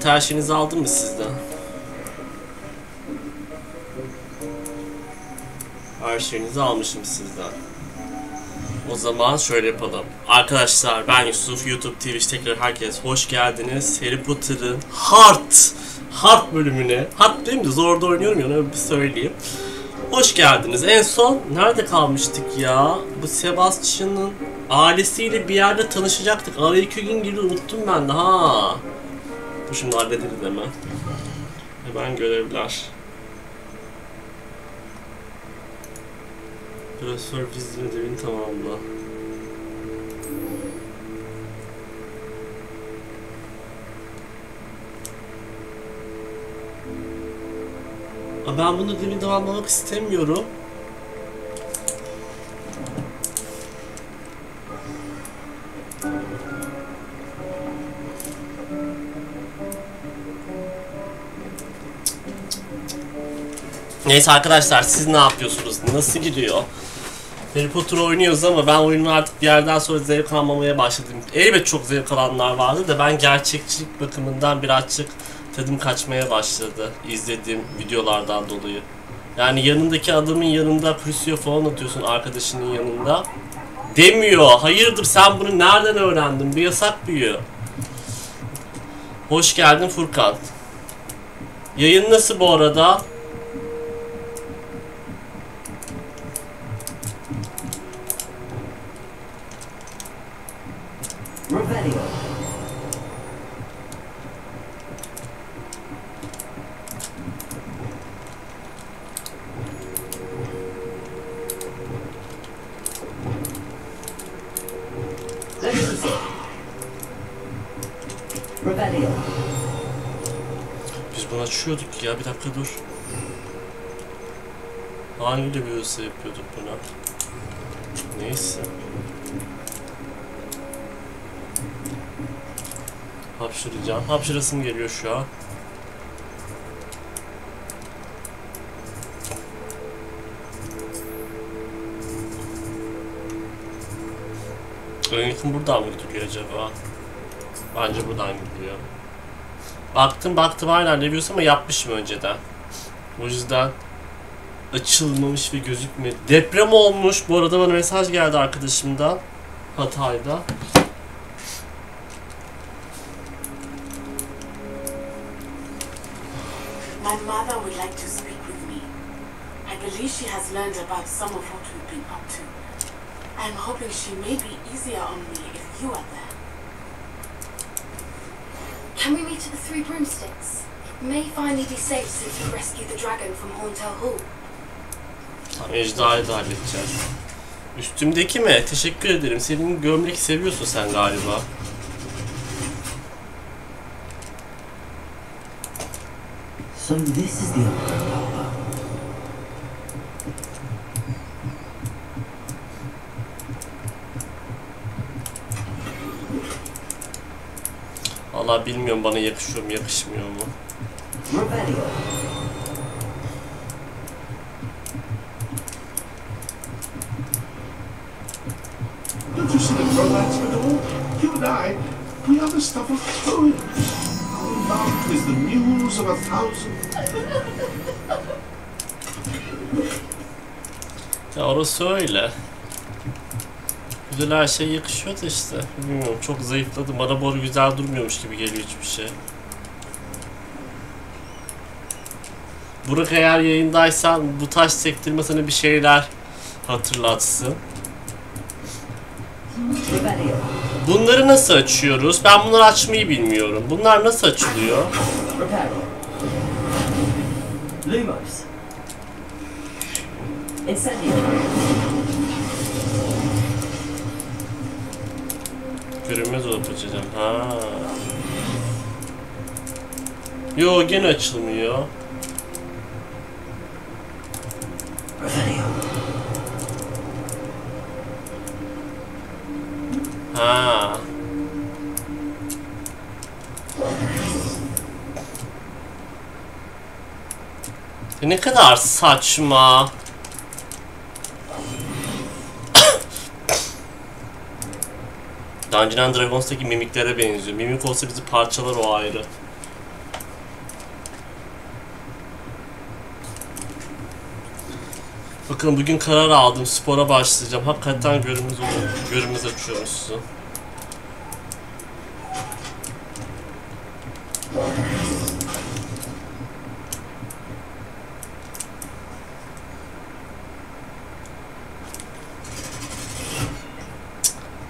Her şeyinizi aldım mı sizden? Her şeyinizi almışım sizden. O zaman şöyle yapalım. Arkadaşlar ben Yusuf, YouTube TV tekrar herkes hoş geldiniz. Harry Potter'ın Hard bölümüne. Hard değil mi? Zorda oynuyorum ya, onu bir söyleyeyim. Hoş geldiniz. En son nerede kalmıştık ya? Bu Sebastian'ın ailesiyle bir yerde tanışacaktık. Araya 2 gün girdi, unuttum ben de ha. Bu şimdi hallederiz hemen. Hemen görevler. Profesör fiziğin ödevini tamamla. Ben bunu ödevini tamamlamak istemiyorum. Neyse arkadaşlar, siz ne yapıyorsunuz? Nasıl gidiyor? Harry Potter oynuyoruz ama ben oyunu artık bir yerden sonra zevk almamaya başladım. Elbette çok zevk alanlar vardı da ben gerçekçilik bakımından birazcık tadım kaçmaya başladı izlediğim videolardan dolayı. Yani yanındaki adamın yanında Crucio falan atıyorsun, arkadaşının yanında. Demiyor. Hayırdır, sen bunu nereden öğrendin? Bir yasak büyüyor. Hoş geldin Furkan. Yayın nasıl bu arada? Biz bunu açıyorduk ya, bir dakika dur. Hangi de bir ısı yapıyorduk buna? Neyse. Hapşıracağım. Hapşırasım geliyor şu an. En yakın buradan mı gidiyor acaba? Bence buradan gidiyor. Baktım aynen reviews ama yapmışım önceden. O yüzden açılmamış ve gözükmedi. Deprem olmuş. Bu arada bana mesaj geldi arkadaşımdan. Hatay'da. My mother would like to speak with me. I believe she has learned about some of what we've been up to. I'm hoping she may be easier on me if you are there. Can we meet at the Three Broomsticks? It may finally be safe since we rescued the dragon from Hauntel Hall. Tamam, ejderhayı da halledeceğiz. Üstümdeki mi? Teşekkür ederim. Senin gömlek seviyorsun sen galiba. So this is the Vallahi bilmiyorum bana yakışıyor mu yakışmıyor mu. Don't you see the romance of it all? You and I, we are the stuff of poems. Our love is the muse of 1,000. Ya orası öyle. Güzel, her şey yakışıyor da işte. Bilmiyorum, çok zayıfladım. Bana boru güzel durmuyormuş gibi geliyor hiçbir şey. Burak, eğer yayındaysan bu taş sektirme sana bir şeyler hatırlatsın. Bunları nasıl açıyoruz? Ben bunları açmayı bilmiyorum. Bunlar nasıl açılıyor? Görünmez dolap açacağım. Ha. Yo, gene açılmıyor. Ha. Ne kadar saçma. Dungeons and Dragons'taki mimiklere benziyor. Mimik olsa bizi parçalar, o ayrı. Bakın bugün karar aldım. Spora başlayacağım. Hakikaten görümüz açıyormuşsun.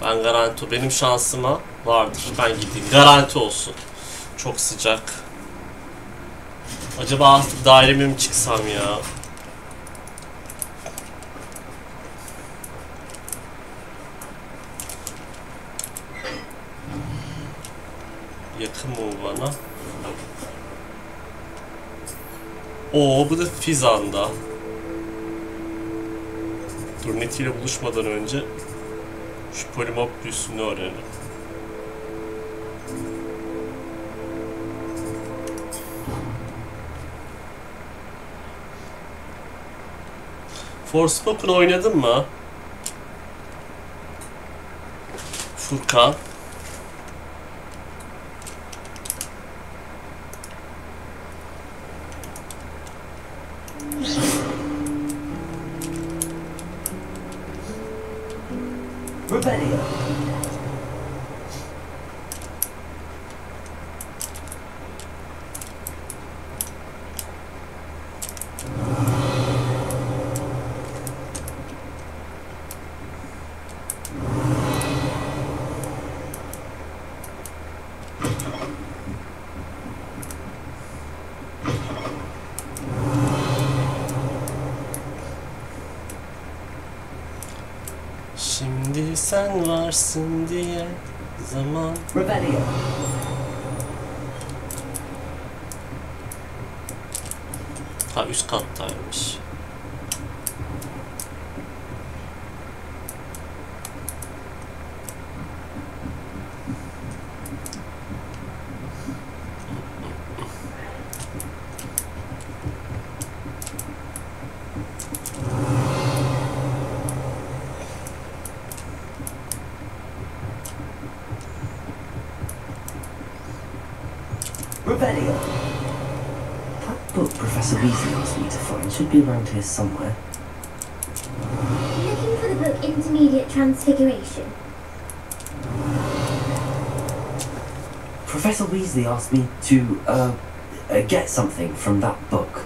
Ben garanti, benim şansıma vardır. Ben gideyim. Garanti olsun. Çok sıcak. Acaba artık daireme mi çıksam ya? Yakın mı bana? Oo, bu da Fizan'da. Dur, Neti ile buluşmadan önce şu polimorf büyüsünü öğrenelim. Forspoken oynadın mı? Furkan. Rebellion. Şimdi sen varsın diye zaman. Rebellion. Ha, üst kattaymış. Rebellion. That book Professor Weasley asked me to find should be around here somewhere. Looking for the book Intermediate Transfiguration. Professor Weasley asked me to, get something from that book.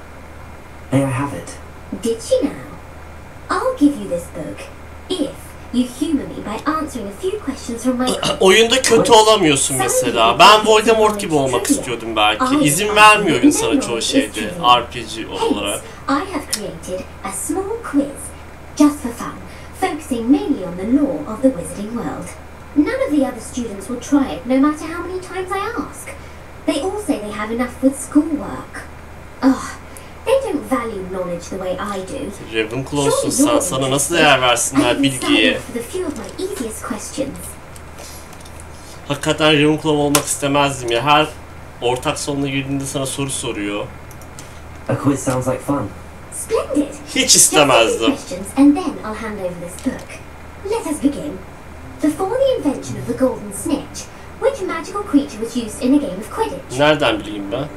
May I have it? Did she now? I'll give you this book if you humor me by answering a few questions from my Oyunda kötü olamıyorsun mesela. Ben Voldemort gibi olmak istiyordum belki. İzin vermiyor oyun sana çoğu şeyde, RPG olarak. I have created a small quiz just for fun, focusing mainly on the lore of the wizarding world. None of the other students will try it, no matter how many times I ask. They all say they have enough with schoolwork. Oh, they don't value knowledge the way I do. Revenclaw'sun sen, sana nasıl değer versinler bilgiye? Hakikaten Revenclaw olmak istemezdim ya. Her ortak sonuna girdiğinde sana soru soruyor. A quiz sounds like fun. Splendid. Hiç istemezdim. And then I'll hand over this book. Let us begin. Before the invention of the golden snitch, which magical creature was used in a game of Quidditch? Nereden bileyim ben?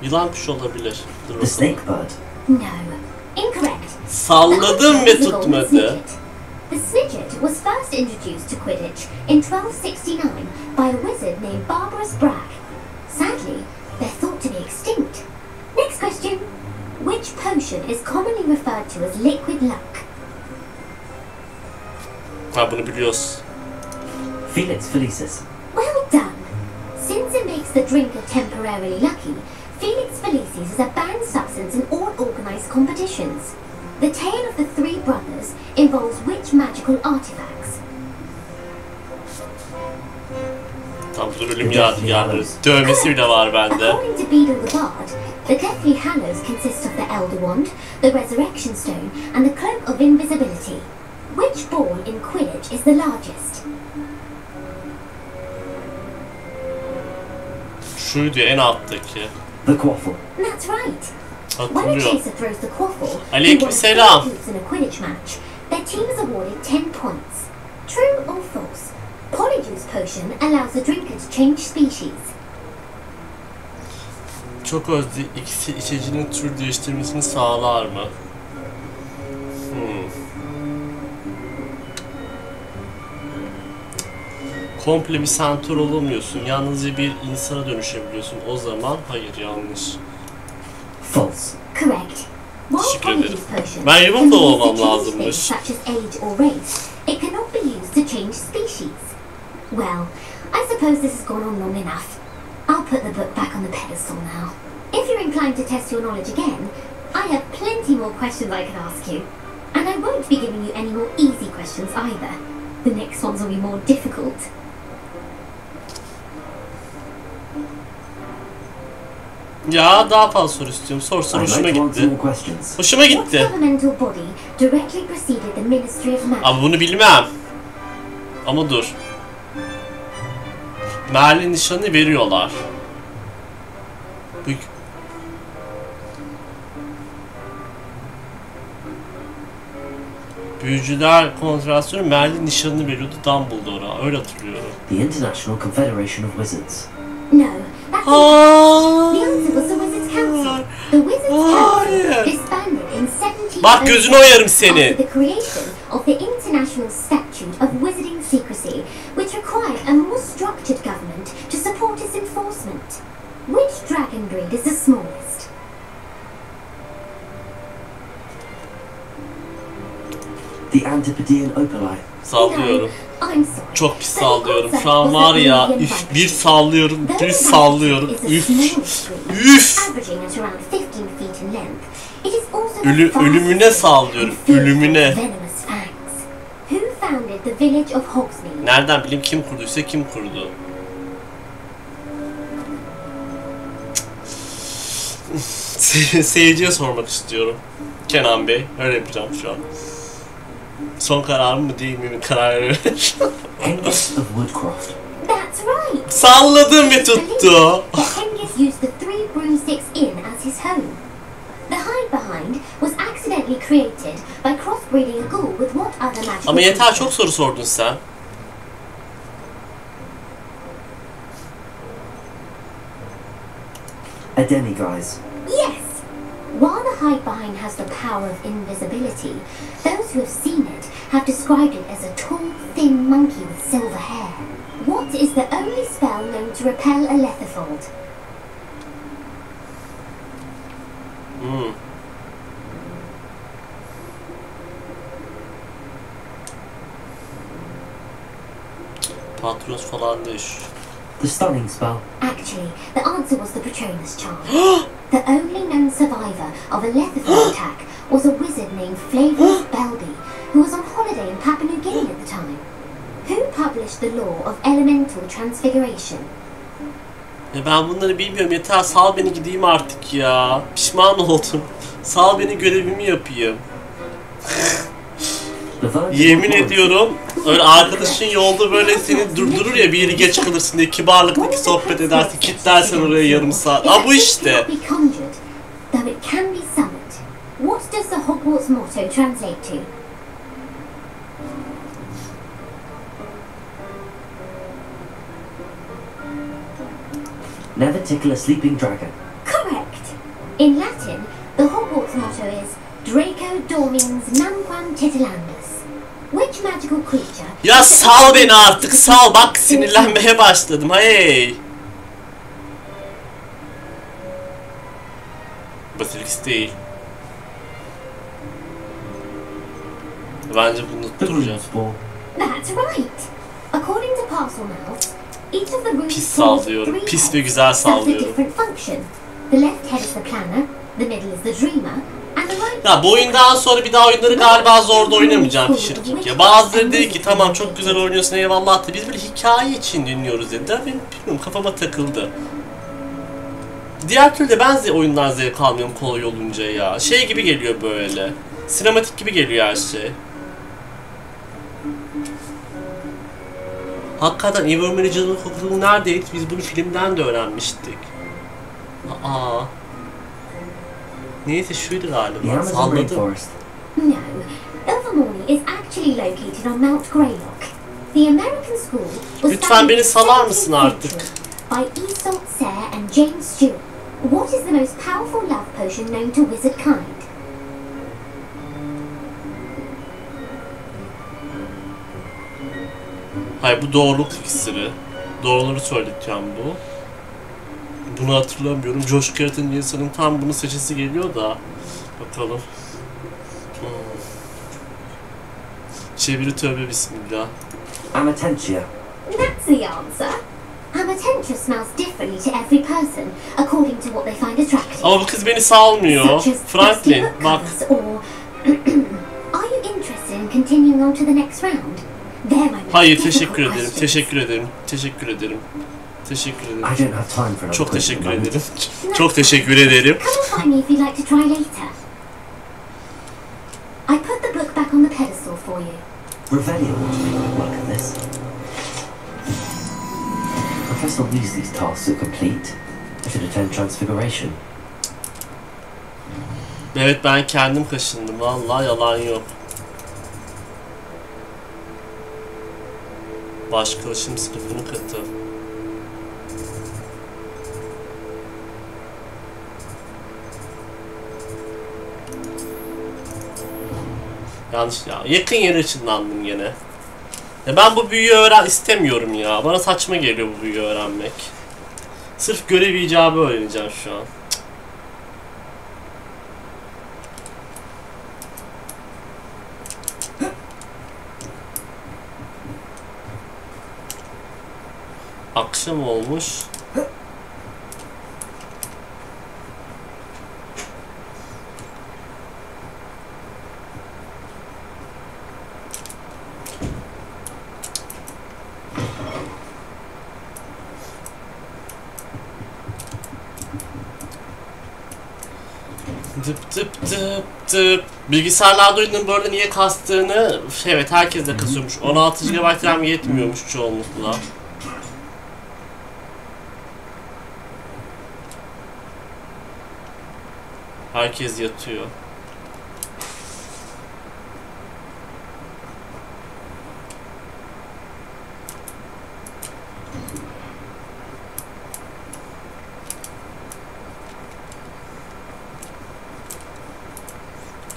Yılan kuş olabilir. Dur The snake bakalım. bird. No. Incorrect. Salladım ve tutmadı. The Snidget was first introduced to Quidditch in 1269 by a wizard named Barbarous Bragg. Sadly, they're thought to be extinct. Next question. Which potion is commonly referred to as liquid luck? Ha, bunu biliyoruz. Felix Felicis. Well done. Since it makes the drinker temporarily lucky, Felix Felicis is a banned substance in all organized competitions. The tale of the three brothers involves which magical artifacts? Tam dur, ölüm yadigarları. Dövmesi bile var bende. According to Beedle the Bard, the Deathly Hallows consist of the Elder Wand, the Resurrection Stone, and the Cloak of Invisibility. Which ball in Quidditch is the largest? Şuydu en alttaki. The quaffle. That's right. When a Hatırlıyor. chaser throws the quaffle, Aleykümselam. in a Quidditch match, their team is awarded 10 points. True or false? Polyjuice potion allows the drinker to change species. Çok özlü ikisi içeceğinin tür değiştirmesini sağlar mı? Komple bir sentör olamıyorsun. Yalnızca bir insana dönüşebiliyorsun. O zaman hayır, yanlış. False. Correct. While Teşekkür ederim. Polyjuice potion Ben can Ravenclaw be used olmam to change lazımmış. things such as age or race, it cannot be used to change species. Well, I suppose this has gone on long enough. I'll put the book back on the pedestal now. If you're inclined to test your knowledge again, I have plenty more questions I can ask you. And I won't be giving you any more easy questions either. The next ones will be more difficult. Ya daha fazla soru istiyorum. Sor, I'd hoşuma like to answer gitti. more questions. Hoşuma What gitti. governmental body directly preceded the Ministry of Magic? Abi bunu bilmem. Ama dur. Merlin nişanı veriyorlar. Bu... Büyücüler Konfederasyonu Merlin nişanını veriyordu Dumbledore'a. Öyle hatırlıyorum. The International Confederation of Wizards. No, that's Aa! the answer was the Wizards' Council. The Wizards' Council Hayır. disbanded in 17. Bak gözünü oyarım seni. After the creation of the International Statute of Wizarding Secrecy, which required a more structured government to support its enforcement. Which dragon breed is the smallest? The Antipodean Opali. Sallıyorum. No, I'm sorry. Çok pis sallıyorum. Şu an var ya, üf, bir sallıyorum, bir sallıyorum, üf, üf. Averaging at around 15 feet in length, it is also the Ölümüne fastest sallıyorum, and filled with ölümüne. venomous fangs. Who founded the village of Hogsmeade? Nereden bileyim kim kurduysa kim kurdu? Seyirciye sormak istiyorum. Kenan Bey, öyle yapacağım şu an. Son kararım mı değil mi karar veriyorum. Hengist of Woodcroft. That's right. Salladım ve tuttu. Hengist used the 3 broomsticks inn as his home. The hide behind was accidentally created by crossbreeding a ghoul with what other magical Ama yeter, creature? çok soru sordun sen. A demiguise. Yes. While the hide behind has the power of invisibility, those who have seen it have described it as a tall, thin monkey with silver hair. What is the only spell known to repel a Letherfold? Patronus falan değil. The stunning spell. Actually, the answer was the Patronus charm. The only known survivor of a Letherfold attack was a wizard named Flavius Belby, who was on holiday in Papua New Guinea at the time. Who published the law of elemental transfiguration? Ben bunları bilmiyorum, yeter, sal beni gideyim artık ya. Pişman oldum. Sal beni, görevimi yapayım. Yemin ediyorum, öyle arkadaşın yolda böyle seni durdurur ya, bir yeri geç kalırsın diye kibarlıkla sohbet edersin, kilitlersen oraya yarım saat. Aa bu işte. Though it can be summoned. What does the Hogwarts motto translate to? Never tickle a sleeping dragon. Correct. In Latin, the Hogwarts motto is Draco Dormiens Namquam Titilandus. Which magical creature... Ya sal beni artık, sal, bak sinirlenmeye başladım, hey. Basilisk değil. Bence bunu The unutturacağım. Room's Ball. That's right. According to Parselmouth, each of the rooms Pis sallıyorum, pis ve güzel serves a sallıyorum. different function. The left head is the planner, the middle is the dreamer, and the right... Ya bu oyundan sonra bir daha oyunları galiba zorda oynamayacağım şirket ya. Bazıları dedi ki tamam çok güzel oynuyorsun eyvallah da biz böyle hikaye için dinliyoruz dediler. Benim bilmiyorum, kafama takıldı. Diğer türlü de ben oyundan zevk almıyorum kolay olunca ya. Şey gibi geliyor böyle. Sinematik gibi geliyor her şey. Hakikaten Evermanage'ın kokusu neredeydi? Biz bunu filmden de öğrenmiştik. Aa. Neyse şuydu The galiba. Amazon Salladım. rainforest. No, Ilvermorny is actually located on Mount Greylock. The American school was Lütfen beni salar founded mısın in the 17th artık? century by Isolde Sayre and James Stewart. What is the most powerful love potion known to wizard kind? Hayır, bu doğruluk iksiri. Doğruları söyletiyorum bu. Bunu hatırlamıyorum. Coşku yaratınca insanın tam bunun seçesi geliyor da. Bakalım. Çeviri tövbe bismillah. Amatentia. That's the answer. Amatentia smells differently to every person, according to what they find attractive. Ama bu kız beni salmıyor. Such as Franklin, dusty book bak. covers or... Are you interested in continuing on to the next round? They're my most Hayır, difficult teşekkür ederim. questions. Teşekkür ederim. Teşekkür ederim. Teşekkür I ederim. don't have time for another Çok quiz at the teşekkür moment. ederim. Çok teşekkür ederim. Come and find me if you'd like to try later. I put the book back on the pedestal for you. Revenclaw ought to make quick work of this. Professor Weasley's tasks are complete. I should attend Transfiguration. Evet, ben kendim kaşındım. Vallahi yalan yok. Başkalaşım sınıfını katı. Yanlış ya. Yakın yere ışınlandım gene. Ya ben bu büyüyü istemiyorum ya. Bana saçma geliyor bu büyüyü öğrenmek. Sırf görev icabı öğreneceğim şu an. Akşam olmuş. Tıp tıp tıp tıp. Bilgisayarlarda oyunun bu arada niye kastığını, evet, herkes de kasıyormuş. 16 GB RAM yetmiyormuş çoğunlukla. Herkes yatıyor.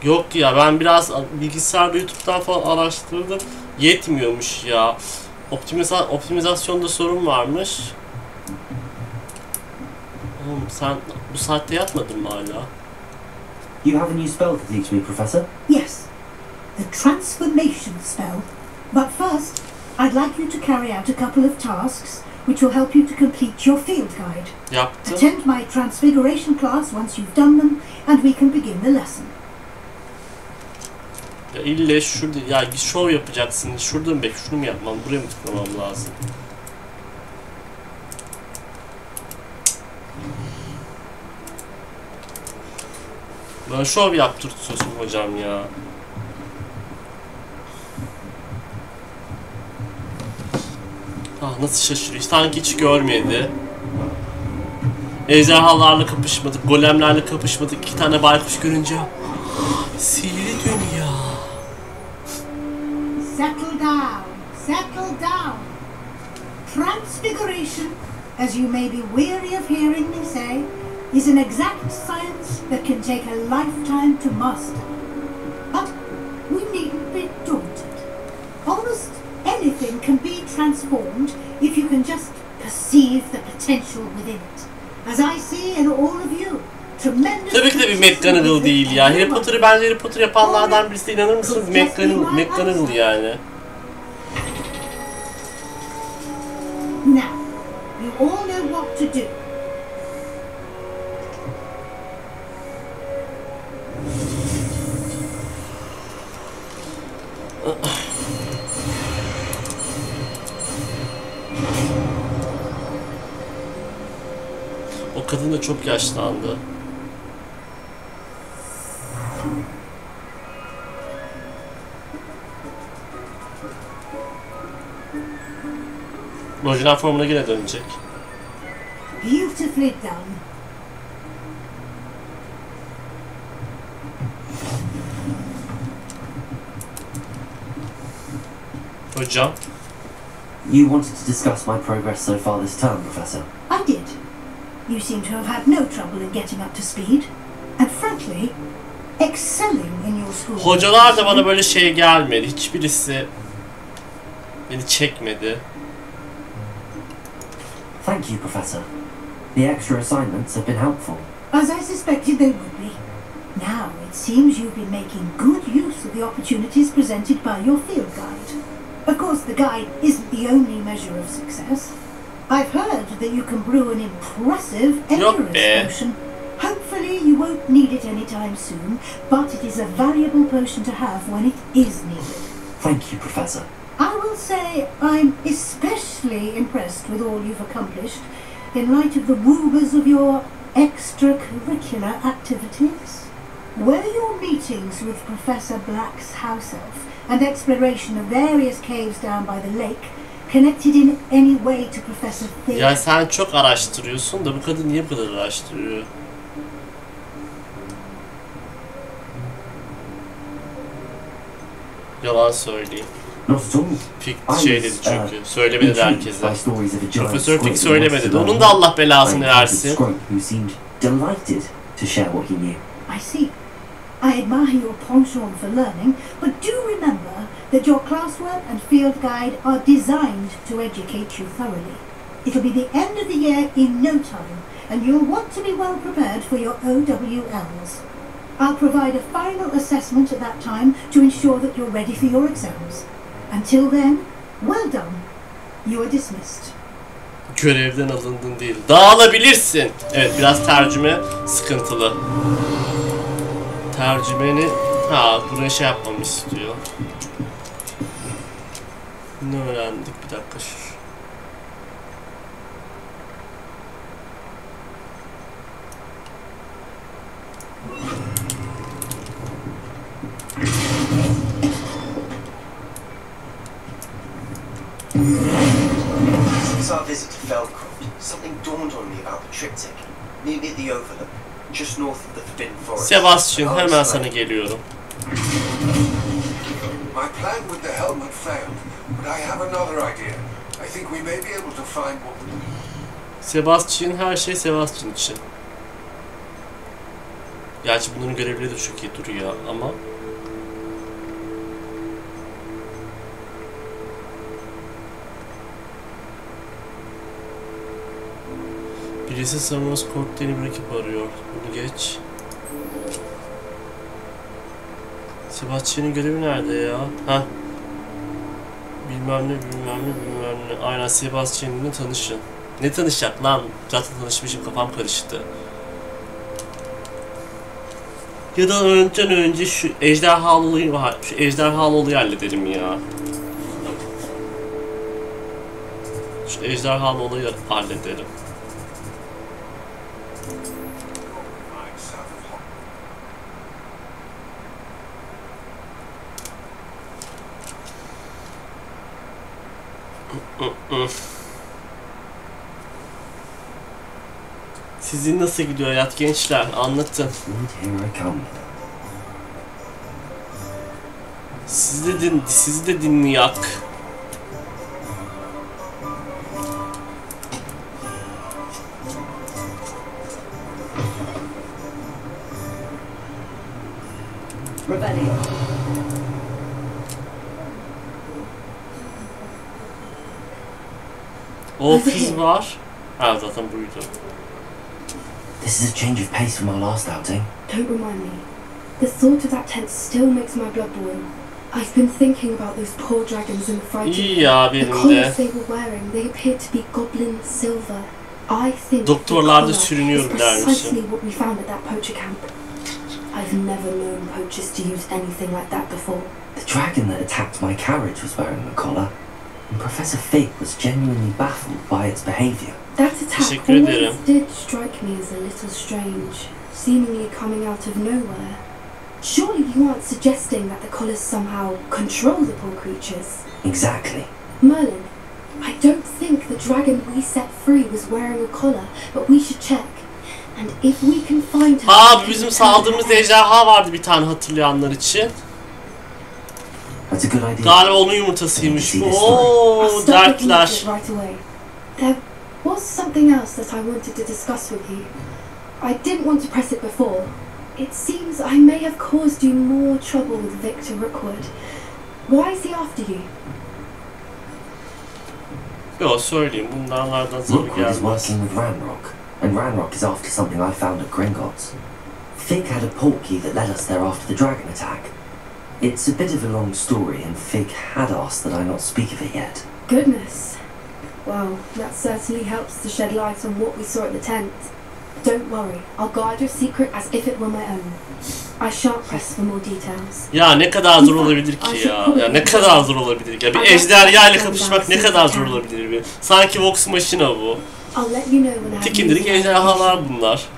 Yok ya, ben biraz bilgisayarda YouTube'dan falan araştırdım. Yetmiyormuş ya. Optimizasyonda sorun varmış. Oğlum sen bu saatte yatmadın mı hala? You have a new spell to teach me, Professor? Yes, the transformation spell. But first, I'd like you to carry out a couple of tasks which will help you to complete your field guide. Yaptım. Attend my transfiguration class once you've done them, and we can begin the lesson. Ya ille şurada ya şov yapacaksın. Şurada mı şunu mu yapmam? Buraya mı tıklamam lazım? Bana şov yaptırtıyorsun hocam ya. Ah, nasıl şaşırıyor. Sanki hiç görmedi. Ejderhalarla kapışmadık, golemlerle kapışmadık. 2 tane baykuş görünce sihirli dünya. Settle down, settle down. Transfiguration, as you may be weary of hearing me say, is an exact science that can take a lifetime to master. But we needn't be daunted. Almost anything can be transformed if you can just perceive the potential within it. As I see in all of you, tremendous... Tabii ki de bir McGonagall değil ya. Harry Potter'ı bence Harry Potter yapanlardan birisi, inanır mısınız? McGonagall yani. Now, you all know what to do. O kadın da çok yaşlandı. Orijinal formuna yine dönecek. Beautifully done. Hocam. You wanted to discuss my progress so far this term, Professor? I did. You seem to have had no trouble in getting up to speed. And frankly, excelling in your school. Hocalar da bana böyle şey gelmedi. Hiçbirisi beni çekmedi. Thank you, Professor. The extra assignments have been helpful. As I suspected they would be. Now it seems you've been making good use of the opportunities presented by your field guide. Of course, the guide isn't the only measure of success. I've heard that you can brew an impressive endurance potion. Hopefully you won't need it anytime soon, but it is a valuable potion to have when it is needed. Thank you, Professor. I will say I'm especially impressed with all you've accomplished in light of the woobers of your extracurricular activities. Were your meetings with Professor Black's house elf and exploration of various caves down by the lake connected in any way to Professor Fig? Ya sen çok araştırıyorsun da bu kadın niye bu kadar araştırıyor? Yalan söyleyeyim. Not at all. Fig şey dedi çünkü. Söylemedi de herkese. Profesör Fig söylemedi de. Onun da Allah belasını versin. Who seemed delighted to share what he knew. I see. I admire your penchant for learning, but do remember that your classwork and field guide are designed to educate you thoroughly. It'll be the end of the year in no time, and you'll want to be well prepared for your OWLs. I'll provide a final assessment at that time to ensure that you're ready for your exams. Until then, well done. You are dismissed. Görevden alındın değil. Dağılabilirsin. Evet, biraz tercüme sıkıntılı. Tercümeni buraya şey yapmamı istiyor. Ne öğrendik? Bir dakika şu. Since our visit to Feldcroft, something dawned on me about the triptych, near the overlook, just north of the Forbidden Forest. Sebastian, hemen sana geliyorum. My plan with the helmet failed, but I have another idea. I think we may be able to find what we need. Sebastian, her şey Sebastian için. Gerçi bunların görevleri de çok iyi duruyor ama. Birisi savunması korktuğunu bir ekip arıyor. Bunu geç. Sebastian'ın görevi nerede ya? Heh. Bilmem ne. Aynen, Sebastian'la tanışın. Ne tanışacak lan? Zaten tanışmışım, kafam karıştı. Ya da önce şu ejderhalı olayı var. Şu ejderhalı olayı halledelim ya. Şu ejderhalı olayı halledelim. Sizin nasıl gidiyor hayat gençler? Anlatın. Sizi de dinleyak. Rebellion. O kız var. Ha, zaten buydu. This is a change of pace from our last outing. Don't remind me. The thought of that tent still makes my blood boil. I've been thinking about those poor dragons in the fight. İyi ya, benim de. The collars they were wearing, they appeared to be goblin silver. I think doktorlarda sürünüyorum dermişim. Precisely what we found at that poacher camp. I've never known poachers to use anything like that before. The dragon that attacked my carriage was wearing a collar, and Professor Fig was genuinely baffled by its behavior. That attack always did strike me as a little strange, seemingly coming out of nowhere. Surely you aren't suggesting that the collars somehow control the poor creatures? Exactly. Merlin, I don't think the dragon we set free was wearing a collar, but we should check. And if we can find her... Aa, bizim saldığımız ejderha vardı bir tane, hatırlayanlar için. Galiba onun yumurtasıymış bu. Ooo, dertler. There was something else that I wanted to discuss with you. I didn't want to press it before. It seems I may have caused you more trouble with Victor Rookwood. Why is he after you? Yo, söyleyeyim, bunlardan zor Rookwood is working with Ranrock, and Ranrock is after something I found at Gringotts. Fig had a portkey that led us there after the dragon attack. It's a bit of a long story, and Fig had asked that I not speak of it yet. Goodness. Well, that certainly helps to shed light on what we saw at the tent. Don't worry, I'll guard your secret as if it were my own. I shan't press for more details. Ya ne kadar zor olabilir ki ya? Ya ne kadar zor olabilir ki? Ya bir ejderha ile kapışmak ne kadar zor olabilir bir? Sanki Vox Machina bu. Tikindirik ejderhalar bunlar.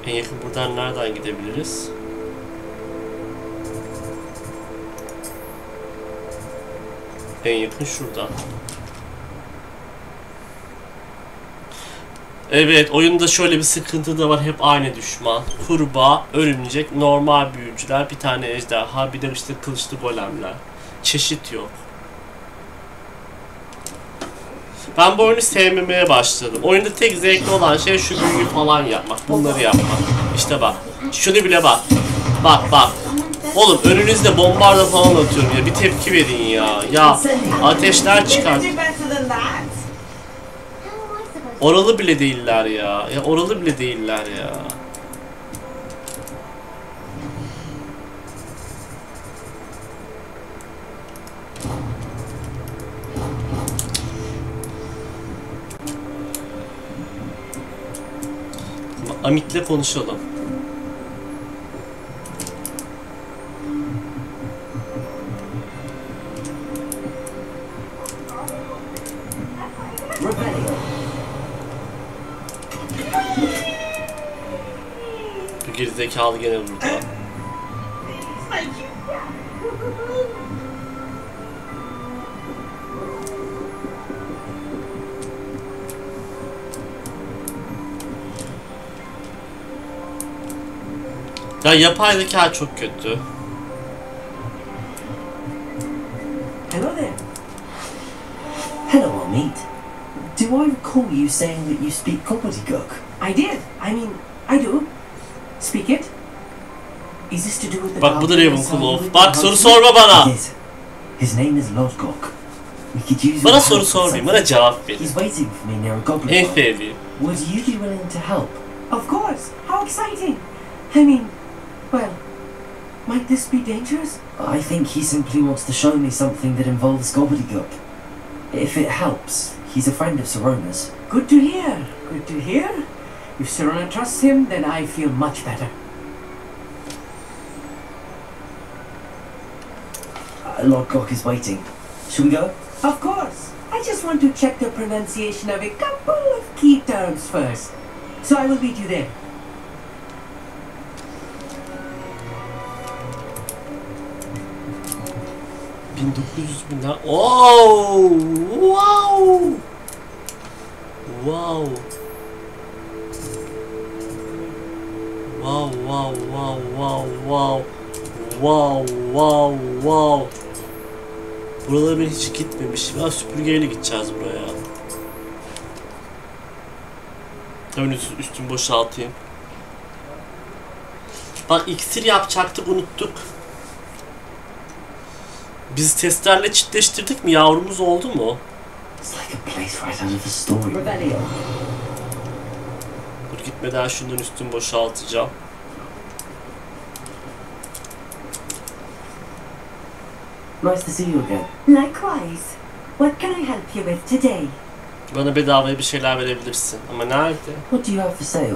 En yakın buradan nereden gidebiliriz? En yakın şurada. Evet, oyunda şöyle bir sıkıntı da var. Hep aynı düşman. Kurbağa, örümcek, normal büyücüler, bir tane ejderha, bir de işte kılıçlı golemler. Çeşit yok. Ben bu oyunu sevmemeye başladım. Oyunda tek zevkli olan şey şu büyüyü falan yapmak. Bunları yapmak. İşte bak. Şunu bile bak. Bak bak. Oğlum önünüzde bombarda falan atıyorum ya. Bir tepki verin ya. Ya ateşler çıkar. Oralı bile değiller ya. Ya oralı bile değiller ya. Amit'le konuşalım. Bu gerizekalı gene burada. Ya yapay zeka çok kötü. Hello there. Hello, Amit. Do I recall you saying that you speak gobbledygook? I did. I mean, I do. Speak it. Is this to do with the... Bak bu da Revenclaw. Bak soru sorma bana. His name is Lodgok. We could use bana soru sormayın, bana cevap verin. He's waiting for me near a goblin. En sevdiğim. Would you be willing to help? Of course. How exciting. I mean, well, might this be dangerous? I think he simply wants to show me something that involves gobbledygook. If it helps, he's a friend of Sirona's. Good to hear. Good to hear. If Sirona trusts him, then I feel much better. Lodgok is waiting. Shall we go? Of course. I just want to check the pronunciation of a couple of key terms first. So I will meet you there. Oh! Wow! Wow! Wow, wow, wow, wow, wow. Wow, wow, wow. Buralara ben hiç gitmemişim. Ya süpürgeyle gideceğiz buraya. Hemen üstümü boşaltayım. Bak iksir yapacaktık, unuttuk. Biz testlerle çiftleştirdik mi? Yavrumuz oldu mu? Dur gitmeden şundan üstümü boşaltacağım. Nice to see you again. Likewise. What can I help you with today? Bana bedavaya bir şeyler verebilirsin. Ama nerede? What do you have for sale?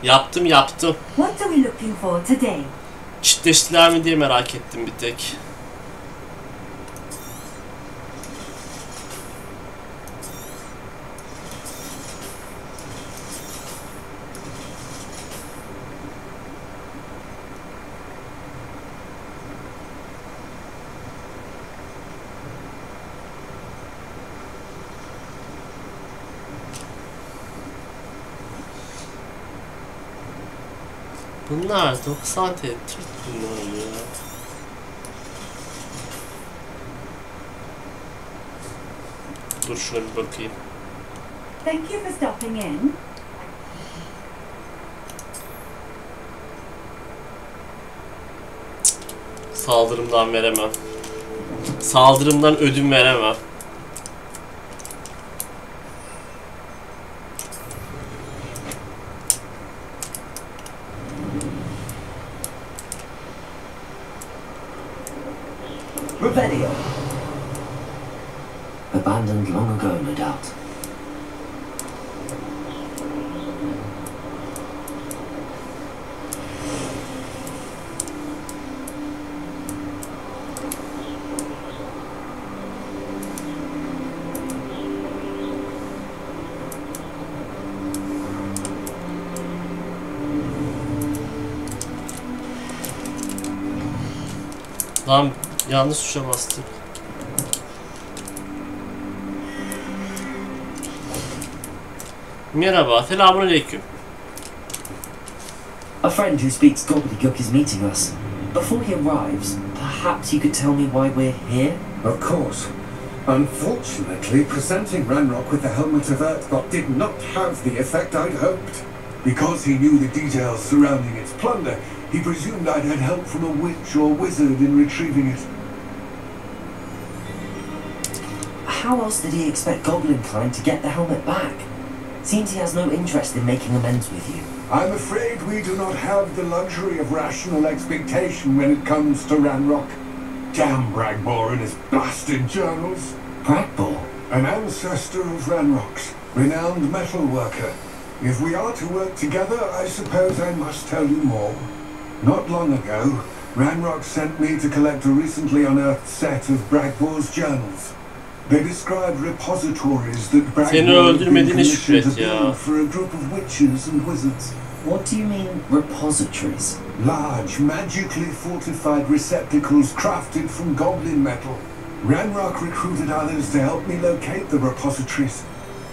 Yaptım. What are we looking for today? Çiftleştiler mi diye merak ettim bir tek. Bunlar 90 TL Türk bunlar ya. Dur şuna bir bakayım. Thank you for stopping in. Saldırımdan veremem. Saldırımdan ödün veremem. Revenclaw. Abandoned long ago, no doubt. Lan yanlış tuşa bastık. Merhaba, selamünaleyküm. A friend who speaks gobbledygook is meeting us. Before he arrives, perhaps you could tell me why we're here? Of course. Unfortunately, presenting Ranrock with the Helmet of Earthgot did not have the effect I'd hoped. Because he knew the details surrounding its plunder, he presumed I'd had help from a witch or wizard in retrieving it. How else did he expect Goblinkind to get the helmet back? Seems he has no interest in making amends with you. I'm afraid we do not have the luxury of rational expectation when it comes to Ranrock. Damn Bragbor and his blasted journals. Bragbor? An ancestor of Ranrock's, renowned metal worker. If we are to work together, I suppose I must tell you more. Not long ago, Ranrock sent me to collect a recently unearthed set of Bragbor's journals. They described repositories that Bragbor had been commissioned to build for a group of witches and wizards. What do you mean, repositories? Large, magically fortified receptacles crafted from goblin metal. Ranrock recruited others to help me locate the repositories.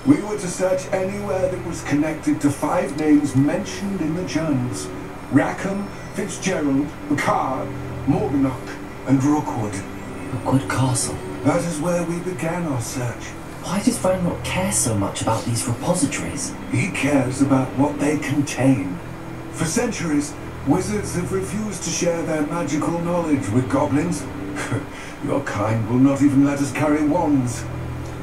We were to search anywhere that was connected to 5 names mentioned in the journals. Rackham, Fitzgerald, Bacard, Morganach, and Rookwood. Rookwood Castle? That is where we began our search. Why does Ranrock care so much about these repositories? He cares about what they contain. For centuries, wizards have refused to share their magical knowledge with goblins. Your kind will not even let us carry wands.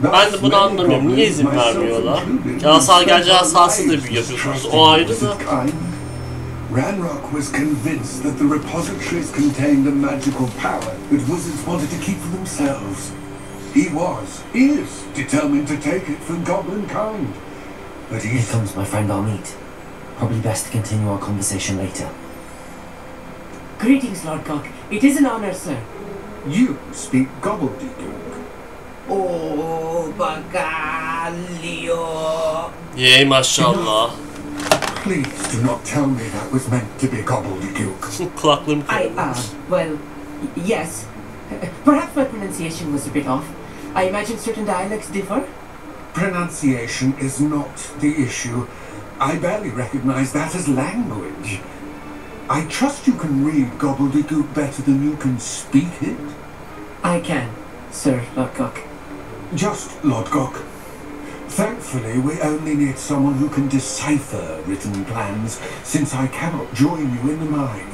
Ben de bunu anlamıyorum. Niye izin vermiyorlar? Yasal gerçi hassası da bir yapıyorsunuz. O ayrı da. Ranrock was convinced that the repositories contained a magical power that wizards wanted to keep for themselves. He is determined to take it from goblin kind. But Here comes my friend Armit. Probably best to continue our conversation later. Greetings, Lord Cock. It is an honor, sir. You speak gobbledygook. Oh, Bagalio. Yey maşallah. Please do not tell me that was meant to be gobbledygook. Kulaklığım kırıldı. Well, yes. Perhaps my pronunciation was a bit off. I imagine certain dialects differ. Pronunciation is not the issue. I barely recognize that as language. I trust you can read gobbledygook better than you can speak it. I can, Sir Lordcock. Just Lordcock. Thankfully, we only need someone who can decipher written plans, since I cannot join you in the mine.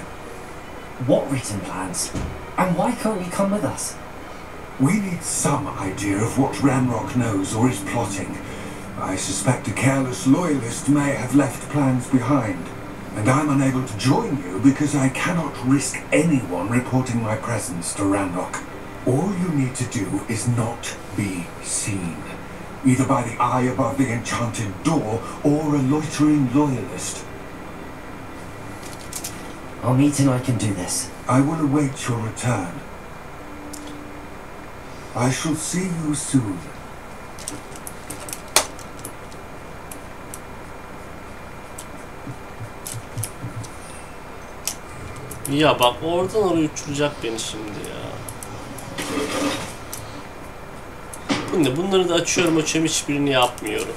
What written plans? And why can't you come with us? We need some idea of what Ranrock knows or is plotting. I suspect a careless loyalist may have left plans behind, and I'm unable to join you because I cannot risk anyone reporting my presence to Ranrock. All you need to do is not be seen, either by the eye above the enchanted door or a loitering loyalist. Armit and I can do this. I will await your return. I shall see you soon. Ya bak oradan oraya uçuracak beni şimdi ya. Şimdi bunları da açıyorum hiçbirini yapmıyorum.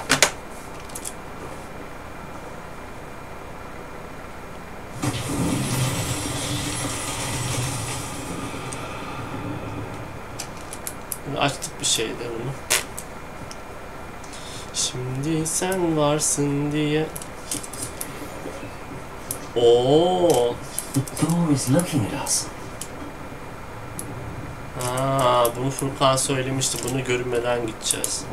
açtık bir şeyde bunu. Şimdi sen varsın diye. Oo. The door is looking at us. Ha, bunu Furkan söylemişti. Bunu görünmeden gideceğiz.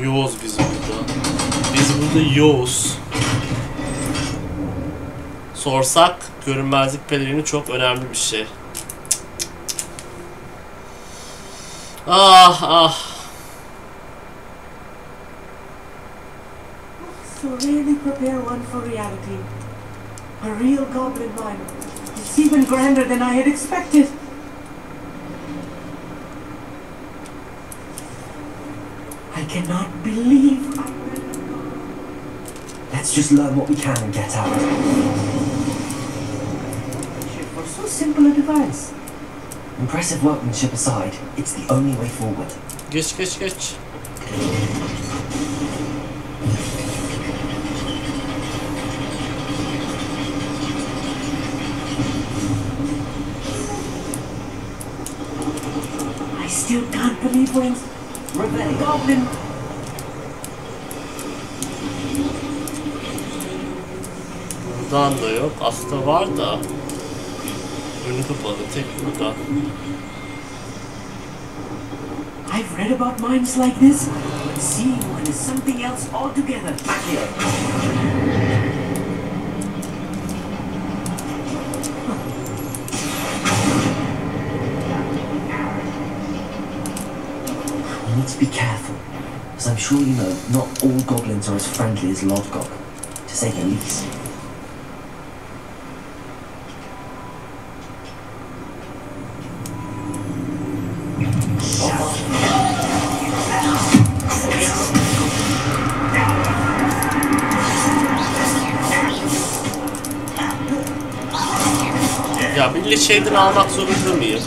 Yoğuz biz burada. Biz burada yoğuz. Sorsak görünmezlik pelerini çok önemli bir şey. Ah ah. So really prepare one for reality. A real goblin mine. It's even grander than I had expected. I cannot believe I read it. Let's just learn what we can and get out. For so simple a device. Impressive workmanship aside, it's the only way forward. Geç geç geç. I still can't believe we're in Goblin. Buradan da yok. Aslında var da. Önü kapalı. Tek burada. I've read about mines like this, but seeing one is something else altogether. We need to be careful, as I'm sure you know, not all goblins are as friendly as Lodgok, to say the least. Ya bir şeyden almak zorunda mıyım?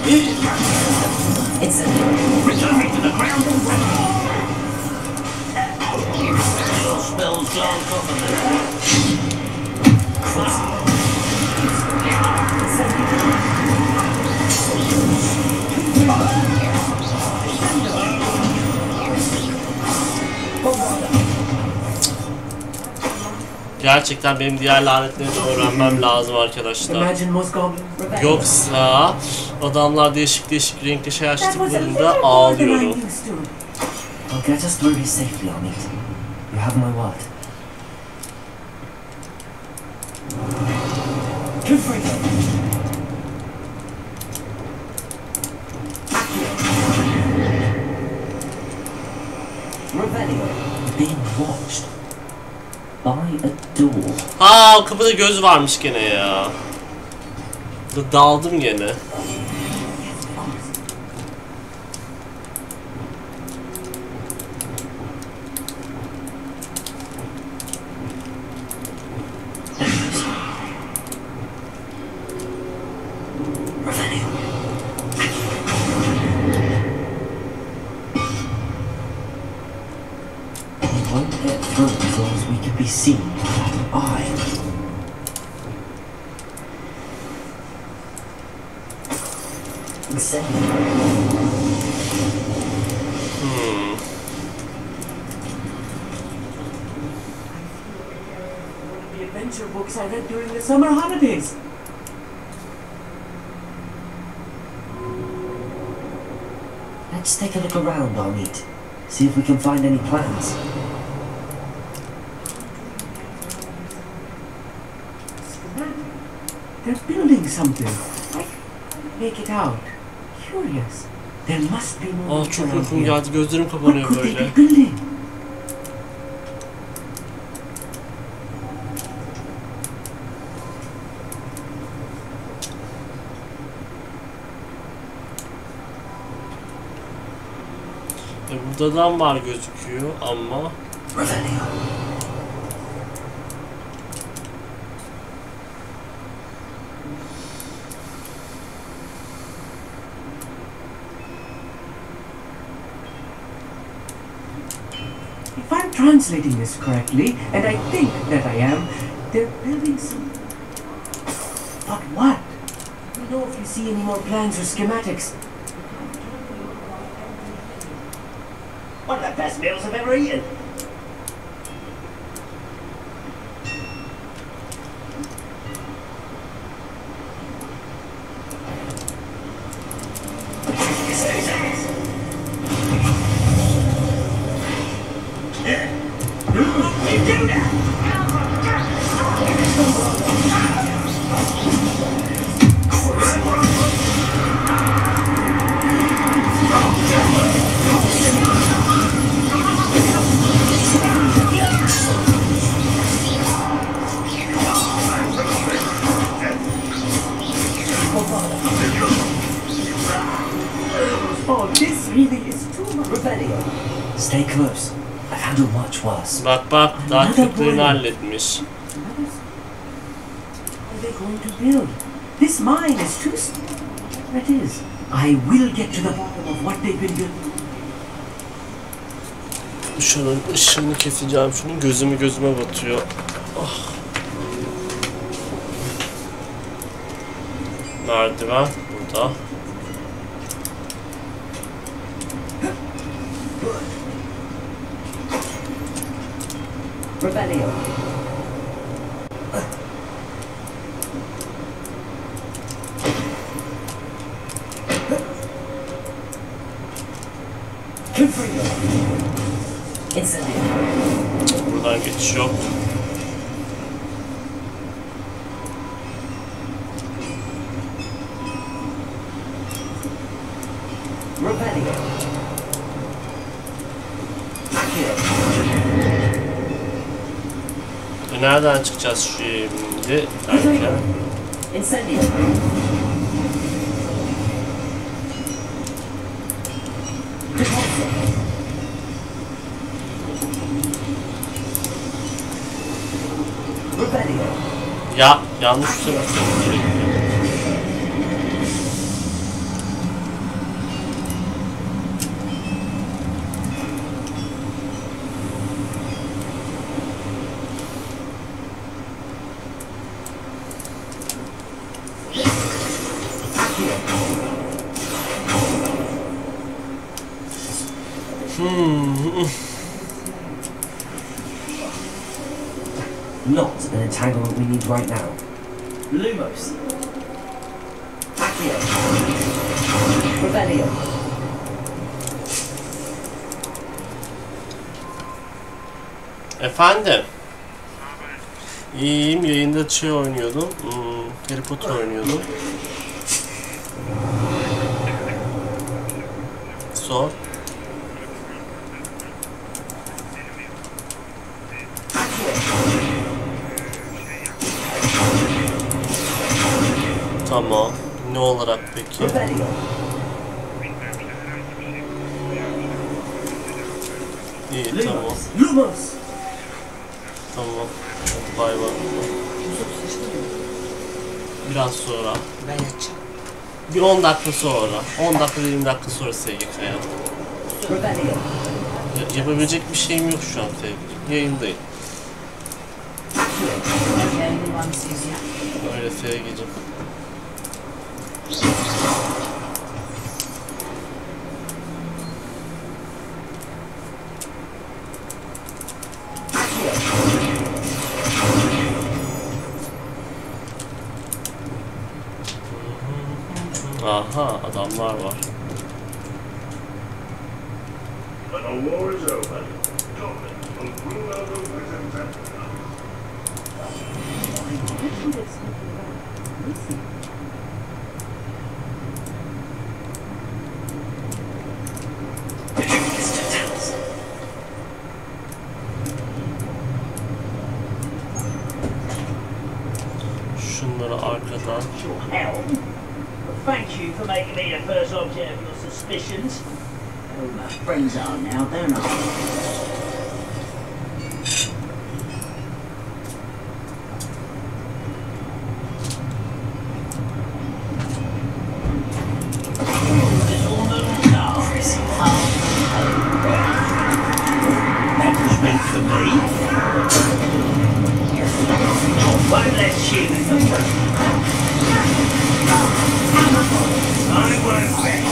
Gerçekten benim diğer lanetleri de öğrenmem lazım arkadaşlar. Yoksa adamlar değişik değişik renkli şey açtıklarında ağlıyorum. I'll get us through here safely, Amit. You have my word. Being watched by a door. Ha, o kapıda göz varmış gene ya. Daldım gene. Seen by that eye. Insane. The adventure books I read during the summer holidays. Let's take a look around, Amit. See if we can find any plans. They're building something. I can't make it out. Curious. There must be more. Aa, çok uykum geldi. Gözlerim kapanıyor What could böyle. they be building? Burada adam var gözüküyor ama translating this correctly, and I think that I am, they're building some... But what? I don't know if you see any more plans or schematics. One of the best meals I've ever eaten. Stay close. I've handled much worse. Bak bak, daha kötülerini halletmiş. What are they going to build? This mine is too... That is, I will get to the bottom of what they've been building. Şunun ışığını keseceğim. Şunun gözüme batıyor. Oh. Merdiven burada. Revenclaw. Buradan geçiş yok. Nereden çıkacağız şimdi? Derken. Ya yanlış söyledim. Not an entanglement we need right now. Lumos. Accio. Revenclaw. Efendim. İyiyim, yayında şey oynuyordum. Harry Potter oynuyordum. Sor. Tamam. Ne olarak peki? İyi, tamam. Tamam. Hadi bay bay. Biraz sonra. Ben yatacağım. Bir 10 dakika sonra. 10 dakika 20 dakika sonra sevgili. Yapabilecek bir şeyim yok şu an sevgili. Yayındayım. Öyle sevgilim. Aha, adamlar var. Şunları arkadan. Thank you for making me the first object of your suspicions. All my friends are now, don't I? me. One less ship. I won't rest.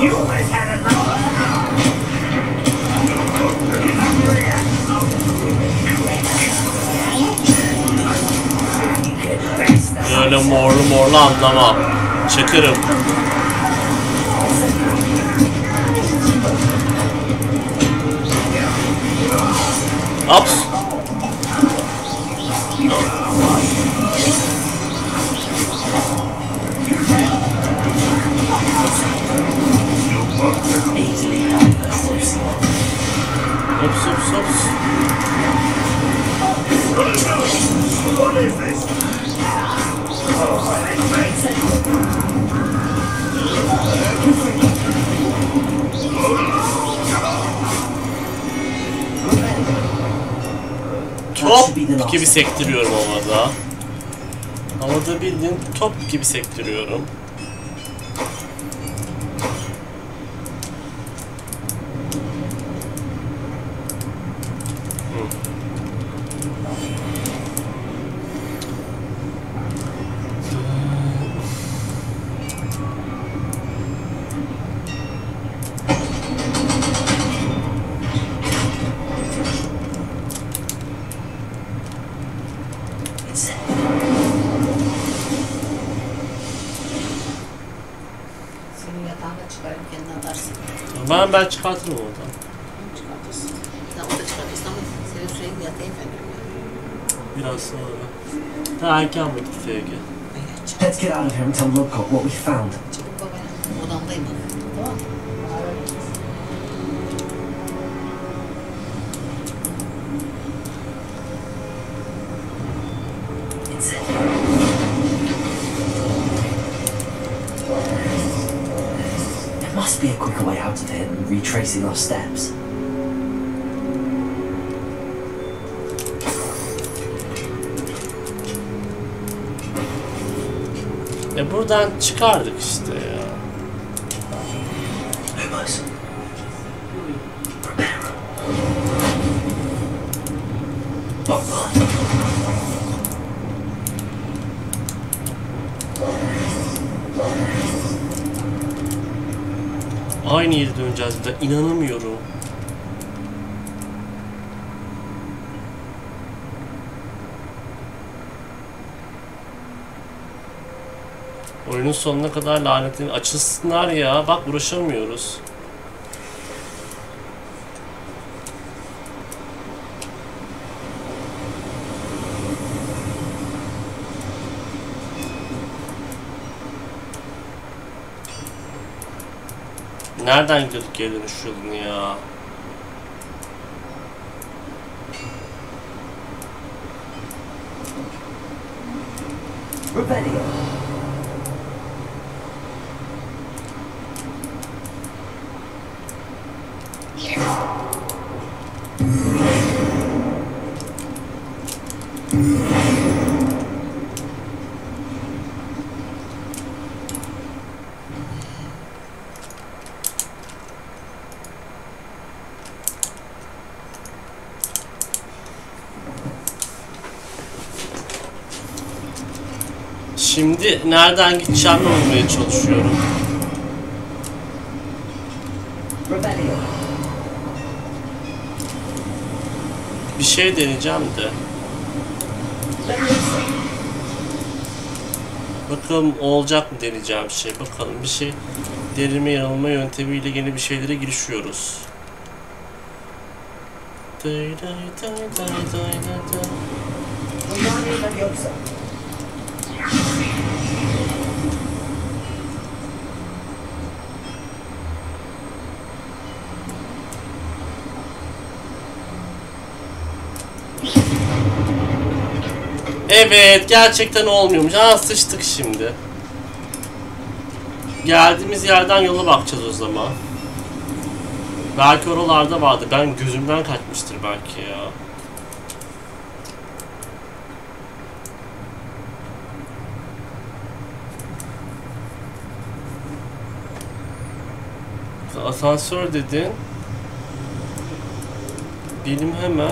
You always had enough. Öyle morlu anlamam. Çakırım. Ups. Ops. What is this? Top gibi sektiriyorum havada. Havada bildiğin top gibi sektiriyorum. Ben çıkartırım oradan. Çıkartırsın. Sen orada çıkartırsın ama senin sürekli yatayım ben. Biraz sonra. Daha erken mi FG? Let's get out of here and tell Lodcock what we found. Çabuk babaya. Odamdayım bak. Tamam. There must be a quicker way out of here than retracing our steps. Buradan çıkardık işte ya. Aynı yere döneceğiz bir de, inanamıyorum. Oyunun sonuna kadar lanetini açılsınlar ya. Bak uğraşamıyoruz. Nereden gidiyorduk geri dönüş yolunu ya? Rebellion. Şimdi nereden gideceğimi bulmaya çalışıyorum. Bir şey deneyeceğim de. Bakalım olacak mı deneyeceğim bir şey. Bakalım bir şey. Delirme yanılma yöntemiyle yeni bir şeylere girişiyoruz. Evet, gerçekten olmuyormuş. Ha, sıçtık şimdi. Geldiğimiz yerden yola bakacağız o zaman. Belki oralarda vardı. Ben gözümden kaçmıştır belki ya. Asansör dedin. Benim hemen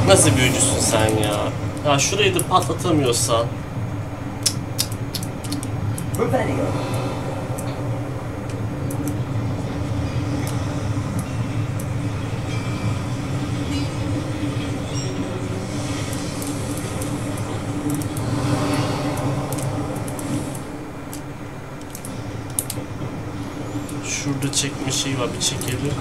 nasıl büyücüsün sen ya? Ya şurayı da patlatamıyorsan. Şurada çekme şeyi var, bir çekelim.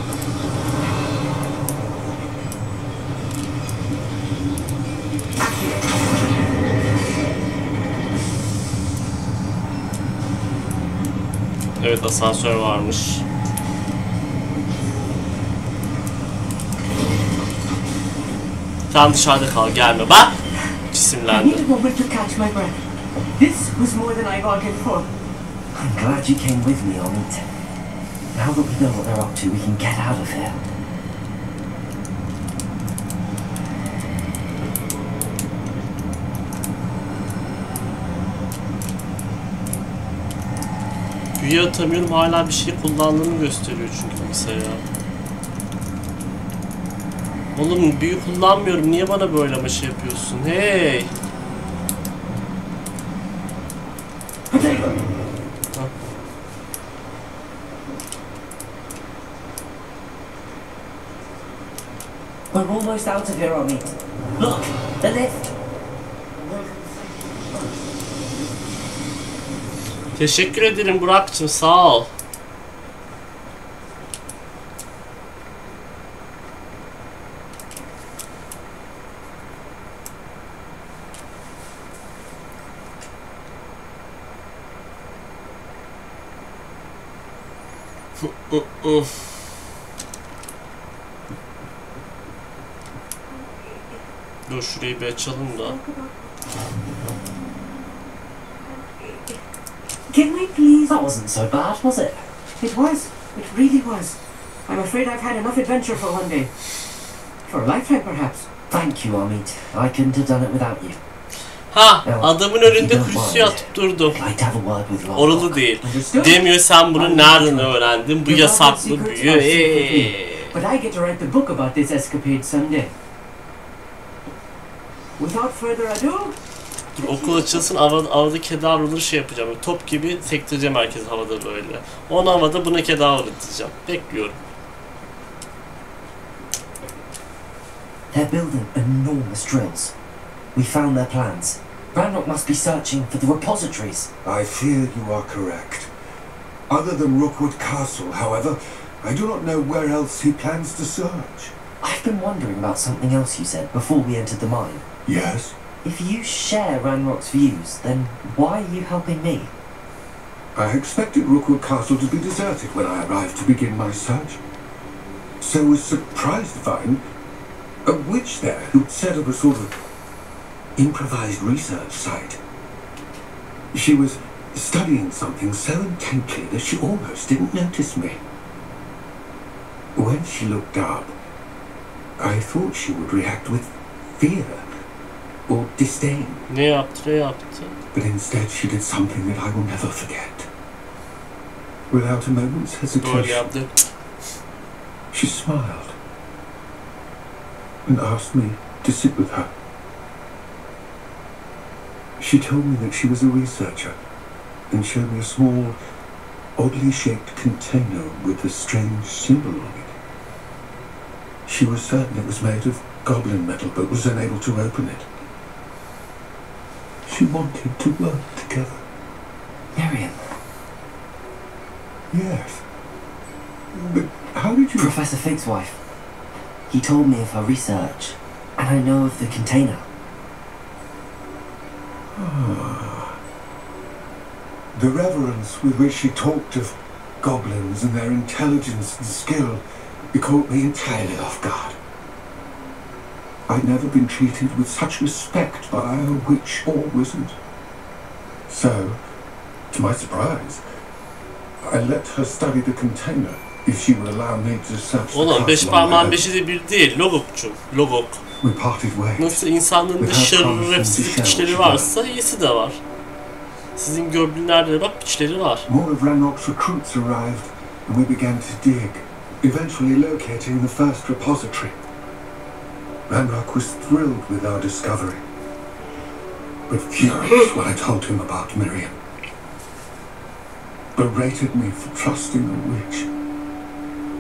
Evet, asansör varmış. Tam dışarıda kal, gelme. Bak! Cisimlendi. This was more than I bargained for. I'm glad you came with me, Omid. Now that we know what they're up to, we can get out of here. Büyü atamıyorum, hala bir şey kullandığını gösteriyor çünkü bilgisayar. Oğlum büyü kullanmıyorum, niye bana böyle bir şey yapıyorsun? Hey! We're almost out of here, Omid. Look, the lift. Teşekkür ederim Burak'cığım, sağ ol. Dur şurayı bir açalım da. Can we please? That wasn't so bad, was it? It was. It really was. I'm afraid I've had enough adventure for one day. For a lifetime, perhaps. Thank you, Omid. I couldn't have done it without you. Ha, adamın önünde kusuyu atıp durdum. Oralı değil. Demiyor, sen bunu nereden öğrendin? Bu yasaklı büyü. But I get to write the book about this escapade someday. Without further ado. Dur, okul açılsın, havada kedavraları şey yapacağım. Böyle top gibi sektireceğim herkesi havada böyle. Onu havada, buna kedavra diyeceğim. Bekliyorum. They're building enormous drills. We found their plans. Ranrock must be searching for the repositories. I fear you are correct. Other than Rookwood Castle, however, I do not know where else he plans to search. I've been wondering about something else you said before we entered the mine. Yes? If you share Ranrock's views, then why are you helping me? I expected Rookwood Castle to be deserted when I arrived to begin my search. So was surprised to find a witch there who'd set up a sort of improvised research site. She was studying something so intently that she almost didn't notice me. When she looked up, I thought she would react with fear or disdain. Ne yaptı, ne yaptı? But instead she did something that I will never forget. Without a moment's hesitation, she smiled and asked me to sit with her. She told me that she was a researcher and showed me a small, oddly shaped container with a strange symbol on it. She was certain it was made of goblin metal but was unable to open it. She wanted to work together. Miriam. Yes. But how did you... Professor Fig's wife. He told me of her research, and I know of the container. The reverence with which she talked of goblins and their intelligence and skill, it caught me entirely off guard. I'd never been treated with such respect by a witch or wizard. So, to my surprise, I let her study the container if she would allow me to search the Oğlum 5 castle on parmağın my 5'i de bir değil. Logokçum. Logok. own. We parted ways. Nasıl insanlığın da şerefsizlik güçleri varsa iyisi de var. Sizin goblinlerde de bak güçleri var. More of Ranrock's recruits arrived, and we began to dig, eventually locating the first repository. Ranrock was thrilled with our discovery, but furious when I told him about Miriam. Berated me for trusting a witch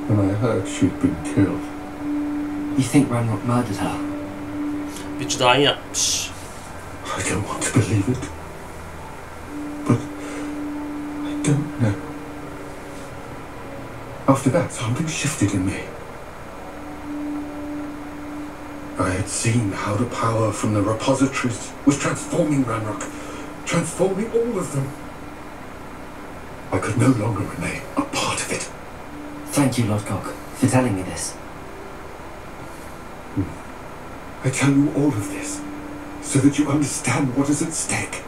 when I heard she'd been killed. You think Ranrock murdered her? Vicdan yapmış. I don't want to believe it, but I don't know. After that, something shifted in me. I had seen how the power from the repositories was transforming Ranrock, transforming all of them. I could no longer remain a part of it. Thank you, Lodcock, for telling me this. I tell you all of this so that you understand what is at stake.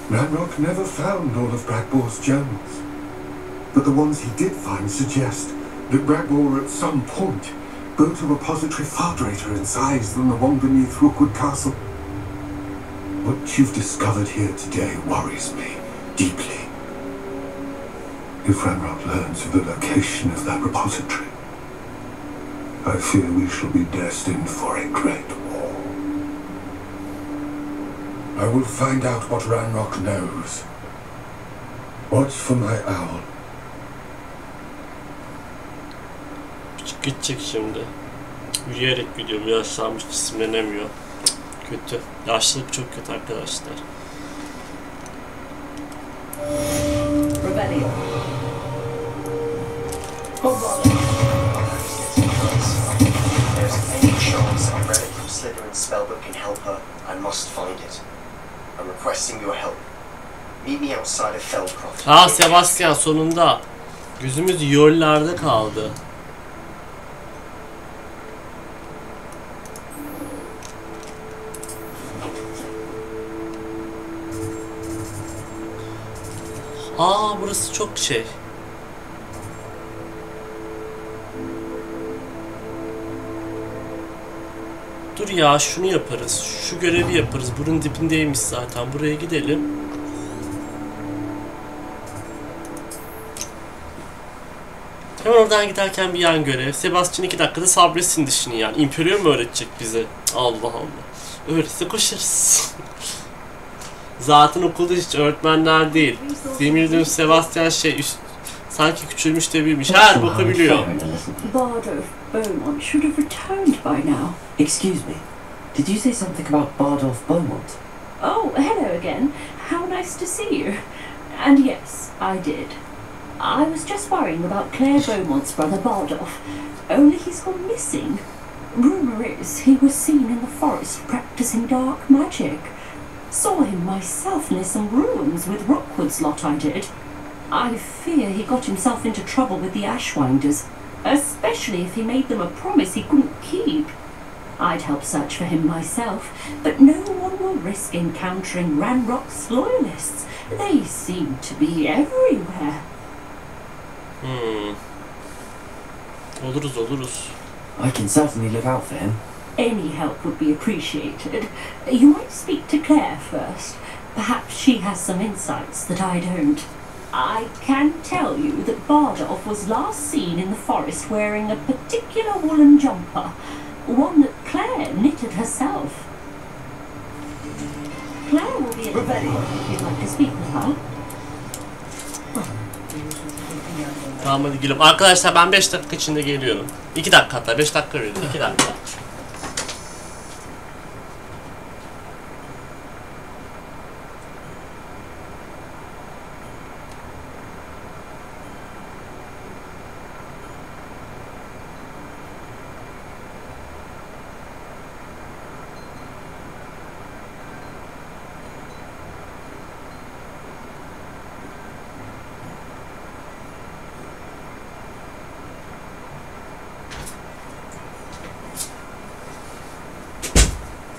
Ranrock never found all of Bragbor's gems, but the ones he did find suggest that Bragbor at some point built a repository far greater in size than the one beneath Rookwood Castle. What you've discovered here today worries me deeply. If Ranrock learns of the location of that repository, I fear we shall be destined for a great war. I will find out what Ranrock knows. Watch for my owl. Gidecek şimdi. Yürüyerek gidiyor. Bu yaşlanmış, cisimlenemiyor. Kötü. Yaşlılık çok kötü arkadaşlar. Rebellion. There's any chance a relic from Slytherin's spellbook can help her, I must find it. I'm requesting your help. Meet me outside of Feldcroft. Ha Sebastian sonunda. Gözümüz yollarda kaldı. Aa burası çok şey. Dur ya şunu yaparız. Şu görevi yaparız. Burun dibindeymiş zaten. Buraya gidelim. Hemen oradan giderken bir yan görev. Sebastian 2 dakikada sabretsin dişini yani. İmperium mu öğretecek bize? Allah Allah. Öğretse koşarız. Zaten okulda hiç öğretmenler değil. Yemin ediyorum Sebastian sanki küçülmüş de büyümüş. Her boku biliyor. Bard of Beaumont should have returned by now. Excuse me, did you say something about Bard of Beaumont? Oh, hello again. How nice to see you. And yes, I did. I was just worrying about Claire Beaumont's brother Bardolph, only he's gone missing. Rumour is he was seen in the forest practicing dark magic. Saw him myself near some ruins with Rookwood's lot I did. I fear he got himself into trouble with the Ashwinders, especially if he made them a promise he couldn't keep. I'd help search for him myself, but no one will risk encountering Ranrock's loyalists. They seem to be everywhere. Oluruz. I can certainly look out for him. Any help would be appreciated. You might speak to Claire first. Perhaps she has some insights that I don't. I can tell you that Bardolph was last seen in the forest wearing a particular woolen jumper, one that Claire knitted herself. Claire will be at the door if you'd like to speak with her. Tamam hadi gidelim. Arkadaşlar ben 5 dakika içinde geliyorum. 2 dakika hatta 5 dakika verin. 2 dakika.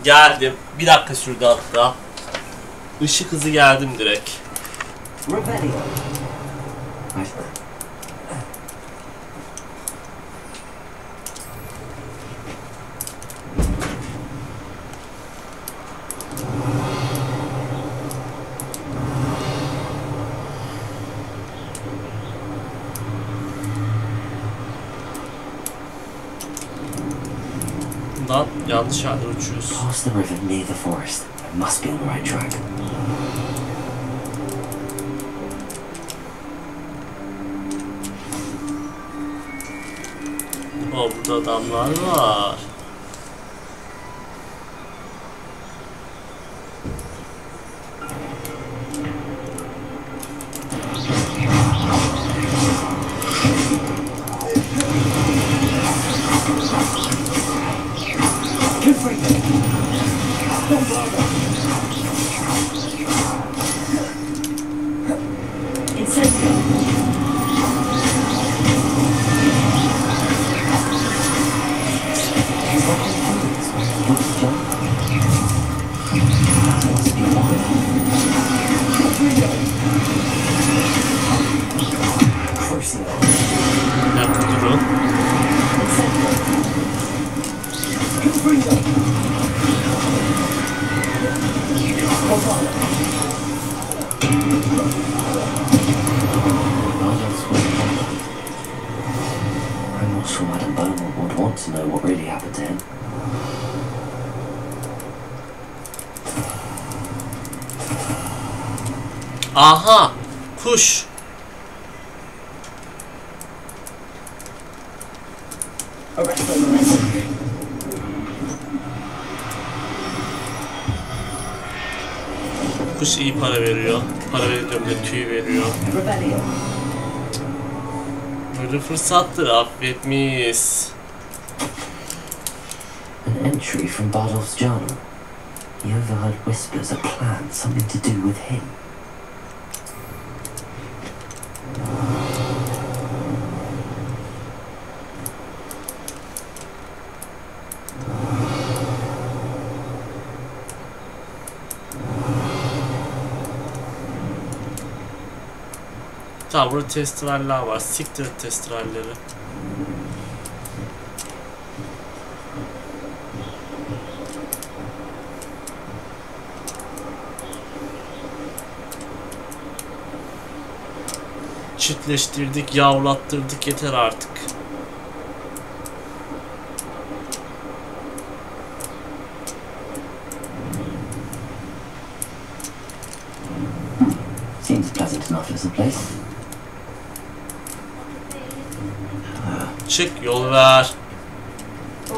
Geldim. 1 dakika sürdü hatta. Işık hızı geldim direkt. Rebellion. tarafından yanlış yerlere uçuyoruz. Past the river near the forest. I must be on the right track. Oh, burada adamlar var. Aha! Kuş! Kuş iyi para veriyor. Para veriyorum da tüy veriyor. Böyle fırsattır, affetmeyiz. An entry from Bardolph's journal. He overheard whispers, a plan, something to do with him. Tamam, burada testireller var. Siktir testirelleri. Çiftleştirdik, yavlattırdık, yeter artık. Seems pleasant enough as a place. Çık, yol ver. I do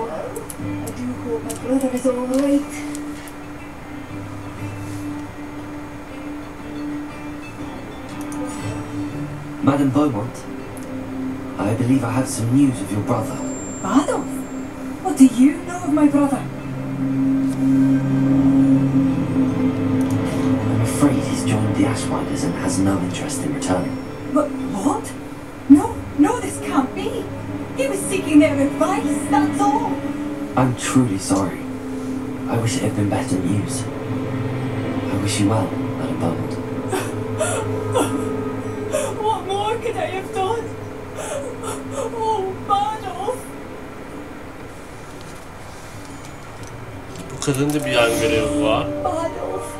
hope my brother is all right. Madame Beaumont, I believe I have some news of your brother. Bardolph? What do you know of my brother? I'm afraid he's joined the Ashwinders and has no interest in returning. But what? No, this can't be. He was seeking their advice, that's all. I'm truly sorry. I wish it had been better news. I wish you well, Madame Beaumont. What more could I have done? Oh, Bardolph. Bu kadın da bir yan görevi var. Bardolph.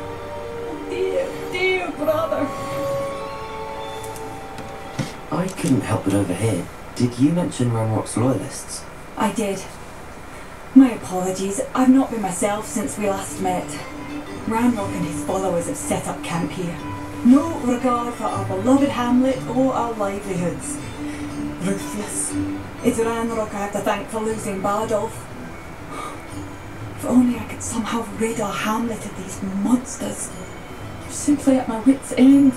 Dear brother. I couldn't help but overhear. Did you mention Ranrock's loyalists? I did. My apologies. I've not been myself since we last met. Ranrock and his followers have set up camp here. No regard for our beloved hamlet or our livelihoods. Ruthless. It's Ranrock I have to thank for losing Bardolph. If only I could somehow rid our hamlet of these monsters. I'm simply at my wit's end.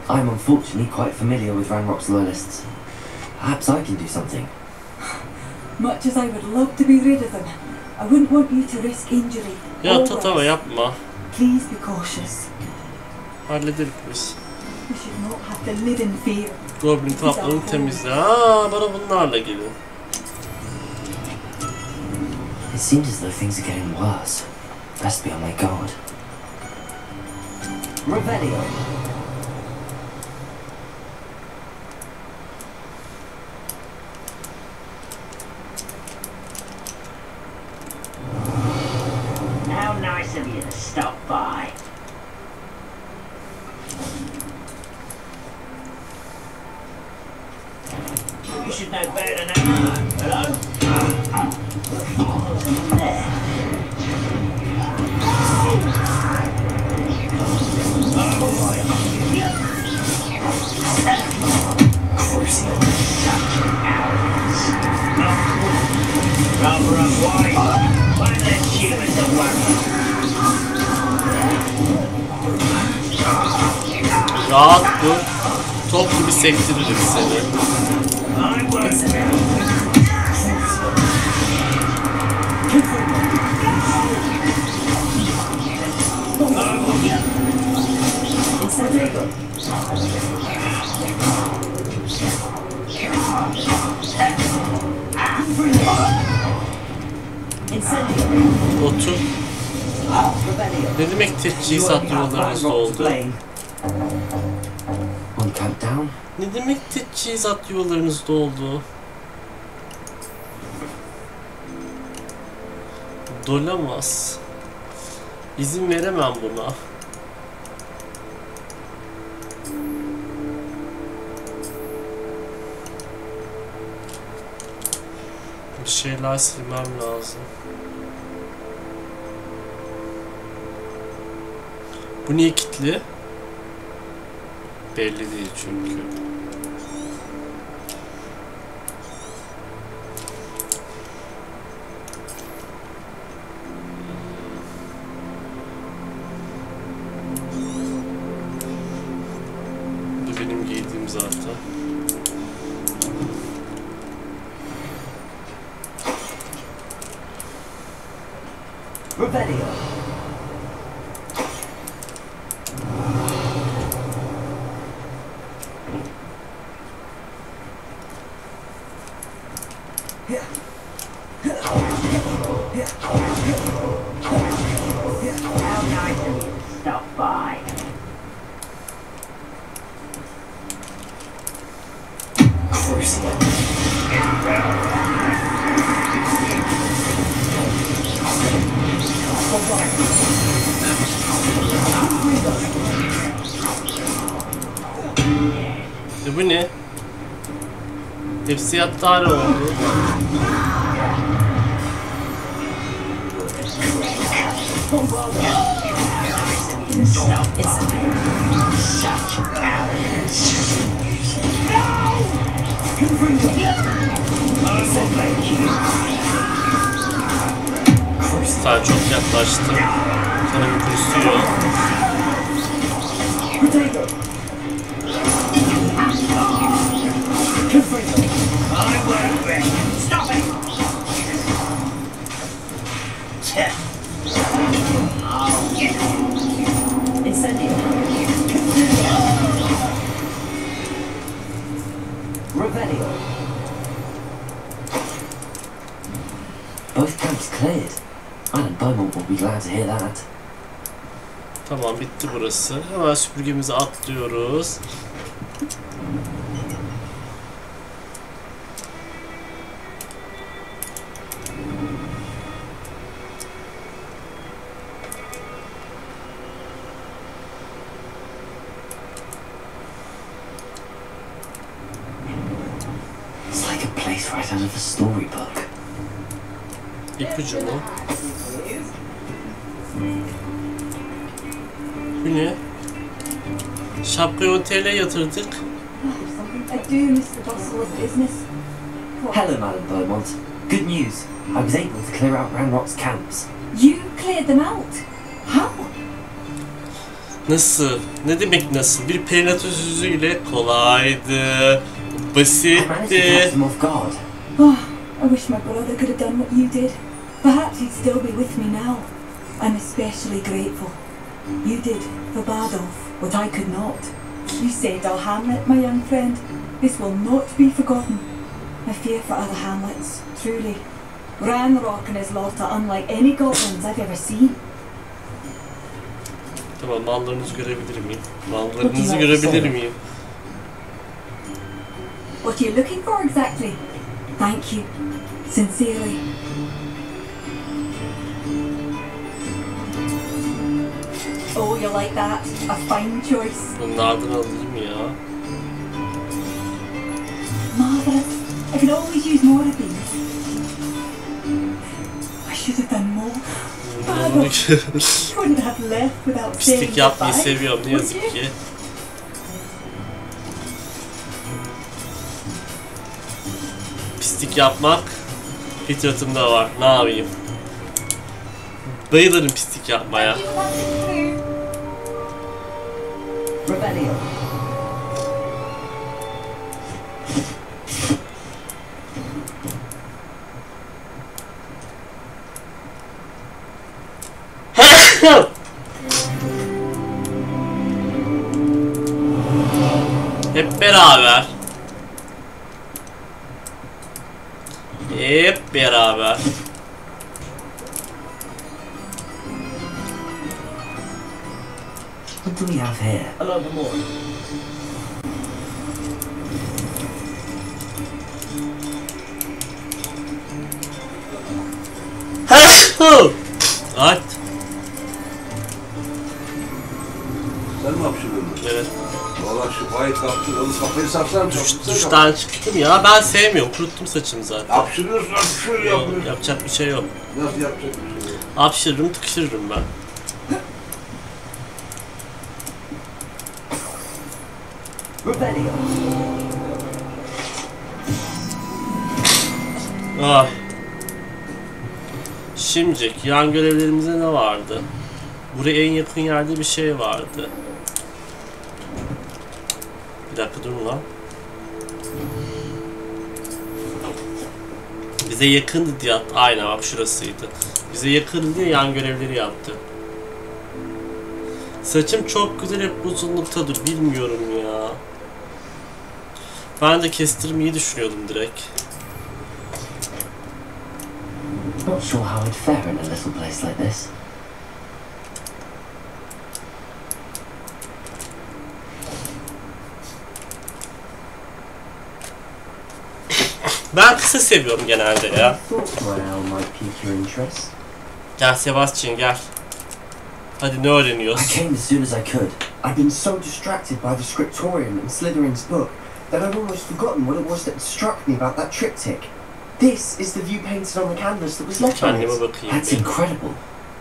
I'm unfortunately quite familiar with Ranrock's loyalists. Perhaps I can do something. Much as I would love to be rid of them, I wouldn't want you to risk injury. Ya tatava yapma. Please be cautious. Hallederiz biz. We should not have to live in fear. Goblin kaplanı temizle. Aa, bana bunlarla gelin. It seems as though things are getting worse. Best be on my guard. Revelio. How nice of you to stop by. You should know better than that. Hello? There. Rahat dur. Top gibi sektiririm seni. Otur. Ne demek teçhizat yuvalarınızda oldu? Ne demek teçhizat yuvalarınızda oldu? Dolamaz. İzin veremem buna. Bir şeyler silmem lazım. Bu niye kilitli? Belli değil çünkü. Bu benim giydiğim zaten. Revelio. Bu ne? Hepsi yattari oldu. Sen çok yaklaştın. Sana bir kurusuyor. Both camps cleared. Alan Beaumont will be glad to hear that. Tamam, bitti burası. Hemen süpürgemizi atlıyoruz. It's like a place right out of a storybook. İpucu mu? Bu ne? Şapkayı otele yatırdık. Hello, Madam Beaumont. Good news. I was able to clear out Ranrock's camps. You cleared them out? How? Nasıl? Ne demek nasıl? Bir perinat sözüyle kolaydı, basitti. Oh, I wish my brother could have done what you did. Perhaps he'd still be with me now. I'm especially grateful. You did for Bardolph what I could not. You saved our hamlet, my young friend. This will not be forgotten. I fear for other hamlets, truly. Ranrock and his lot are unlike any goblins I've ever seen. Tamam, mallarınızı görebilir miyim? Mallarınızı görebilir miyim? What are you looking for exactly? Thank you. Sincerely. Oh, you like that? A fine choice. Bunlardan alayım ya. could always use more of these. I should have done more. Couldn't have left without saying Pislik yapmayı goodbye. seviyorum ne yazık ki. Pislik yapmak fitratımda var. Ne yapayım? Bayılırım pislik yapmaya. Rebellion. Hep beraber. Hep beraber. What do we have here? A load more. At. Sen mi hapşırıyorsun? Evet. Valla şu bayit kaptın, onu kafayı sarsam Duştan çıktım ya. Ben sevmiyorum. Kuruttum saçımı zaten. hapşırıyorsun, hapşırıyor yapıyorsun. Yapacak bir şey yok. Nasıl yapacak bir şey yok? Hapşırırım, tıkışırırım ben. Rebellion. Ah. Şimdilik yan görevlerimizde ne vardı? Buraya en yakın yerde bir şey vardı. Bir dakika durun lan. Bize yakındı diye attı. Aynen bak şurasıydı. Bize yakındı diye yan görevleri yaptı. Saçım çok güzel hep uzunluktadır. Bilmiyorum ya. Ben de kestirmeyi düşünüyordum direkt. Not sure how I'd fare in a little place like this. Ben kısa seviyorum genelde ya. Thought my owl might pique your interest. Gel Sebastian gel. Hadi ne öğreniyoruz? I came as soon as I could. I'd been so distracted by the scriptorium and Slytherin's book that I'd almost forgotten what it was that struck me about that triptych. This is the view painted on the canvas that was left on it. Kendime bakayım. That's incredible.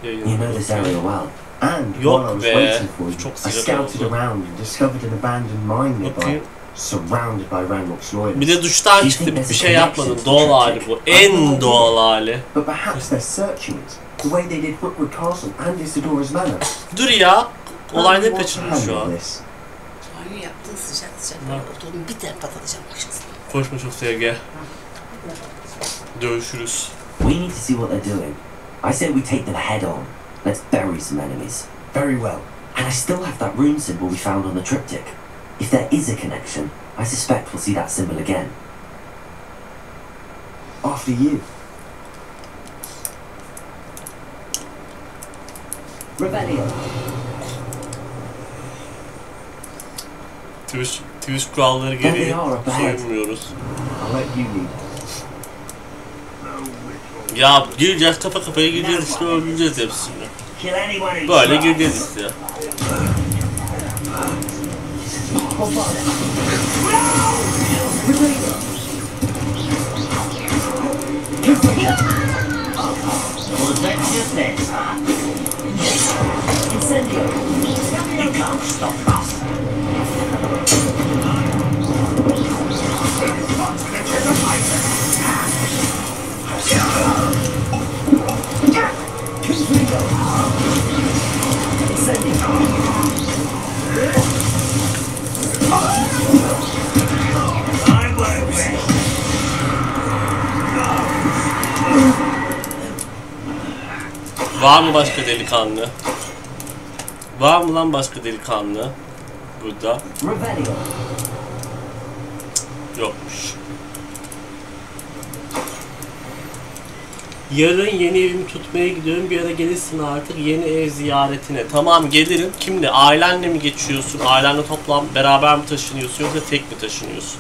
You know this area well. And Yok while I was be. waiting for you, Çok I sıcak scouted oldu. around and discovered an abandoned mine nearby, Bakayım. surrounded by Ranrock's loyalists. Bir de duştan çıktı bir şey yapmadım. Doğal hali bu. En doğal hali. But perhaps they're searching it, the way they did Rookwood Castle and Isidora's Manor. Dur ya. Olayları How do you want to kaçırmış şu an. handle this? Banyo yaptın sıcak sıcak böyle oturdum bir tane patlatacağım başkasına. Koşma çok sevgi. Dövüşürüz. We need to see what they're doing. I say we take them head on. Let's bury some enemies. Very well. And I still have that rune symbol we found on the triptych. If there is a connection, I suspect we'll see that symbol again. After you. Rebellion. Twitch kuralları gereği soyunmuyoruz. I'll let you lead. Ya gireceğiz kafa kafaya gireceğiz işte öldüreceğiz hepsini. Böyle gireceğiz işte. You can't stop us. Var mı başka delikanlı? Var mı lan başka delikanlı? Burada. Yokmuş. Yarın yeni evimi tutmaya gidiyorum. Bir ara gelirsin artık yeni ev ziyaretine. Tamam gelirim. Kimle? Ailenle mi geçiyorsun? Ailenle toplam beraber mi taşınıyorsun yoksa tek mi taşınıyorsun?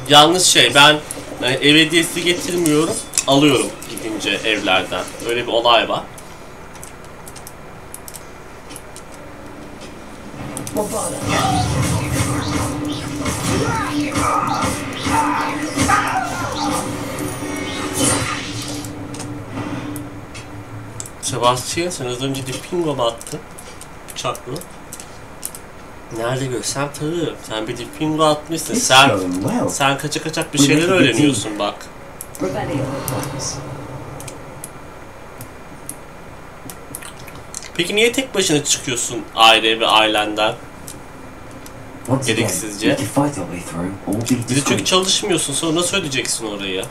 Yalnız ben ev hediyesi getirmiyorum. Alıyorum gidince evlerden. Öyle bir olay var. Sebastian, sen az önce Dipingo attın. Bıçaklı. Nerede görsem tanırım. Sen bir Dipingo atmışsın. Sen kaça kaçak bir şeyler öğreniyorsun bak. Peki niye tek başına çıkıyorsun aile ve ailenden? Gereksizce. Bir de çünkü çalışmıyorsun, sonra nasıl ödeyeceksin orayı?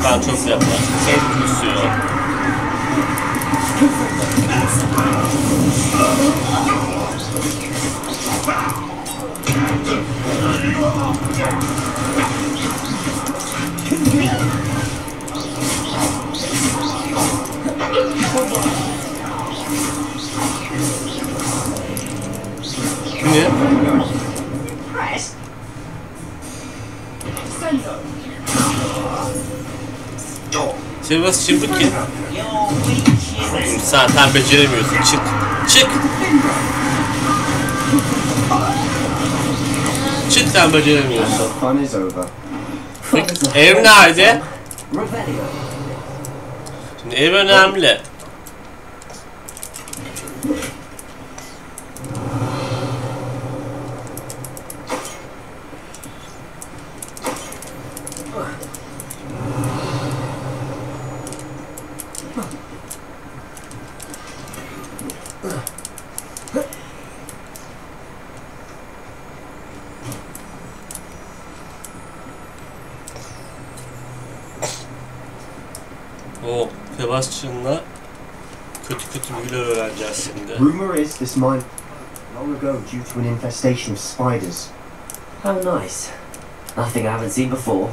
Ben çok yaklaştım. Sen kusuyor. Ne? Sivas çabuk git. Sen beceremiyorsun. Çık. Çık. Çık, sen beceremiyorsun. Peki, ev nerede? Şimdi ev önemli. Sebastian'la kötü büyüler öğreneceğiz şimdi. Rumor is this mine long ago due to an infestation of spiders. How nice. Nothing I haven't seen before.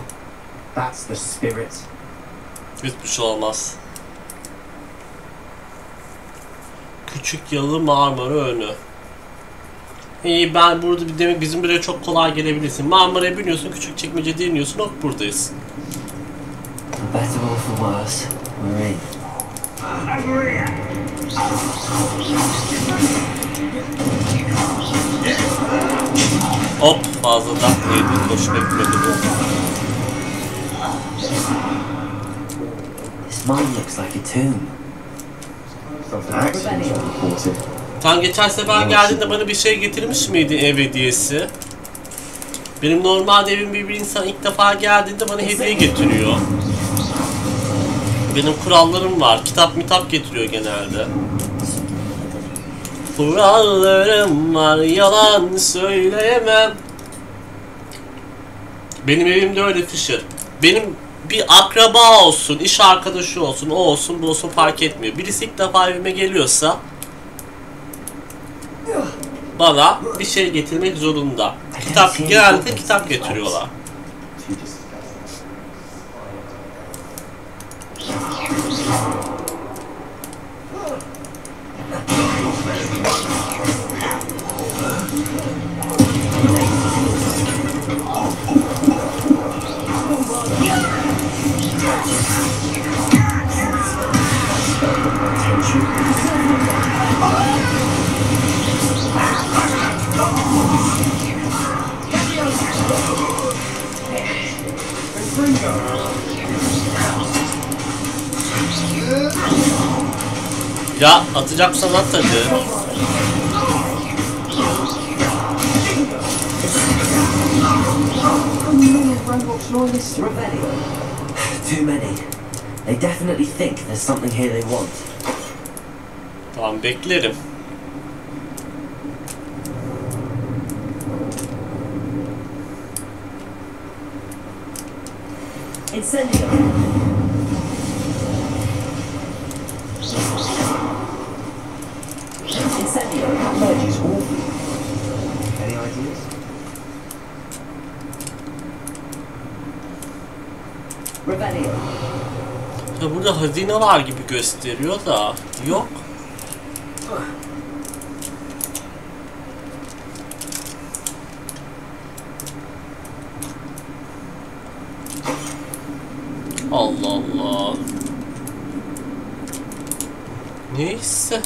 That's the spirit. Hiçbir şey olmaz. Küçük yalı Marmara önü. İyi, ben burada demek bizim buraya çok kolay gelebilirsin. Marmara'ya biniyorsun, Küçükçekmece'de iniyorsun, hop buradayız. For better or for worse, we're in. Hop, fazladan neydi? Koşma etmedi bu. This mine looks like a tomb. Sen geçen sefer geldiğinde bana bir şey getirmiş miydin ev hediyesi? Benim normalde evim bir insan ilk defa geldiğinde bana hediye getiriyor. Benim kurallarım var. Kitap getiriyor genelde. Kurallarım var, yalan söyleyemem. Benim evimde öyle Fisher. Benim bir akraba olsun, iş arkadaşı olsun, o olsun, bu olsun fark etmiyor. Birisi ilk defa evime geliyorsa bana bir şey getirmek zorunda. Genelde kitap getiriyorlar. Ya atacaksan at hadi. Too many. They definitely think there's something here they want. Tamam, beklerim. Incendio. Incendio. Technology's awful. Any ideas? Revelio. Ya burada hazine var gibi gösteriyor da yok. Allah Allah. Neyse.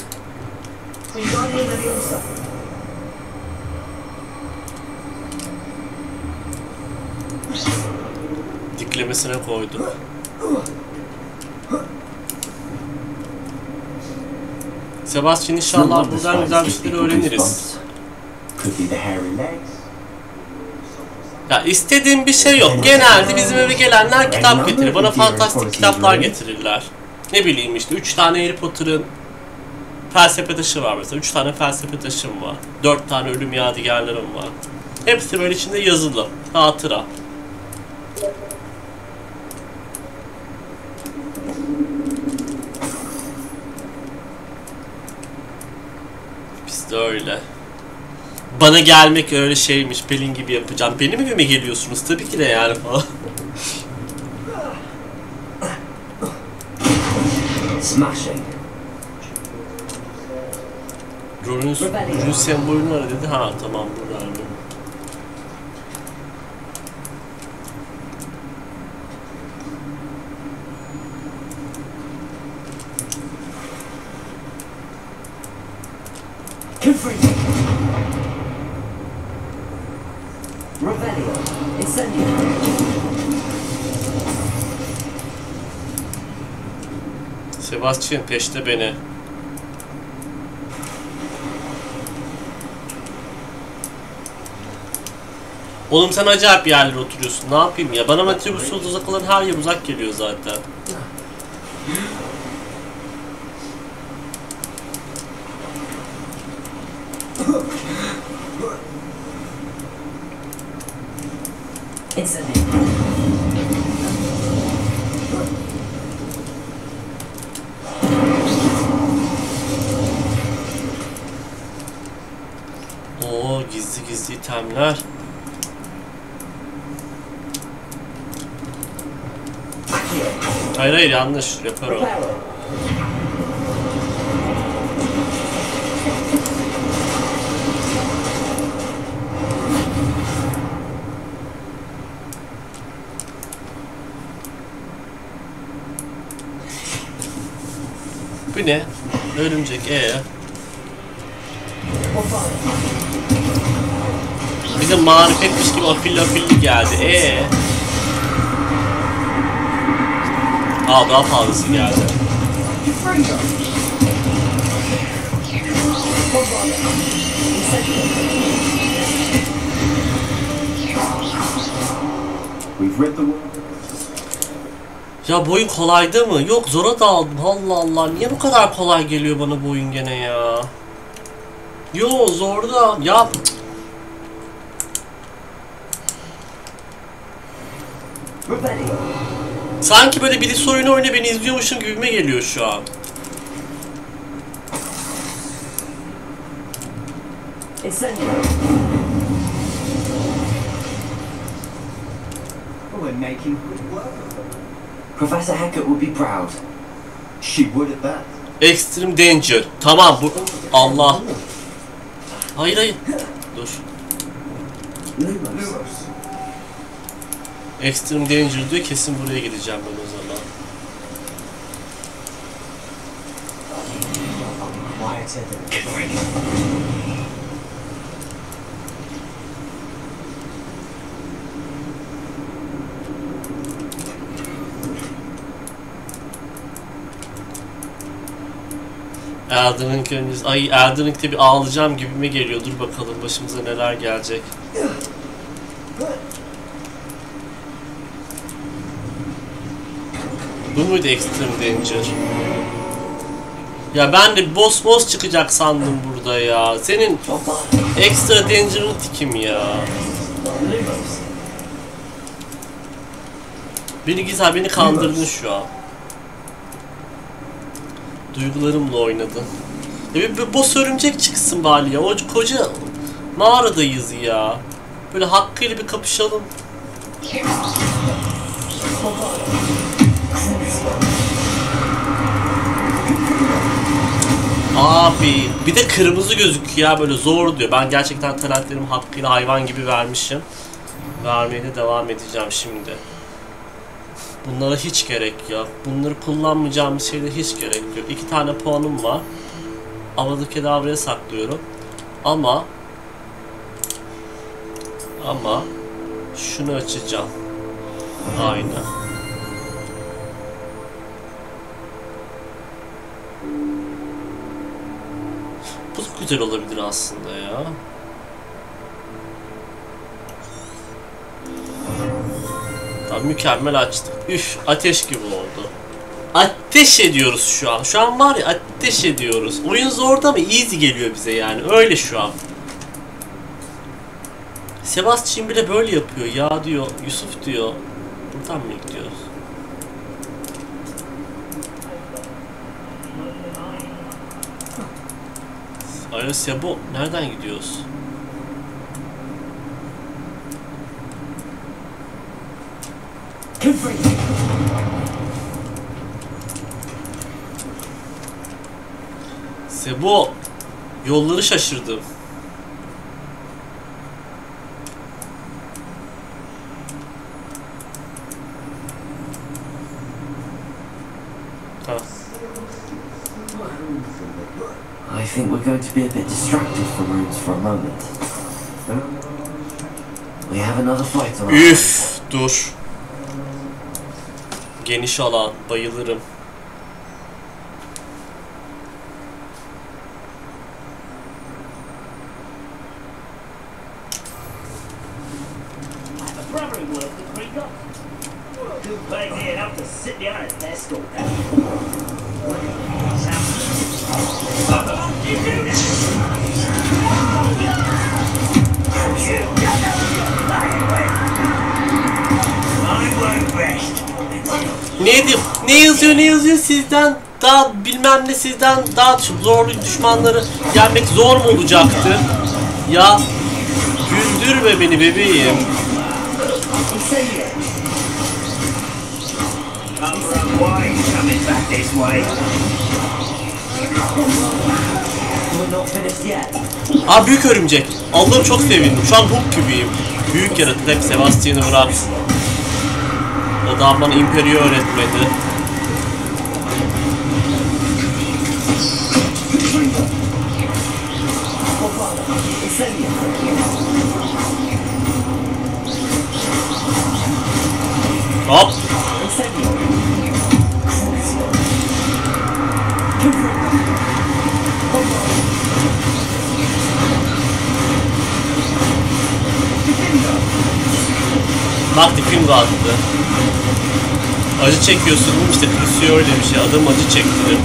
Diklemesine koydum. Sebastian inşallah buradan güzel bir şeyler öğreniriz. Ya istediğim bir şey yok. Genelde bizim eve gelenler kitap getirir. Bana fantastik kitaplar getirirler. Ne bileyim işte 3 tane Harry Potter'ın felsefe taşı var mesela. 3 tane felsefe taşım var. 4 tane ölüm yadigarlarım var. Hepsi böyle içinde yazılı. Hatıra. Biz de öyle. Bana gelmek öyle şeymiş, Pelin gibi yapacağım. Benim evime geliyorsunuz tabii ki de yani falan. Smashing. Rolün sembolünü ara dedi. Ha tamam buradayım. Sebastian peşte beni. Oğlum sen acayip yerlere oturuyorsun. Ne yapayım ya? Bana metrobüsü uzak olan her yer uzak geliyor zaten. Oo gizli gizli itemler. Hayır hayır yanlış yaparım. Bu ne? Örümcek bize marifetmiş gibi afilli geldi. Aa daha fazlası geldi. Ya bu oyun kolaydı mı? Yok zora daldım. Allah Allah. Niye bu kadar kolay geliyor bana bu oyun gene ya? Yo zorda. Ya sanki böyle birisi oyunu oynuyor beni izliyormuşum gibime geliyor şu an. Professor Hackett would be proud. She would at that. Extreme danger. Tamam bu. Allah. Hayır hayır. Dur. Extreme danger diyor. Kesin buraya gideceğim ben o zaman. Elden Ring öncesi. Ay Elden Ring'de bir ağlayacağım gibime geliyor. Dur bakalım başımıza neler gelecek. Bu muydu Extreme Danger? Ya ben de boss çıkacak sandım burada ya. Senin Extra Danger'ın tikim ya. Beni kandırdın şu an. Duygularımla oynadın. Ya bir boss örümcek çıksın bari ya. O koca mağaradayız ya. Böyle hakkıyla bir kapışalım. Abi bir de kırmızı gözüküyor ya böyle zor diyor. Ben gerçekten talentlerimi hakkıyla hayvan gibi vermişim. Vermeye de devam edeceğim şimdi. Bunlara hiç gerek yok. Bunları kullanmayacağımız şeyde hiç gerek yok. 2 tane puanım var. Avada Kedavra'ya saklıyorum. Ama şunu açacağım. Aynen. Bu da güzel olabilir aslında ya. Tamam, mükemmel açtık. Üf, ateş gibi oldu. Ateş ediyoruz şu an. Şu an var ya, ateş ediyoruz. Oyun zorda ama easy geliyor bize yani. Öyle şu an. Sebastian bile böyle yapıyor. Ya diyor, Yusuf diyor. Buradan mı gidiyoruz? Alo Sebo, nereden gidiyoruz? Sebo, yolları şaşırdım. I think we're going to be a bit distracted from rooms for a moment. We have another fight on our hands. Üf, dur. Geniş alan, bayılırım. Ne yazıyor sizden daha bilmem ne, sizden daha zorlu düşmanları yenmek zor mu olacaktı? Ya güldürme beni bebeğim. Aa, büyük örümcek. Allah'ım çok sevindim. Şu an Hulk gibiyim. Büyük yaratık, hep Sebastian'ı bırak. O da bana İmperio'yu öğretmedi. Hop. Bak, dipim kaldı. Acı çekiyorsun işte, Crucio öyle bir şey. Adam acı çektirir.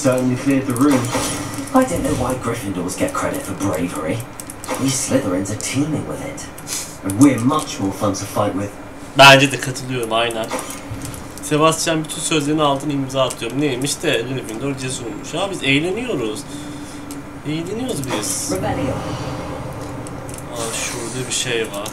Certainly cleared the room. I don't know why Gryffindors get credit for bravery. We Slytherins are teeming with it. And we're much more fun to fight with. Bence de katılıyorum, aynen. Sebastian bütün sözlerini altına imza atıyorum. Neymiş de Gryffindor cesurmuş. Ya biz eğleniyoruz. Eğleniyoruz biz. Aa, şurada bir şey var.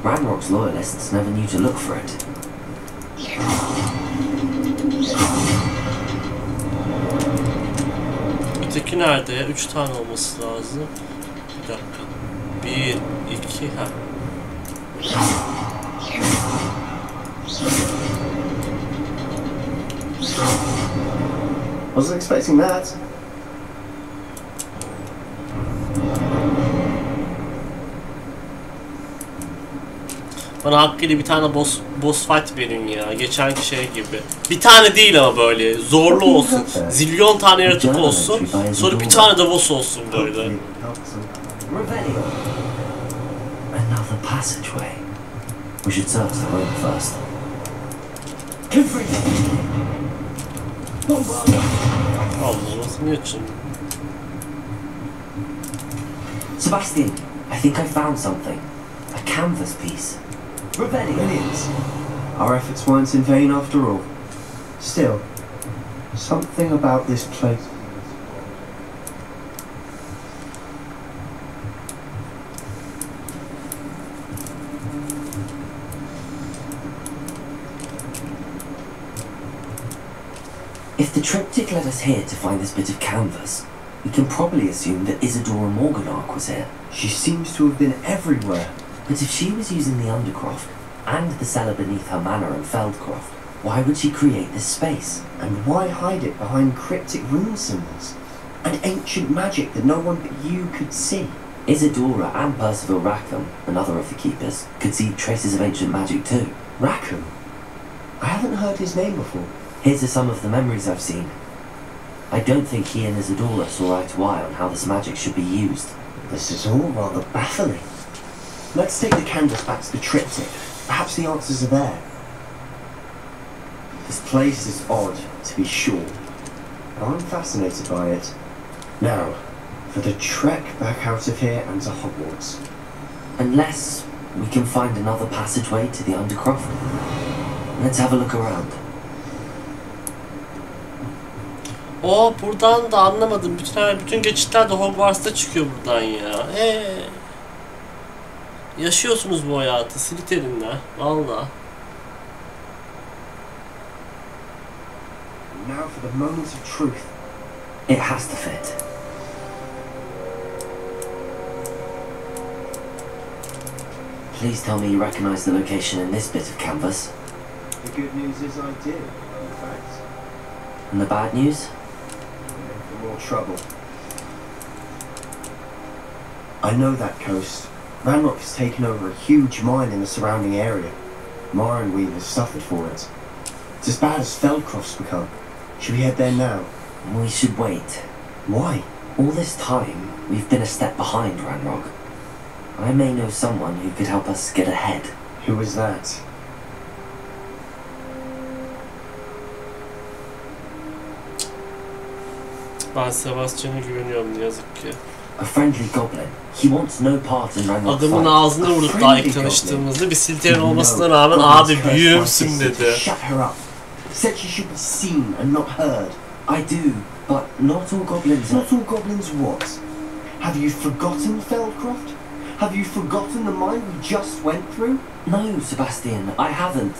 Ranrock's loyalists never knew to look for it. Öteki nerede ya? 3 tane olması lazım. Bir dakika. 1, 2, ha. Wasn't expecting that. Bana hakkıyla bir tane boss fight verin ya. Geçenki şey gibi. Bir tane değil ama böyle zorlu olsun. Zilyon tane yaratık olsun. Sonra bir tane de boss olsun böyle. Another passageway. We should search the room first. Allah nasıl niçin? Sebastian, I think I found something. A canvas piece. Rebellions. Our efforts weren't in vain after all. Still, something about this place. If the triptych led us here to find this bit of canvas, we can probably assume that Isadora Morganark was here. She seems to have been everywhere. But if she was using the Undercroft, and the cellar beneath her manor in Feldcroft, why would she create this space? And why hide it behind cryptic rune symbols? And ancient magic that no one but you could see? Isadora and Percival Rackham, another of the keepers, could see traces of ancient magic too. Rackham? I haven't heard his name before. Here's are some of the memories I've seen. I don't think he and Isadora saw eye to eye on how this magic should be used. This is all rather baffling. Let's take the canvas back to the triptych. Perhaps the answers are there. This place is odd, to be sure, but I'm fascinated by it. Now, for the trek back out of here and to Hogwarts. Unless we can find another passageway to the Undercroft. Let's have a look around. Buradan da anlamadım. Bütün geçitler de Hogwarts'ta çıkıyor buradan ya. Yaşıyorsunuz bu hayatı Slytherin'le. Valla. Now for the moment of truth. It has to fit. Please tell me you recognize the location in this bit of canvas. The good news is I do, in fact. And the bad news? For more trouble. I know that coast. Ranrock has taken over a huge mine in the surrounding area. Morrowind has suffered for it. It's as bad as Feldcroft's become. Should we head there now? We should wait. Why? All this time, we've been a step behind Ranrock. I may know someone who could help us get ahead. Who is that? Ben Sebastian'a güveniyorum ne yazık ki. A friendly goblin. He wants no part in Ranrock's fight. Adamın ağzına vurduk daha ilk tanıştığımızda. Bir Slytherin olmasına rağmen abi büyüğümsün dedi. Shut her up. Said she should be seen and not heard. I do, but not all goblins are... Not all goblins what? Have you forgotten Feldcroft? Have you forgotten the mine we just went through? No, Sebastian, I haven't.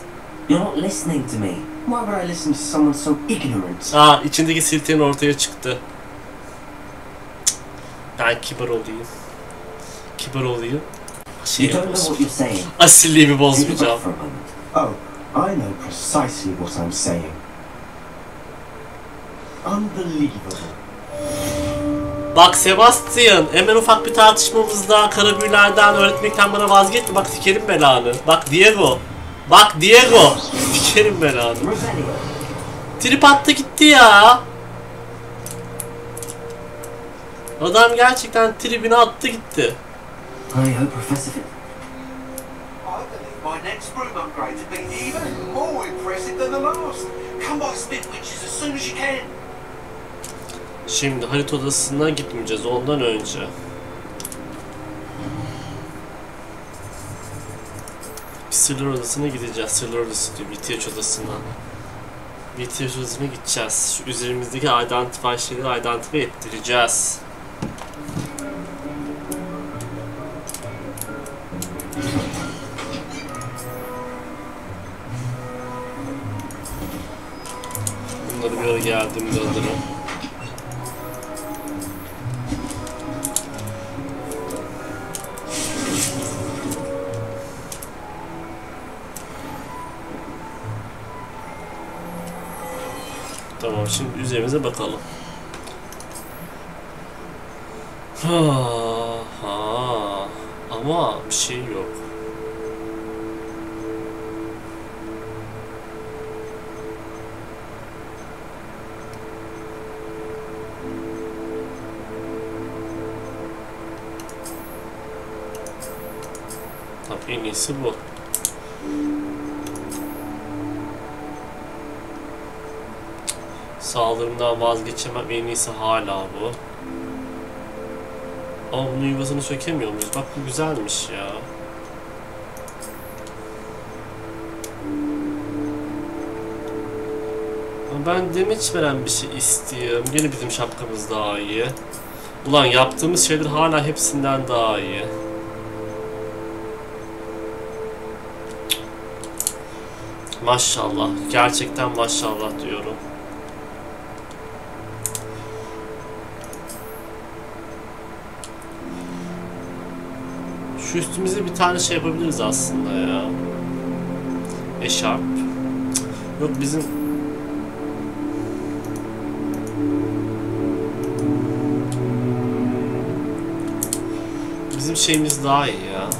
You're not listening to me. Why would I listen to someone so ignorant? İçindeki Slytherin ortaya çıktı. Ben kibar olayım. You don't know what you're saying. Asilliğimi bozmayacağım. Oh, I know precisely what I'm saying. Unbelievable. Bak Sebastian, hemen ufak bir tartışmamızda kara büyülerden öğretmekten bana vazgeçme. Bak sikerim belanı. Bak Diego. Sikerim belanı. Trip attı gitti ya. Adam gerçekten tribine attı gitti. I hope Professor... I believe my next broom upgrade to be even more impressive than the last. Come by Spitwitches as soon as you can. Şimdi harita odasına gitmeyeceğiz ondan önce. Sırlar odasına gideceğiz. Sırlar odası diyor. BTH odasına. BTH odasına gideceğiz. Şu üzerimizdeki identify şeyleri identify ettireceğiz. Bunları bir ara geldiğimde alırım. Tamam, şimdi üzerimize bakalım. Ama bir şey yok. Tabii en iyisi bu. Saldırımdan vazgeçemem. En iyisi hala bu. Ama bunun yuvasını sökemiyor muyuz? Bak bu güzelmiş ya. Ama ben damage veren bir şey istiyorum. Yine bizim şapkamız daha iyi. Ulan yaptığımız şeyler hala hepsinden daha iyi. Maşallah. Gerçekten maşallah diyorum. Şu üstümüze bir tane şey yapabiliriz aslında ya. Eşarp. Yok bizim... Bizim şeyimiz daha iyi ya.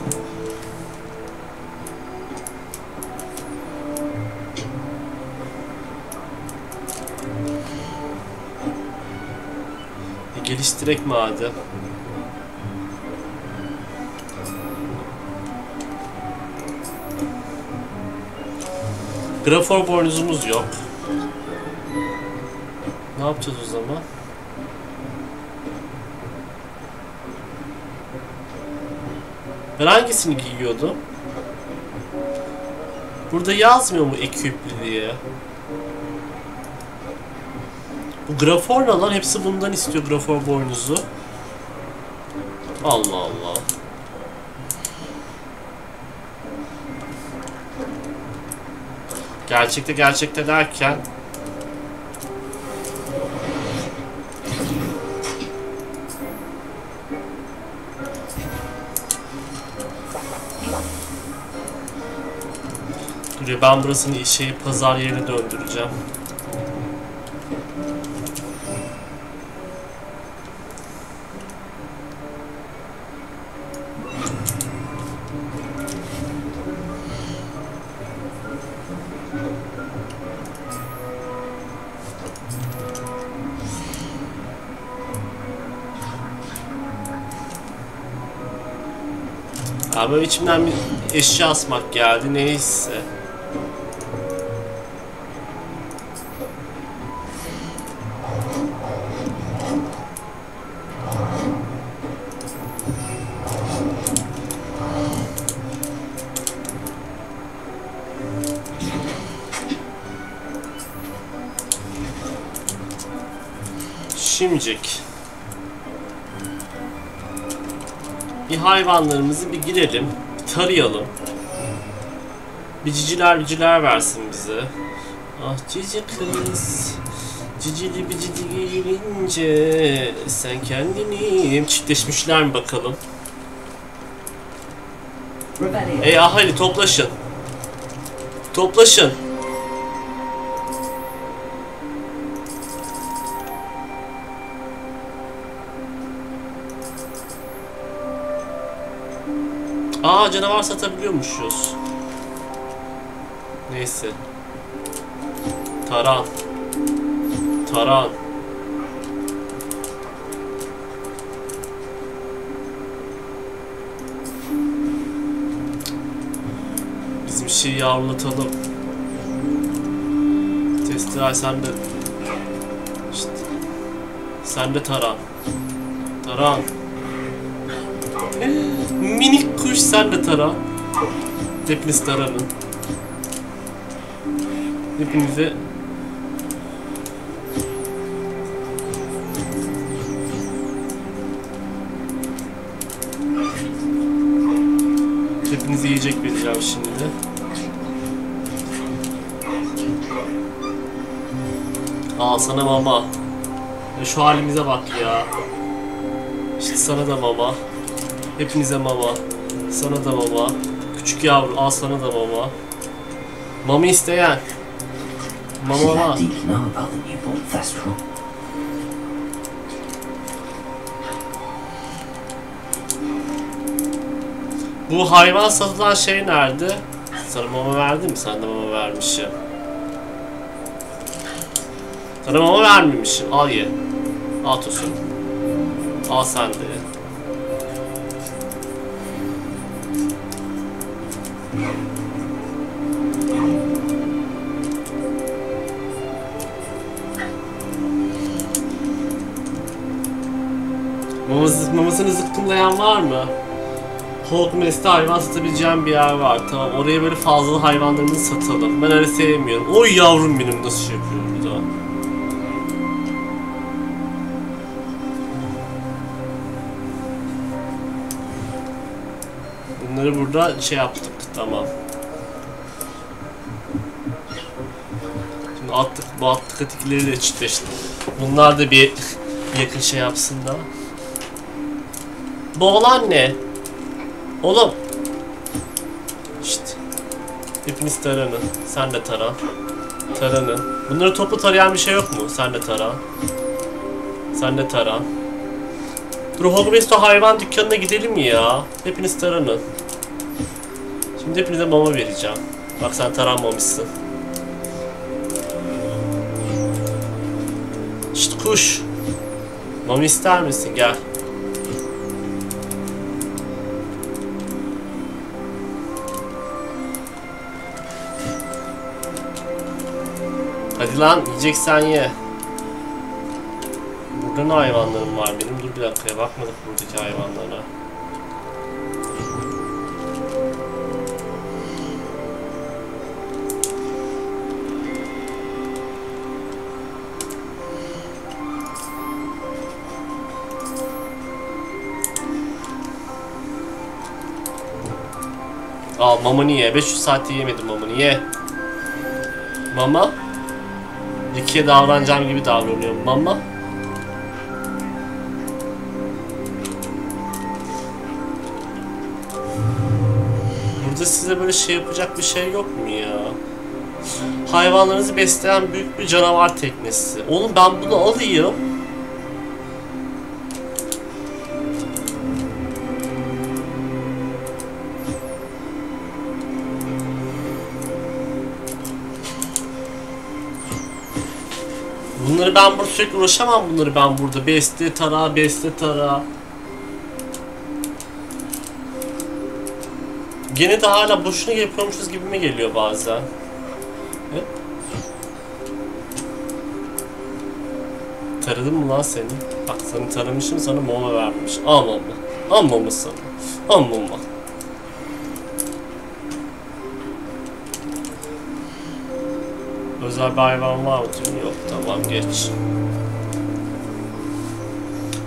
Geliştirek madem. Grafor boynuzumuz yok. Ne yapacağız o zaman? Ben hangisini giyiyordum? Burada yazmıyor mu ekipli diye? Bu grafor ne lan? Hepsi bundan istiyor grafor boynuzu. Allah Allah. Gerçekte derken duruyor. Ben burasını pazar yerine döndüreceğim. Abi içimden bir eşya asmak geldi, neyse. Şimdicik. Bir hayvanlarımızı bir girelim, bir tarayalım. Bir ciciler versin bize. Ah cici kız, cicili bicili gelince sen kendini... Çiftleşmişler mi bakalım? Ey ahali toplaşın. Toplaşın. Aa, canavar satabiliyormuşuz. Neyse. Taran. Bizim şeyi yavrulatalım. Testere sen de. İşte. Sen de taran. Minik kuş sen de tara. Hepiniz taranın. Hepinize yiyecek vereceğim şimdi. Al sana mama. Şu halimize bak ya. İşte sana da mama. Hepinize mama. Sana da mama. Küçük yavru al sana da mama. Mama isteyen. Mama. Bu hayvan satılan şey nerede? Sana mama verdi mi? Sen de mama vermişim. Sana mama vermemişim. Al ye. Al Tosun. Al sen de ye. Kafasını zıkkımlayan var mı? Hogwarts'ta hayvan satabileceğim bir yer var. Tamam, oraya böyle fazla hayvanlarını satalım. Ben öyle sevmiyorum. Oy yavrum benim, nasıl şey yapıyor burada? Bunları burada şey yaptık, tamam. Şimdi attık, bu attık atikileri de çiftleştik. Bunlar da bir yakın şey yapsın da. Bu olan ne? Oğlum. İşte. Hepiniz taranın. Sen de taran. Taranın. Bunları toplu tarayan bir şey yok mu? Sen de taran. Sen de taran. Dur, Hogwarts'ta hayvan dükkanına gidelim ya. Hepiniz taranın. Şimdi hepinize mama vereceğim. Bak sen taranmamışsın. İşte kuş. Mama ister misin? Gel. Hadi lan, yiyeceksen ye. Burada ne hayvanlarım var benim? Dur bir dakika, bakmadık buradaki hayvanlara. Al mamanı ye. 500 saatte yemedim mamanı, ye. Mama. İkiye davranacağım gibi davranıyorum. Mama. Burada size böyle şey yapacak bir şey yok mu ya? Hayvanlarınızı besleyen büyük bir canavar teknesi. Oğlum ben bunu alayım. Bunları ben burada sürekli uğraşamam, bunları ben burada. Besle tara, besle tara. Gene de hala boşuna yapıyormuşuz gibi mi geliyor bazen? He? Taradım mı lan seni? Bak seni taramışım, sana mama vermiş. Al mama. Al mama sana. Al mama. Özel bir hayvan var mı? Yok, tamam geç.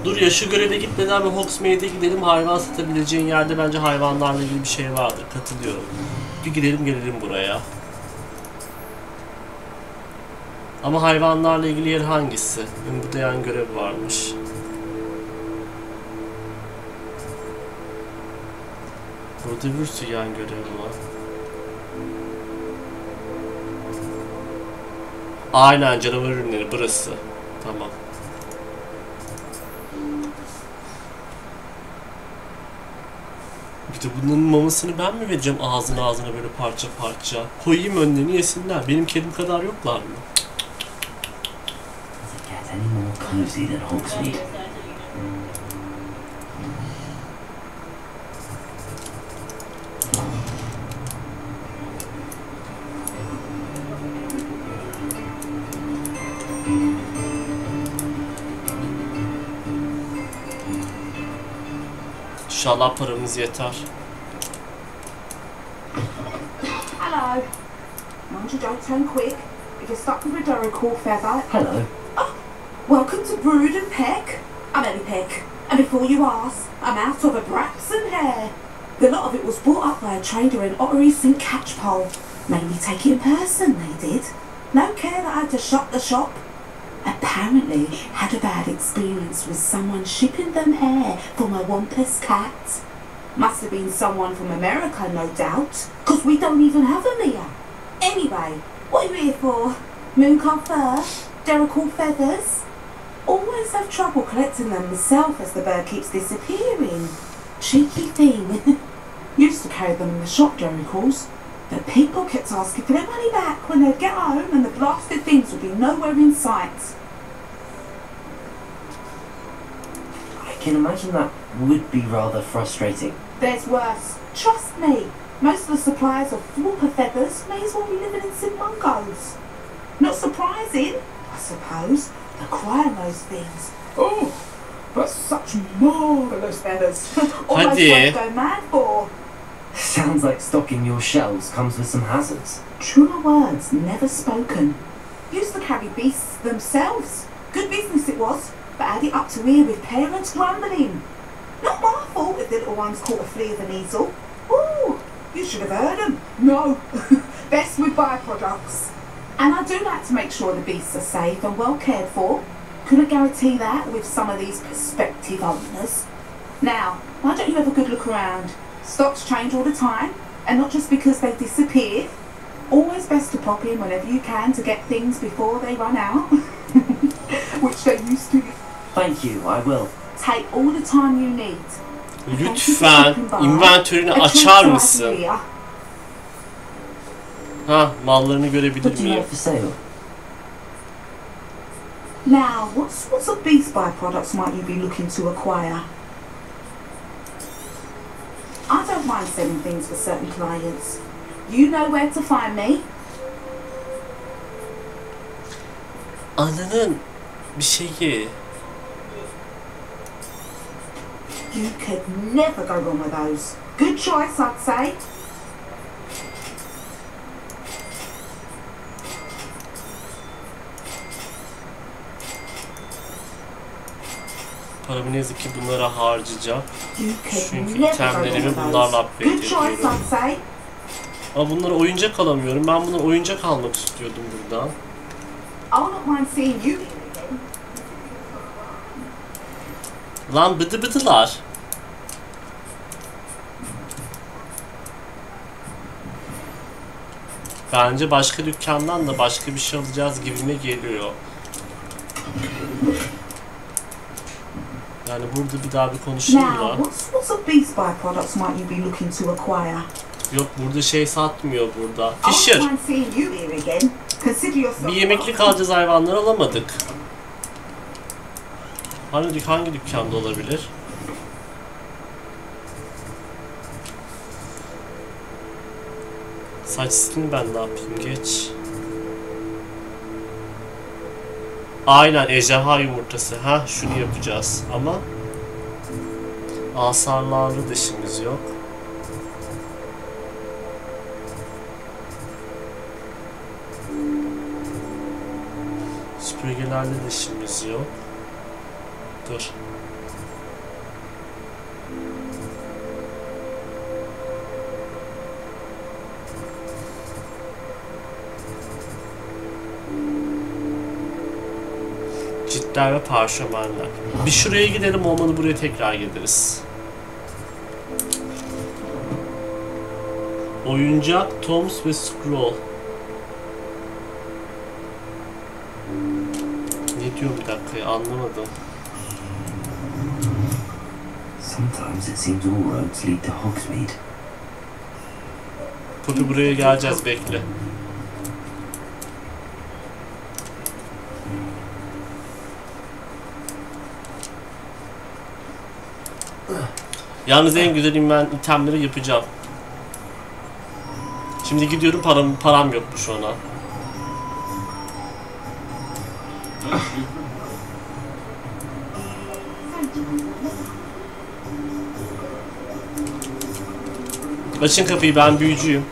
Dur ya, şu göreve gitmeden bir Hogsmeade'e gidelim. Hayvan satabileceğin yerde bence hayvanlarla ilgili bir şey vardır. Katılıyorum. Bir gidelim gelelim buraya. Ama hayvanlarla ilgili yer hangisi? Burada yan görev varmış. Burada bir sürü yan görev var. Aynen, canavar ürünleri burası. Tamam. Bir de bunların mamasını ben mi vereceğim ağzına böyle parça parça? Koyayım önlerine yesinler. Benim kedim kadar yoklar mı? İnşallah paramız yeter. Hello. Mind you don't turn quick. If you're stuck with a Revenclaw feather. Hello. Oh, welcome to Brood and Peck. I'm Ellie Peck. And before you ask, I'm out of a Braxton hair. The lot of it was bought up by a trader in Ottery St. Catchpole. Made me take it in person, they did. No care that I had to shut the shop. Apparently had a bad experience with someone shipping them hair for my Wampus cat. Must have been someone from America, no doubt, because we don't even have them here. Anyway, what are you here for? Mooncar fur? Derrickle feathers? Always have trouble collecting them myself as the bird keeps disappearing. Cheeky thing. Used to carry them in the shop, Derrickles. But people kept asking for their money back when they'd get home and the blasted things would be nowhere in sight. I can imagine that would be rather frustrating. There's worse. Trust me. Most of the suppliers of whooper feathers may as well be living in Simungos. Not surprising, I suppose, the cry on those things. Oh, but such marvellous feathers. Almost Hadi. worth going mad for. Sounds like stocking your shelves comes with some hazards. Truer words never spoken. Used to carry beasts themselves. Good business it was, but had it up to here with parents grumbling. Not my fault if the little ones caught a flea of an easel. Ooh, you should have heard them. No, best with byproducts. And I do like to make sure the beasts are safe and well cared for. Couldn't guarantee that with some of these prospective owners. Now, why don't you have a good look around? Stocks change all the time, and not just because they've disappeared. Always best to pop in whenever you can to get things before they run out. Which they used to. Thank you, I will. Take all the time you need. Lütfen inventörünü açar mısın? Ha, mallarını görebilir miyim? Now, what sorts of beast byproducts might you be looking to acquire? I don't mind selling things for certain clients. You know where to find me. Ananın bir şeyi. You could never go wrong with those. Good choice, I'd say. Paramı ne yazık ki bunlara harcayacağım. Çünkü itemlerimi bunlarla upgrade ediyorum. Ama bunlara oyuncak alamıyorum. Ben bunlara oyuncak almak istiyordum buradan. Lan bıdı bıdılar. Bence başka dükkandan da başka bir şey alacağız gibime geliyor. Yani burada bir daha bir konuşayım da. Yok burada şey satmıyor burada. Fisher. Bir yemeklik alacağız, hayvanları alamadık. Hangi dükkanda olabilir? Saç stilini ben ne yapayım, geç. Aynen, ejderha yumurtası. Ha, şunu yapacağız ama asarlarla dişimiz yok. Süpürgelerle dişimiz yok. Dur. Ciltler ve parşömenler. Bir şuraya gidelim, olmadı buraya tekrar geliriz. Oyuncak, Toms ve Scroll. Ne diyor bir dakika ya, anlamadım. Sometimes it seems all roads lead to Hogsmeade. Poppy buraya geleceğiz, bekle. Yalnız en güzel itemleri yapacağım. Şimdi gidiyorum, param yokmuş ona. Açın kapıyı, ben büyücüyüm.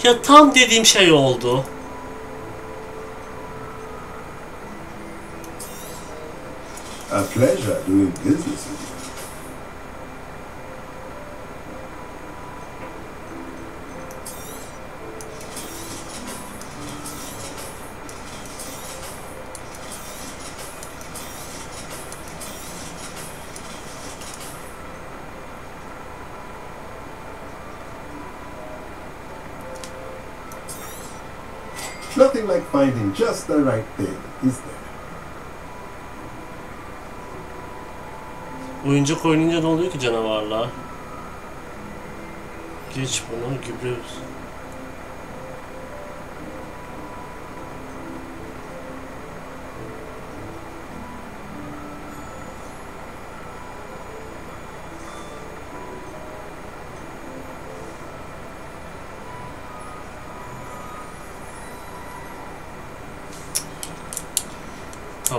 Ya tam dediğim şey oldu. A pleasure doing business with you. Nothing like finding just the right thing, is there? Oyuncak oynayınca ne oluyor ki canavarlar? Geç bunu, gübre.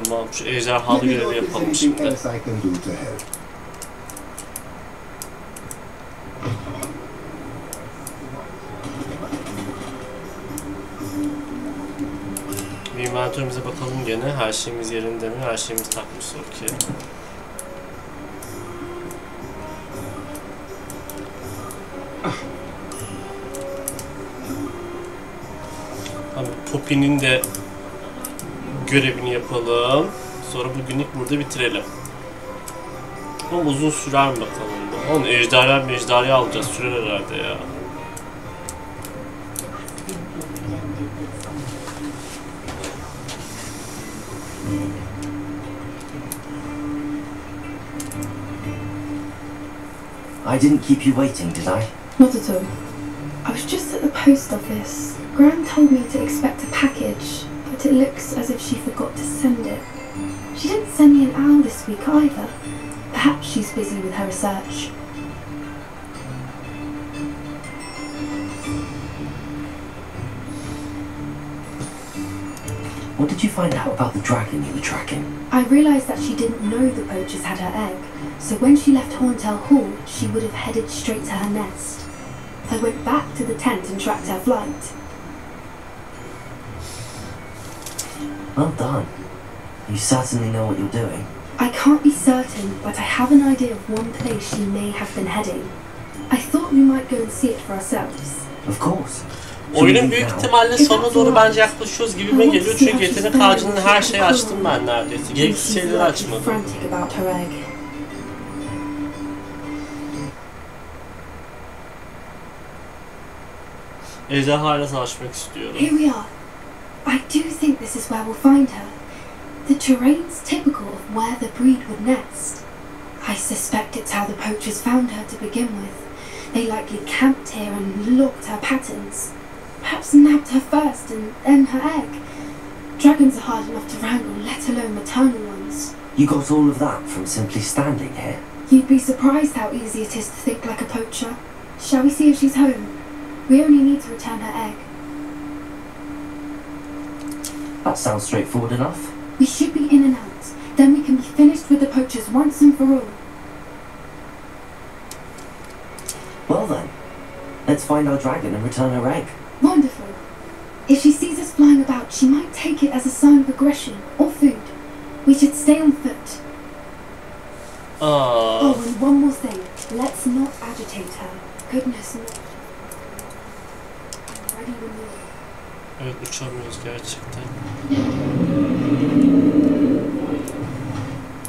Tamam, şu ejderhalı görevi yapalım şimdi. Bir inventörümüze bakalım gene. Her şeyimiz yerinde mi? Her şeyimiz takmış, okey. Tamam, Poppy'nin de görevini yapalım. Sonra bugünlük burada bitirelim. Ama uzun sürer mi bakalım? Oğlum ejderha alacağız. Sürer herhalde ya. I didn't keep you waiting, did I? Not at all. I was just at the post office. Gran told me to expect a package, but it looks as if she forgot to send it. She didn't send me an owl this week either. Perhaps she's busy with her research. What did you find out about the dragon you were tracking? I realised that she didn't know the poachers had her egg, so when she left Horntail Hall, she would have headed straight to her nest. I went back to the tent and tracked her flight. Well done. You certainly know what you're doing. I can't be certain, but I have an idea of one place she may have been heading. I thought we might go and see it for ourselves. Of course. Oyunun büyük ihtimalle sonuna doğru bence yaklaşıyoruz gibime geliyor çünkü yetenek ağacının her şeyi açtım ben neredeyse. Gereksiz şeyleri açmadım. Ejderhayla savaşmak istiyorum. Here we are. I do think this is where we'll find her. The terrain's typical of where the breed would nest. I suspect it's how the poachers found her to begin with. They likely camped here and logged her patterns. Perhaps nabbed her first and then her egg. Dragons are hard enough to wrangle, let alone maternal ones. You got all of that from simply standing here? You'd be surprised how easy it is to think like a poacher. Shall we see if she's home? We only need to return her egg. That sounds straightforward enough. We should be in and out. Then we can be finished with the poachers once and for all. Well then, let's find our dragon and return her egg. Wonderful. If she sees us flying about, she might take it as a sign of aggression or food. We should stay on foot. Oh, and one more thing. Let's not agitate her. Goodness no. Ready when you are. Evet, uçamıyoruz gerçekten.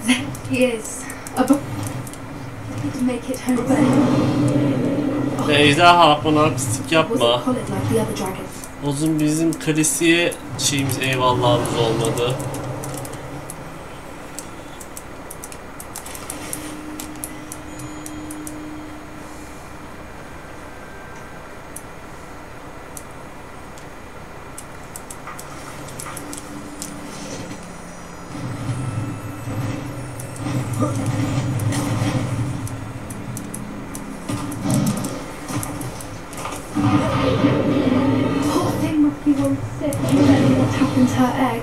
There he is. Above. To make it home then. Ejderha bana artistik yapma. Uzun bizim kalesiye şeyimiz eyvallahımız olmadı. Her egg.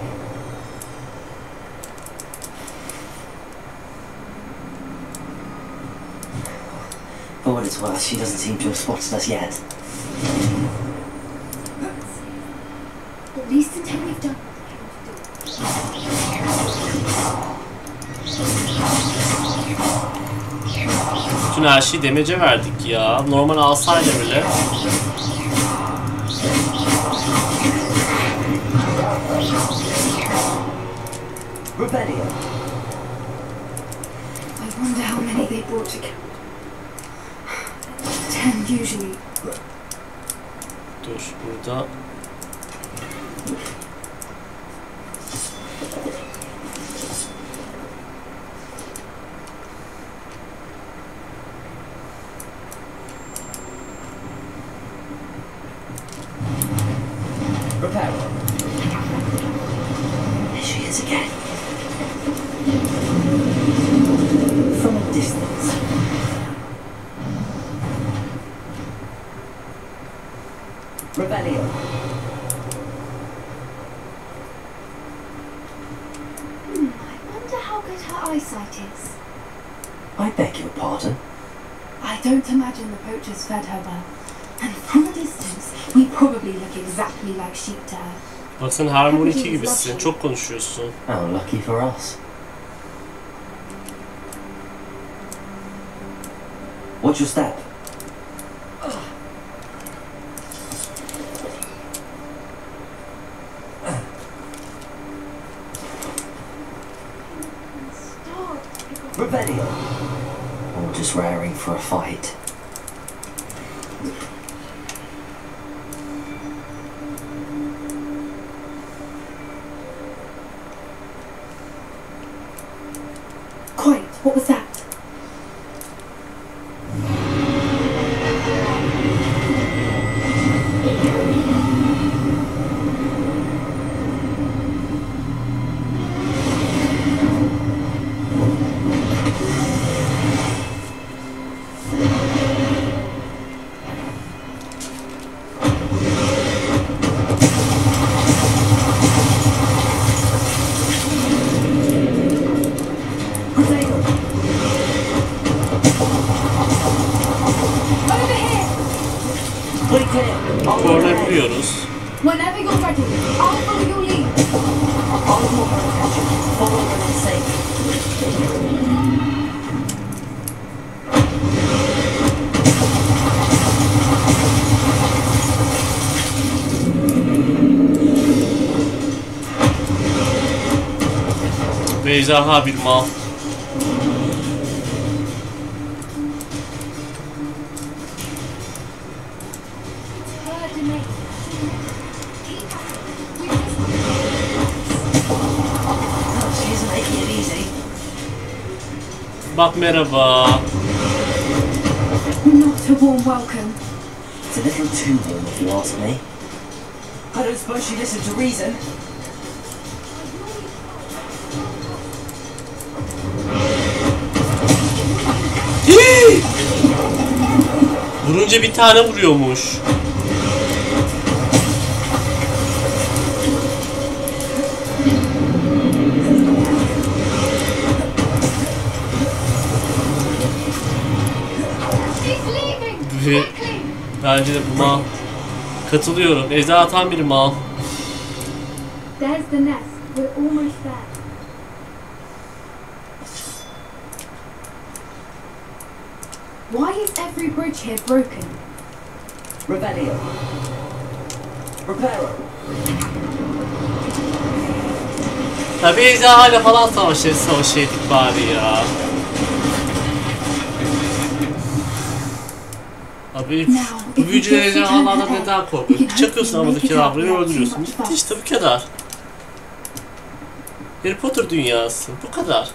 For what it's worth, she doesn't seem to have spotted us yet. At least until we've done. Bütün her şeyi demece verdik ya. Normal alsaydı bile. Rebellion. I wonder how many they brought to camp. 10 usually. Dur burada. Prepare. There she is again. From a distance. Rebellion. her eyesight is? I beg your pardon? I don't imagine the poachers fed her well. And from a distance, we probably look exactly like sheep to her. Bak sen harmoniki gibisin. Çok konuşuyorsun. How lucky for us. What's your step? Rebellion. Or just raring for a fight. Quiet, what was that? Korlayabiliyoruz. Whenever you're ready, I'll follow your lead. I'll draw her attention. Follow her in safe. Ve ejderha bir mal. Bak merhaba. Not a warm welcome. It's a little too warm if you ask me. I don't suppose she listened to reason. Vurunca bir tane vuruyormuş. Bence de bu mal. Katılıyorum. Ejderha tam bir mal. There's the nest. We're almost there. Why is every bridge here broken? Rebellion. Reparo. Tabi ejderhayla falan savaşıyorduk bari ya. Abi bu büyücüler ejderhalardan neden korkuyor? Çakıyorsun havadaki lavreyi öldürüyorsun. Bitti işte bu kadar. Harry Potter dünyası. Bu kadar.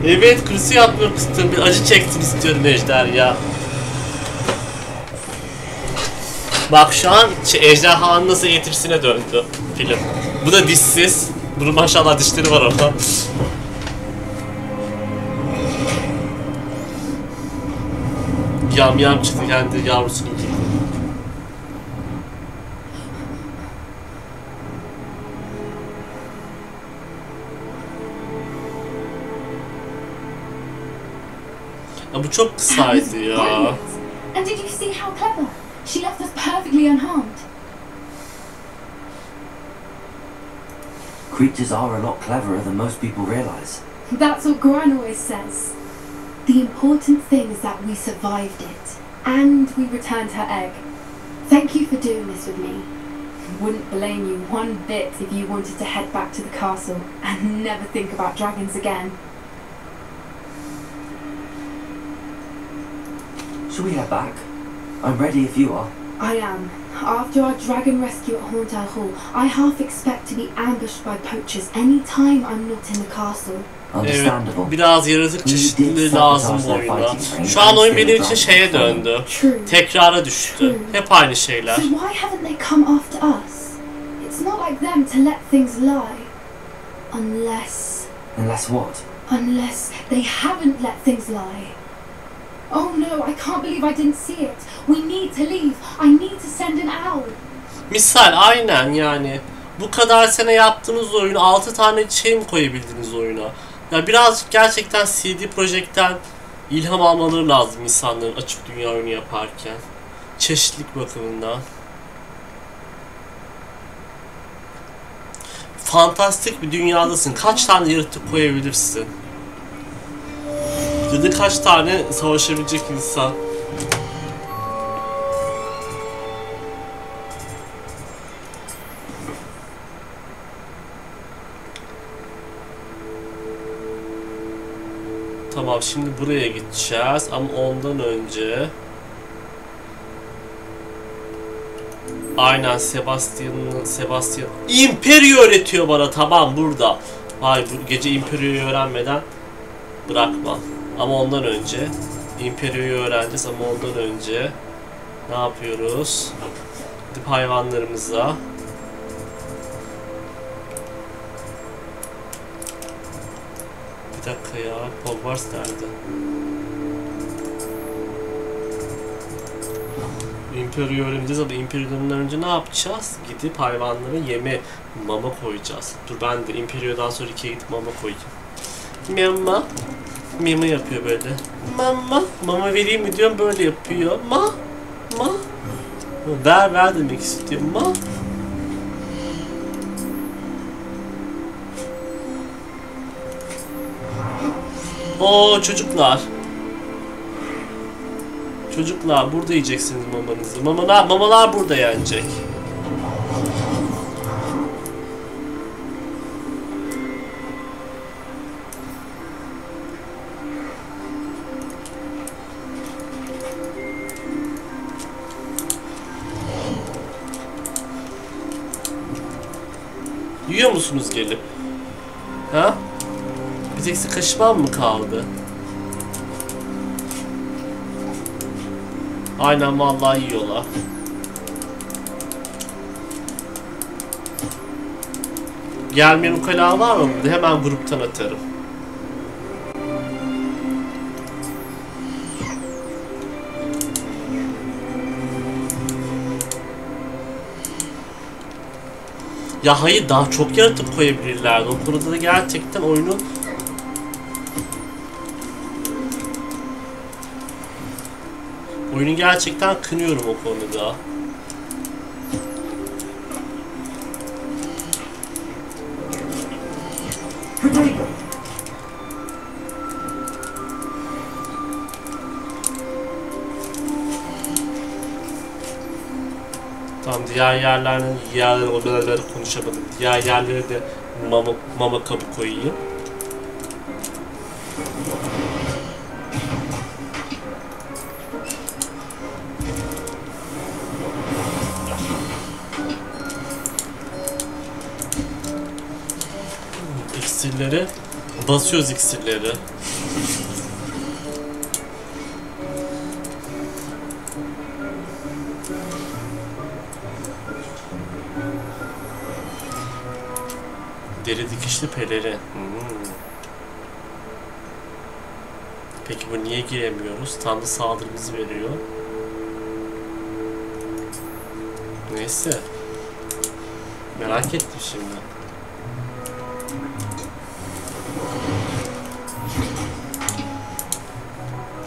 Evet, krizi yapmak istiyorum. Bir acı çeksin istiyorum Ejder ya. Bak şu an ejderhanın nasıl eğitirsine döndü film. Bu da dişsiz. Bunun maşallah dişleri var orada. Yam çıktı kendi yavrusunu gibi. Ya bu çok kısaydı ya. And did you see how clever? She left us perfectly unharmed. Creatures are a lot cleverer than most people realize. That's what Gran always says. The important thing is that we survived it. And we returned her egg. Thank you for doing this with me. Wouldn't blame you one bit if you wanted to head back to the castle and never think about dragons again. Shall we head back? I'm ready if you are. I am. After our dragon rescue at Haunted Hall, I half expect to be ambushed by poachers any time I'm not in the castle. Evet, biraz yaratık çeşitliliği lazım bu oyuna. Şu an oyun benim için şeye döndü. Tekrara düştü. Hep aynı şeyler. So why haven't they come after us? It's not like them to let things lie. Unless what? Unless they haven't let things lie. Oh no, I can't believe I didn't see it. We need to leave. I need to send an owl. Misal aynen yani. Bu kadar sene yaptığınız oyunu 6 tane şey mi koyabildiniz oyuna? Ya birazcık gerçekten CD Projekt'ten ilham almaları lazım insanların açık dünya oyunu yaparken. Çeşitlilik bakımından. Fantastik bir dünyadasın. Kaç tane yaratık koyabilirsin? Ya da kaç tane savaşabilecek insan? Tamam, şimdi buraya gideceğiz ama ondan önce aynen Sebastian Imperio öğretiyor bana. Tamam, burada. Vay, bu gece Imperio'yu öğrenmeden bırakma. Ama ondan önce Imperio'yu öğreneceğiz ama ondan önce ne yapıyoruz? Gidip hayvanlarımıza bir dakika ya, Hogwarts nerede? Imperio'yu öğreneceğiz ama Imperio'dan önce ne yapacağız? Gidip hayvanlara yeme, mama koyacağız. Dur, ben de Imperio'dan sonra 2'ye gidip mama koyayım. Mama. Mama yapıyor böyle. Mama vereyim mi diyorum, böyle yapıyor. Ma. Ver demek istiyor. Ma. Oo çocuklar. Çocuklar, burada yiyeceksiniz mamanızı. Mamalar burada yenecek. Yiyor musunuz gelip? Ha? Bir tek kaşımam mı kaldı? Aynen, vallahi yiyorlar. Gelmeyen ukala var mı? Hemen gruptan atarım. Ya hayır, daha çok yaratık koyabilirlerdi. O konuda da gerçekten oyunun gerçekten kınıyorum o konuda. Tamam, diğer yerlere konuşamadım. Diğer yerlere de mama kabı koyayım. İksirleri basıyoruz, iksirleri. Deri dikişli pelerin. Peki bu niye giremiyoruz? Tam da saldırımızı veriyor. Neyse. Merak ettim şimdi.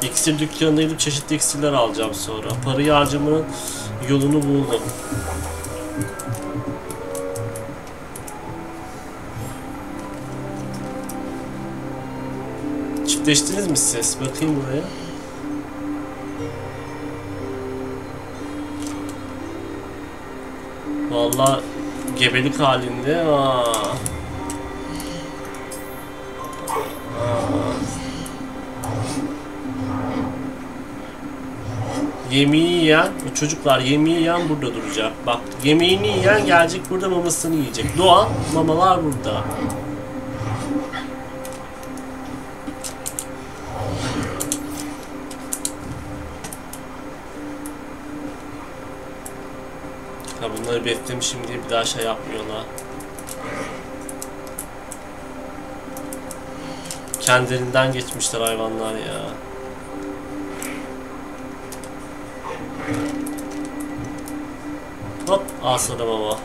İksir dükkanına gidip çeşitli iksirler alacağım sonra. Parayı harcamanın yolunu buldum. Çiftleştiniz mi siz? Bakayım buraya. Vallahi gebelik halinde. Yemeği yiyen, çocuklar yemeği yiyen burada duracak. Bak, yemeğini yiyen gelecek burada mamasını yiyecek. Doğan mamalar burada. Ha, bunları beklemişim diye bir daha şey yapmıyorlar. Kendilerinden geçmişler hayvanlar ya. Hop, aslanım ama.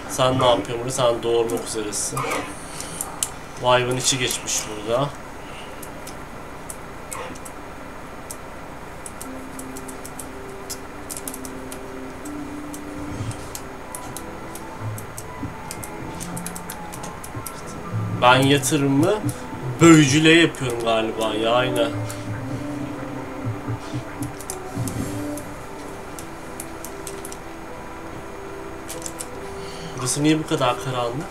Sen ne yapıyorsun burada? Sen doğurmak üzeresin. Bu hayvan içi geçmiş burada. Ben yatırımı bölücülüğe yapıyorum galiba ya, aynen. Burası niye bu kadar karanlık?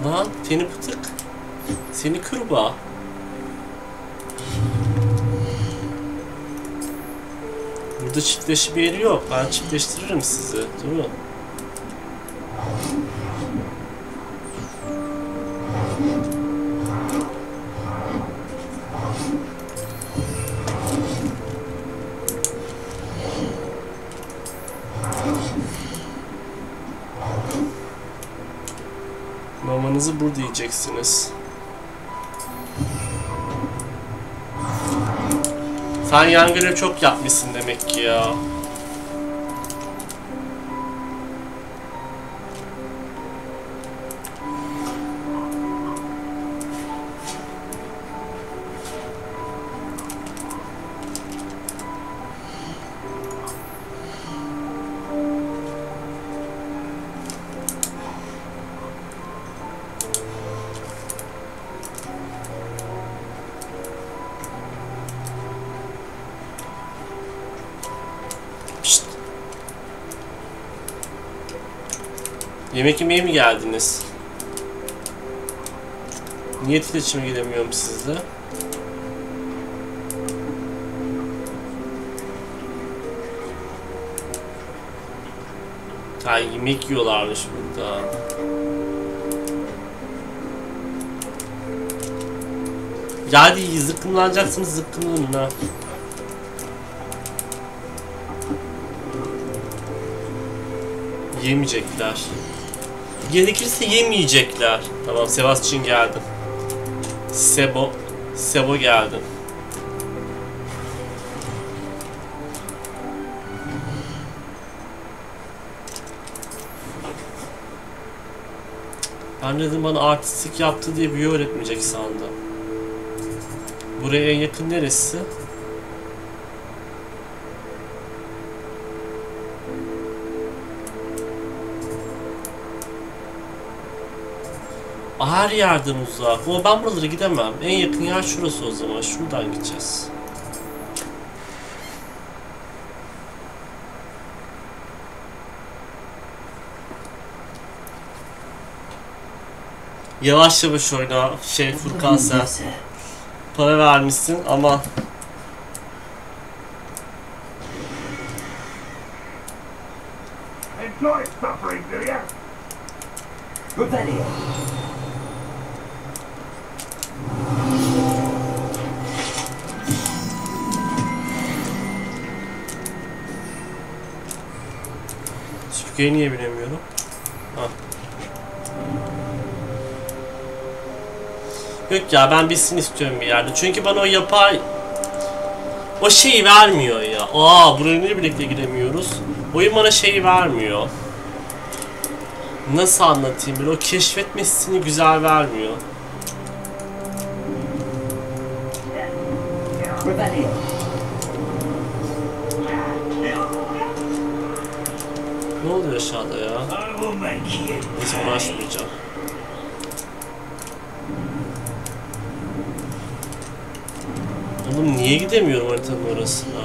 Lan seni pıtık. Seni kırba. Burada çiftleşme yeri yok. Ben çiftleştiririm sizi. Değil mi? Mamanızı burada yiyeceksiniz. Sen yan görev çok yapmışsın demek ki ya. Yemek yemeye mi geldiniz? Niye iletişime gidemiyorum sizle? Ha, yemek yiyorlarmış burada. Ya hadi zıkkımlanacaksınız, zıkkımlanın ha. Yemeyecekler. Gerekirse yemeyecekler. Tamam, Sebastian geldim. Sebo geldim. Ben dedim bana artistik yaptı diye büyü öğretmeyecek sandım. Buraya en yakın neresi? Her yerden uzak. O, ben buralara gidemem. En yakın yer şurası o zaman. Şuradan gideceğiz. Yavaş yavaş oyna. Furkan sen. Para vermişsin ama Enjoy suffering, do you? Rebellion. Süpürgeyi niye bilemiyorum? Ha. Yok ya, ben bilsin istiyorum bir yerde. Çünkü bana o yapay o şeyi vermiyor ya. Buraya niye birlikte giremiyoruz? Oyun bana şeyi vermiyor. Nasıl anlatayım, böyle o keşfetmesini güzel vermiyor. Ne oluyor aşağıda ya? Hiç uğraşmayacağım. Oğlum niye gidemiyorum haritanın orasına?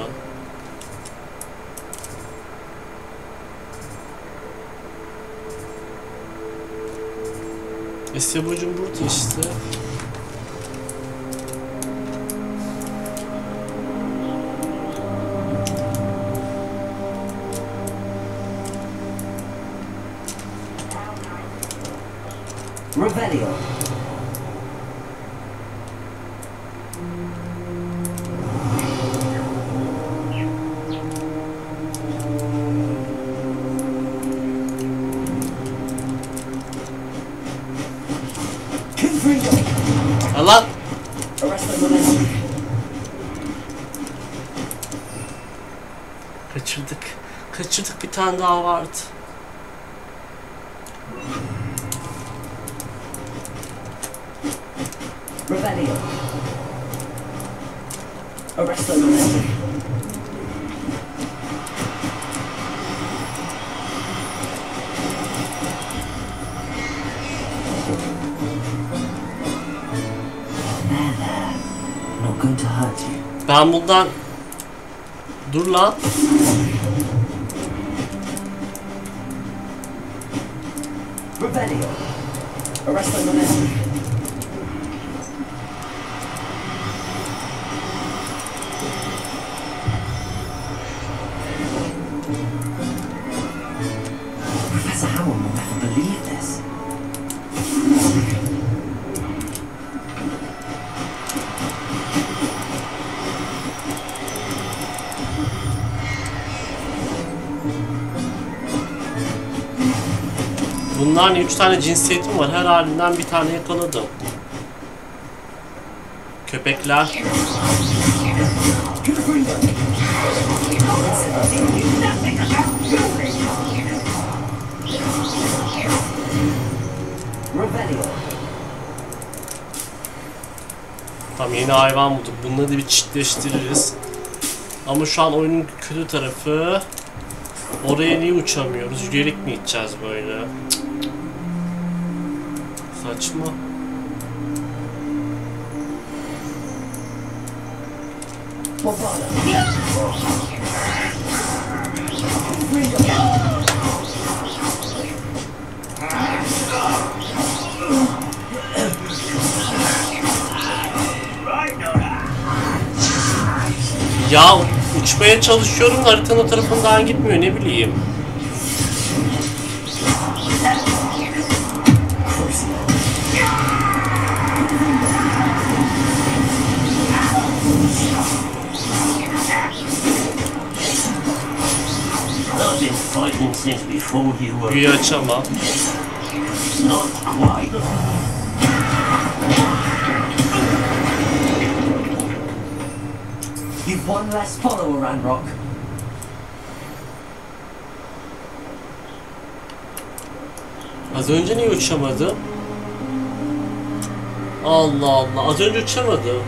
Sebo'cum burada işte. Revenclaw. Allah! Kaçırdık. Kaçırdık, bir tane daha vardı. Revenclaw. Arrest the lunatic. Not going to hurt you. Ben bundan... Dur lan. Revenclaw. Arrest the lunatic. Professor Howell will never believe this. Bunların 3 tane cinsiyetim var. Her halinden bir tane yakaladım. Köpekler. Tamam, yeni hayvan bulduk. Bunları da bir çiftleştiririz. Ama şu an oyunun kötü tarafı, oraya niye uçamıyoruz? Yürüyerek mi gideceğiz böyle? Saçma. Ya uçmaya çalışıyorum, haritanın o tarafından gitmiyor, ne bileyim. Büyü açamam. You've one less follower, Ranrock. Az önce niye uçamadım? Allah Allah, az önce uçamadım.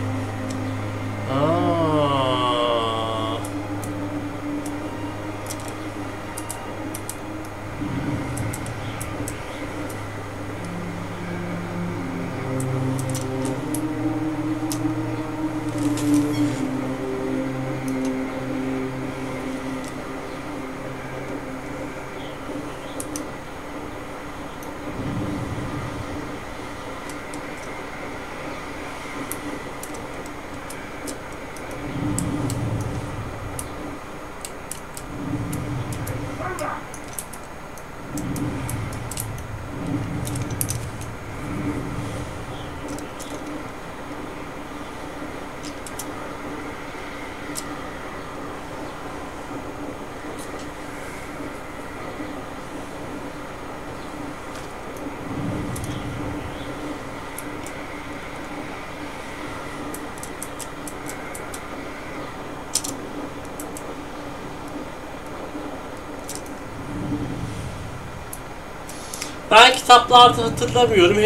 Ben kitaplarda hatırlamıyorum.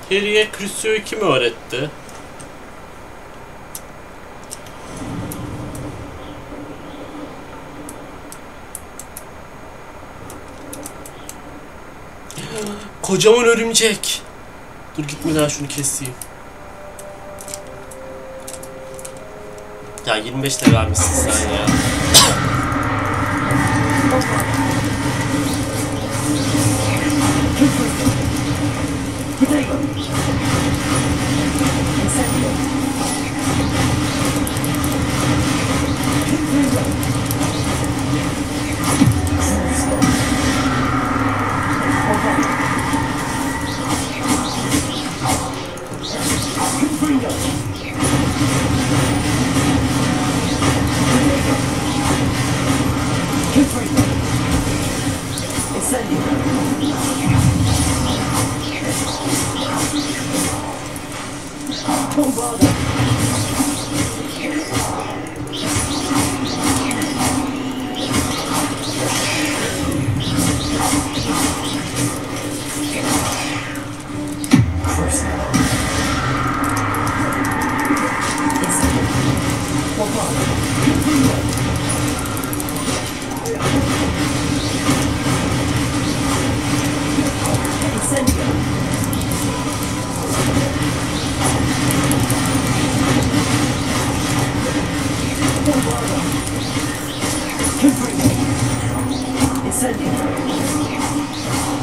Harry'e Crusoe'yu kim öğretti? Kocaman örümcek. Dur, gitmeden şunu keseyim. Ya 25 de vermişsin sen ya.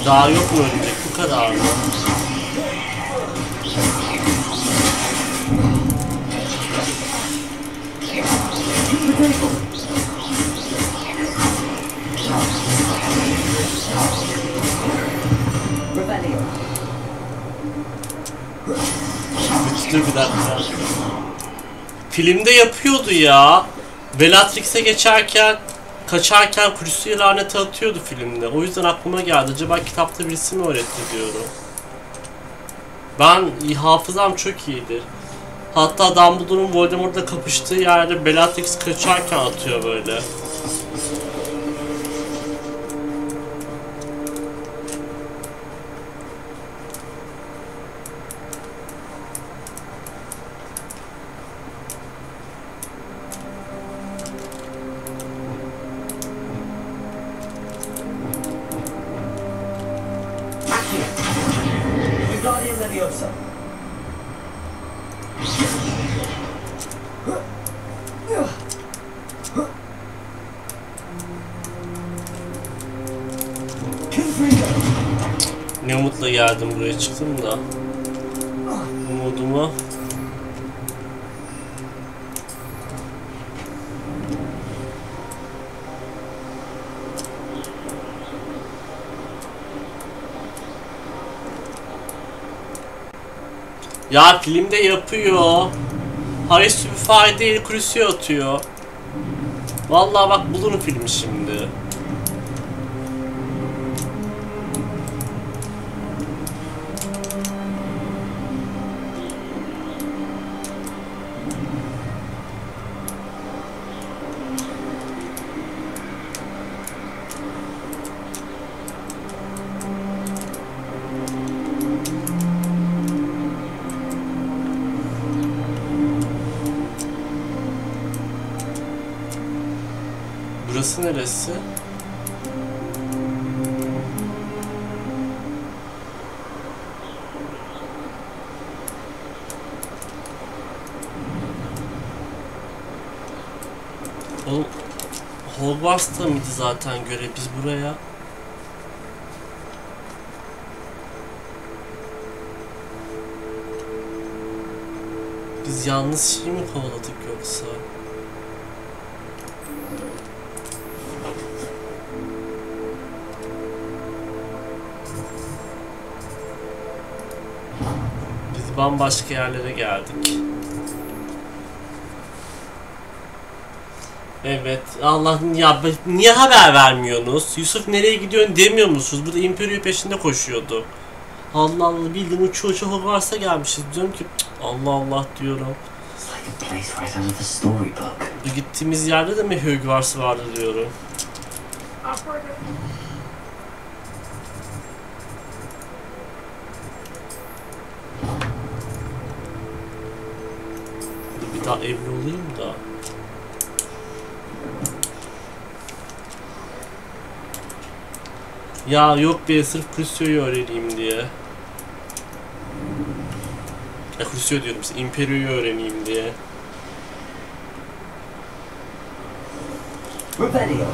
Daha yok mu örümcek? Bu kadar mı? Dur bir dakika. Filmde yapıyordu ya. Bellatrix'e geçerken, kaçarken Crucia'ya lanete atıyordu filmde. O yüzden aklıma geldi. Acaba kitapta birisi mi öğretti diyorum. Ben hafızam çok iyidir. Hatta Dumbledore'un Voldemort'la kapıştığı yerde Bellatrix kaçarken atıyor böyle. Ne umutla geldim buraya, çıktım da umudumu ya filmde yapıyor. Harry Stübify değil, Crucia atıyor. Vallahi bak bulun filmi şimdi. Burası neresi? Oğlum, Hogwarts'ta mıydı zaten görev? Biz buraya biz yanlış şey mi kovaladık yoksa? Biz bambaşka yerlere geldik. Evet, Allah'ım ya, niye haber vermiyorsunuz? Yusuf nereye gidiyorsun demiyor musunuz? Burada İmperiyo peşinde koşuyordu. Allah Allah, bildiğin uçu Hogwarts'a gelmişiz. Diyorum ki Allah Allah diyorum. Gittiğimiz yerde de mi Hogwarts vardı diyorum. Bir daha evli olayım da. Ya yok be, sırf Crucia'yı öğreneyim diye. Ya Crucia diyorum işte, İmperiyo'yu öğreneyim diye. Revelio.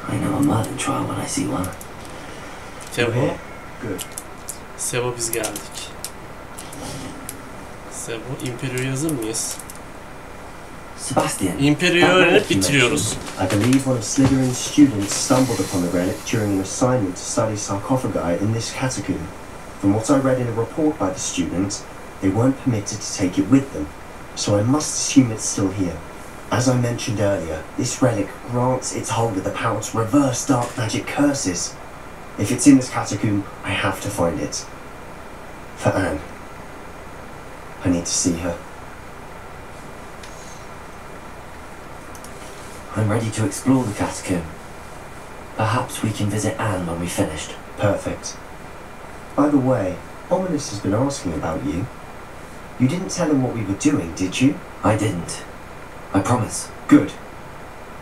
I know a Merlin trial when I see one. Sebo. Sebo, biz geldik. Sebo, İmperiyo'ya hazır mıyız? Sebastian, İmperiyo'yu öğrenip bitiriyoruz. I believe one of Slytherin's students stumbled upon the relic during an assignment to study sarcophagi in this catacomb. From what I read in a report by the students, they weren't permitted to take it with them, so I must assume it's still here. As I mentioned earlier, this relic grants its holder the power to reverse dark magic curses. If it's in this catacomb, I have to find it. For Anne. I need to see her. I'm ready to explore the catacomb. Perhaps we can visit Anne when we've finished. Perfect. By the way, Ominous has been asking about you. You didn't tell him what we were doing, did you? I didn't. I promise. Good.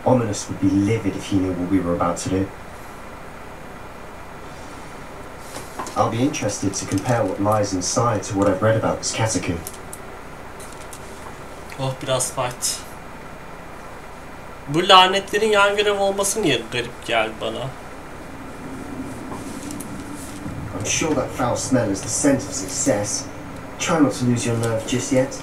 Ominous would be livid if he knew what we were about to do. I'll be interested to compare what lies inside to what I've read about this catacomb. Oh, biraz fight. Bu lanetlerin yan görev olması niye garip geldi bana? I'm sure that foul smell is the scent of success. Try not to lose your nerve just yet.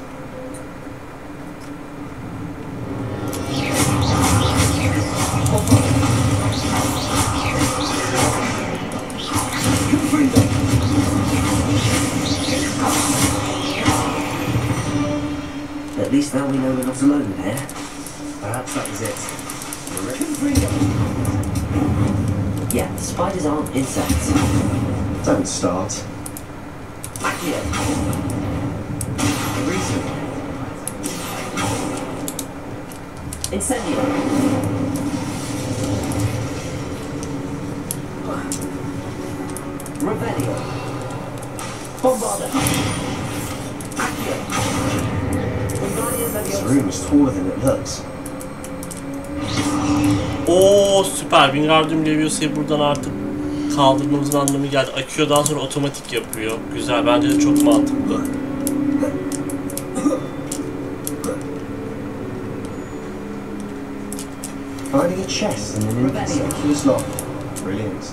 At least now we know we're not alone in here. Perhaps that was it. Yeah, spiders aren't insects. Don't start. Yeah. Reason. Incendio. Revelio. Bombarda. This room is taller than it looks. Oo süper. Wingardium Leviosa buradan artık kaldırmamızın anlamı geldi. Akıyor, daha sonra otomatik yapıyor. Güzel. Bence de çok mantıklı. Finding a chest in an inconspicuous lock. Brilliant.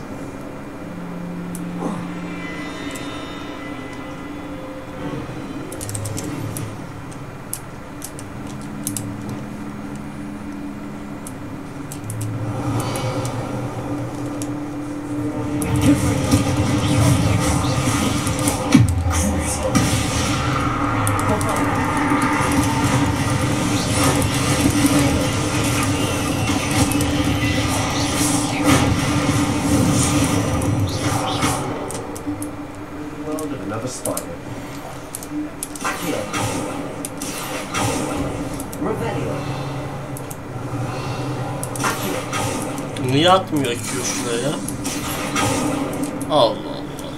Niye atmıyor Q şuraya? Allah Allah.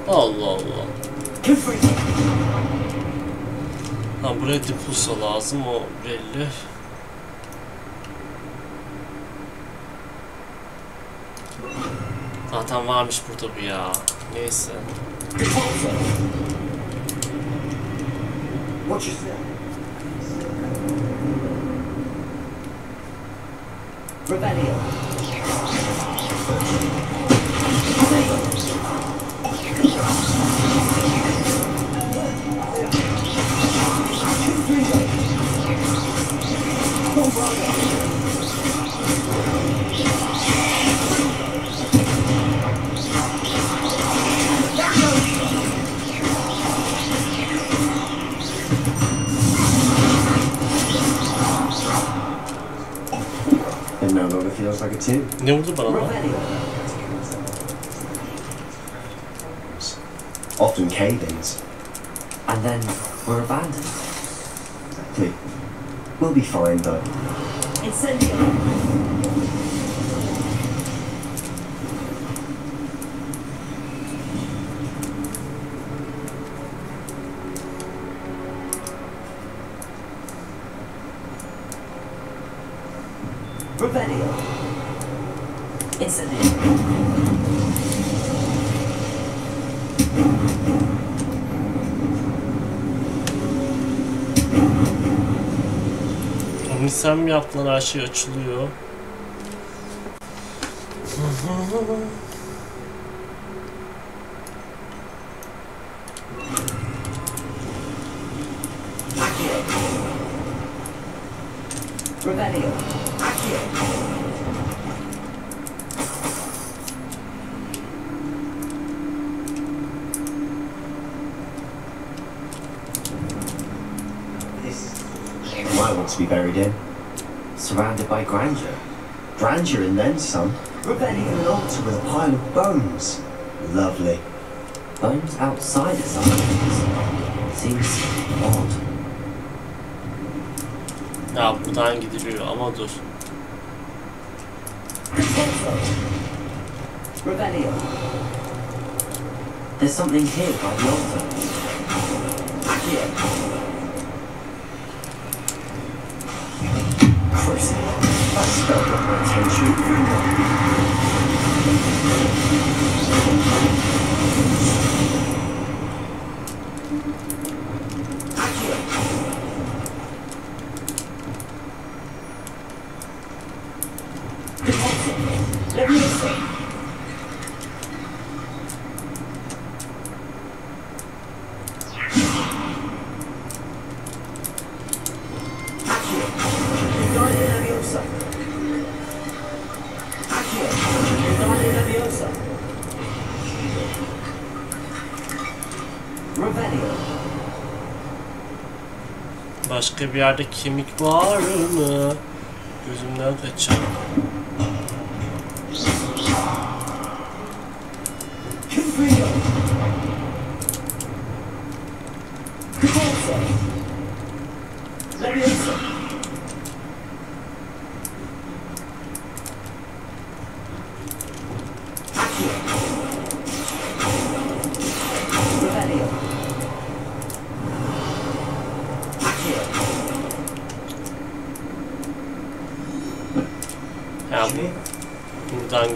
Allah Allah. Ha, buraya dipusa lazım, o belli. Zaten varmış burada bu ya. Neyse. Watch yourself. Revelio. It no longer feels like a tomb. Ne vurdu bana lan? Often cave-ins. And then we're abandoned. Exactly. We'll be fine though. Incendio. Revelio. Incendio. Onu sen mi yaptın, her şey açılıyor. Revelio. want to be buried in? Surrounded by grandeur. Grandeur and then some. Rebelling an altar with a pile of bones. Lovely. Bones outside his eyes. Seems odd. Ya buradan gidiliyor ama dur. There's something here by the altar. Christ, that spell got my attention. Başka bir yerde kemik var mı? Gözümden kaçar.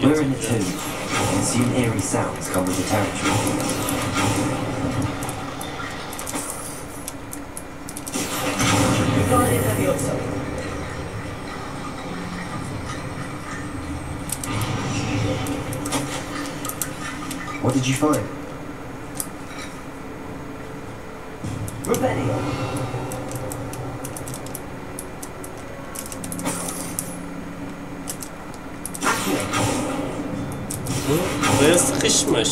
We're in the tomb, and soon eerie sounds come with the territory. What did you find? Rebellion. Buraya sıkışmış.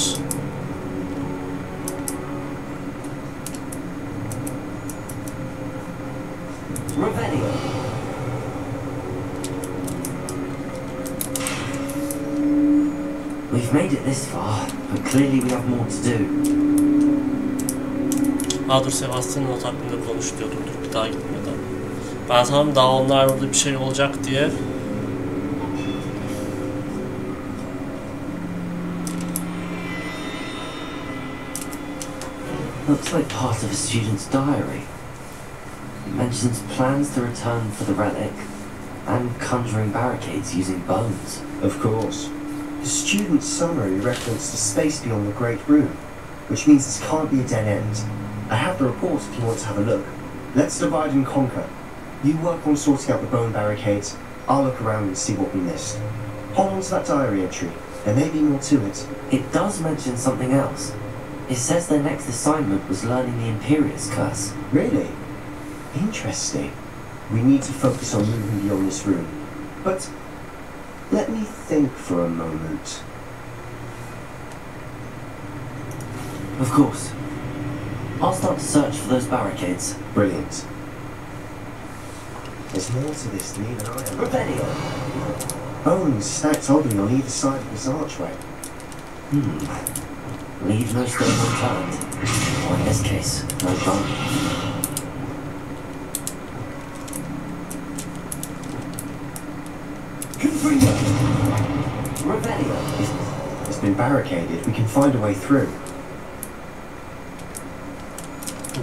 We've made it this far, but clearly we have more to do. Dur Sebastian'ın not hakkında konuş diyordum. Dur bir daha gitmeden. Ben sanırım daha onlar orada bir şey olacak diye. Looks like part of a student's diary. It mentions plans to return for the relic and conjuring barricades using bones. Of course. The student's summary referenced the space beyond the Great Room, which means this can't be a dead end. I have the report if you want to have a look. Let's divide and conquer. You work on sorting out the bone barricades. I'll look around and see what we missed. Hold on to that diary entry. There may be more to it. It does mention something else. It says their next assignment was learning the Imperious Curse. Really? Interesting. We need to focus on moving beyond this room. But let me think for a moment. Of course. I'll start to search for those barricades. Brilliant. There's more to this than even I am. Rebellion. Bones stacked oddly on either side of this archway. Leave no stone unturned. Or in this case, no bone. Rebellion. It's been barricaded. We can find a way through.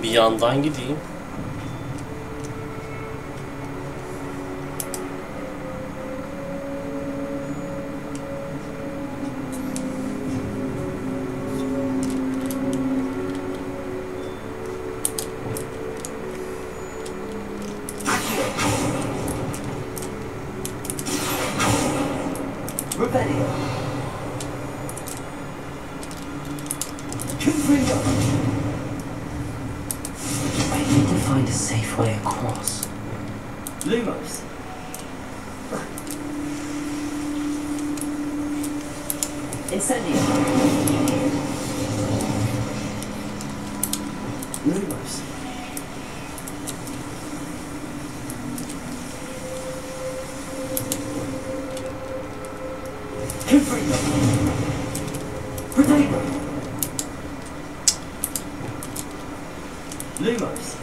Bir yandan gideyim. Confirm them. Protect them. Lumos.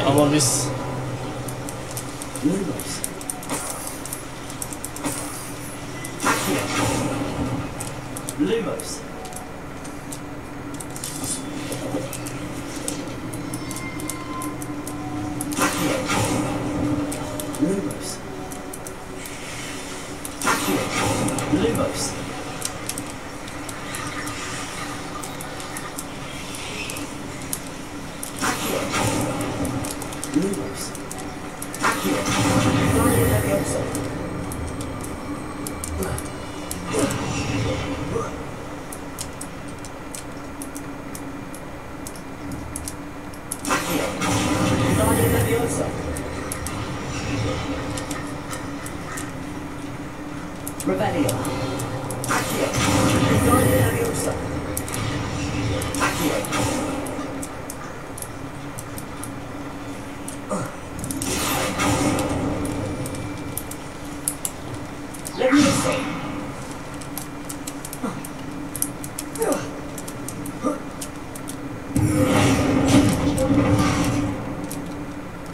Ama biz Lumos. Lumos. Lumos. Lumos. Lumos. Revelio. Accio. Guardia Leviosa. Accio. Leviosa.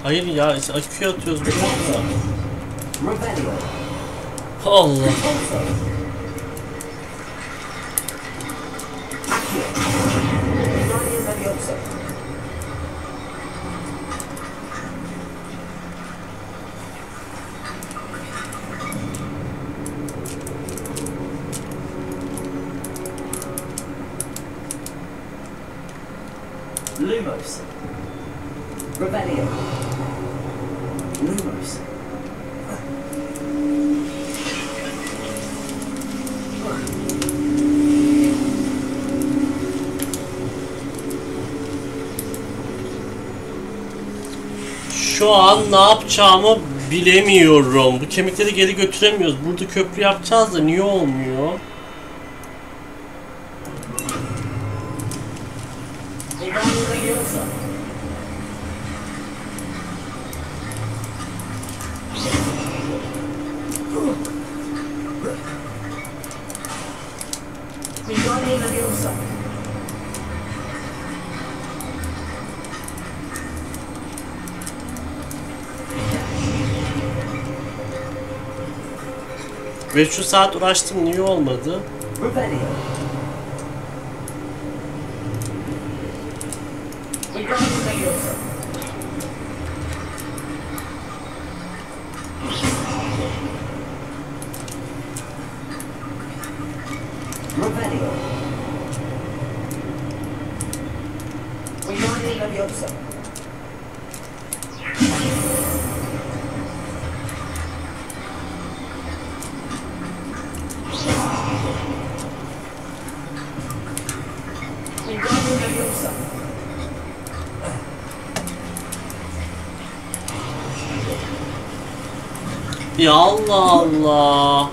hayır ya aküye atıyoruz bu da. Revelio. Allah. Lumos. Revelio. Lumos. Şu an ne yapacağımı bilemiyorum. Bu kemikleri geri götüremiyoruz. Burada köprü yapacağız da niye olmuyor? Ve şu saat uğraştım niye olmadı? Ya Allah Allah.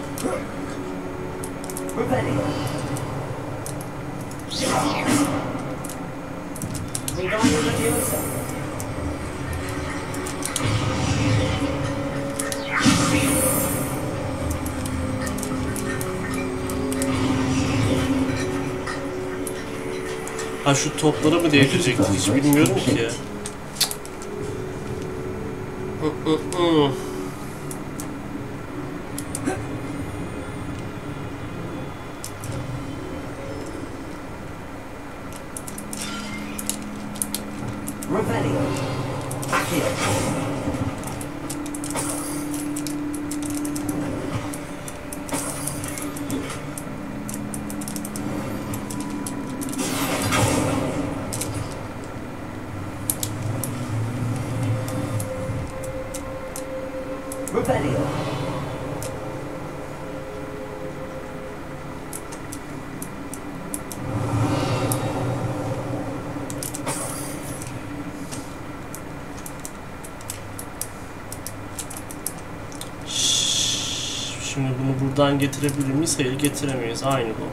Ha şu toplara mı değdirecektik hiç bilmiyorum ki. Şimdi bunu buradan getirebilir miyiz? Hayır getiremeyiz. Aynı bu.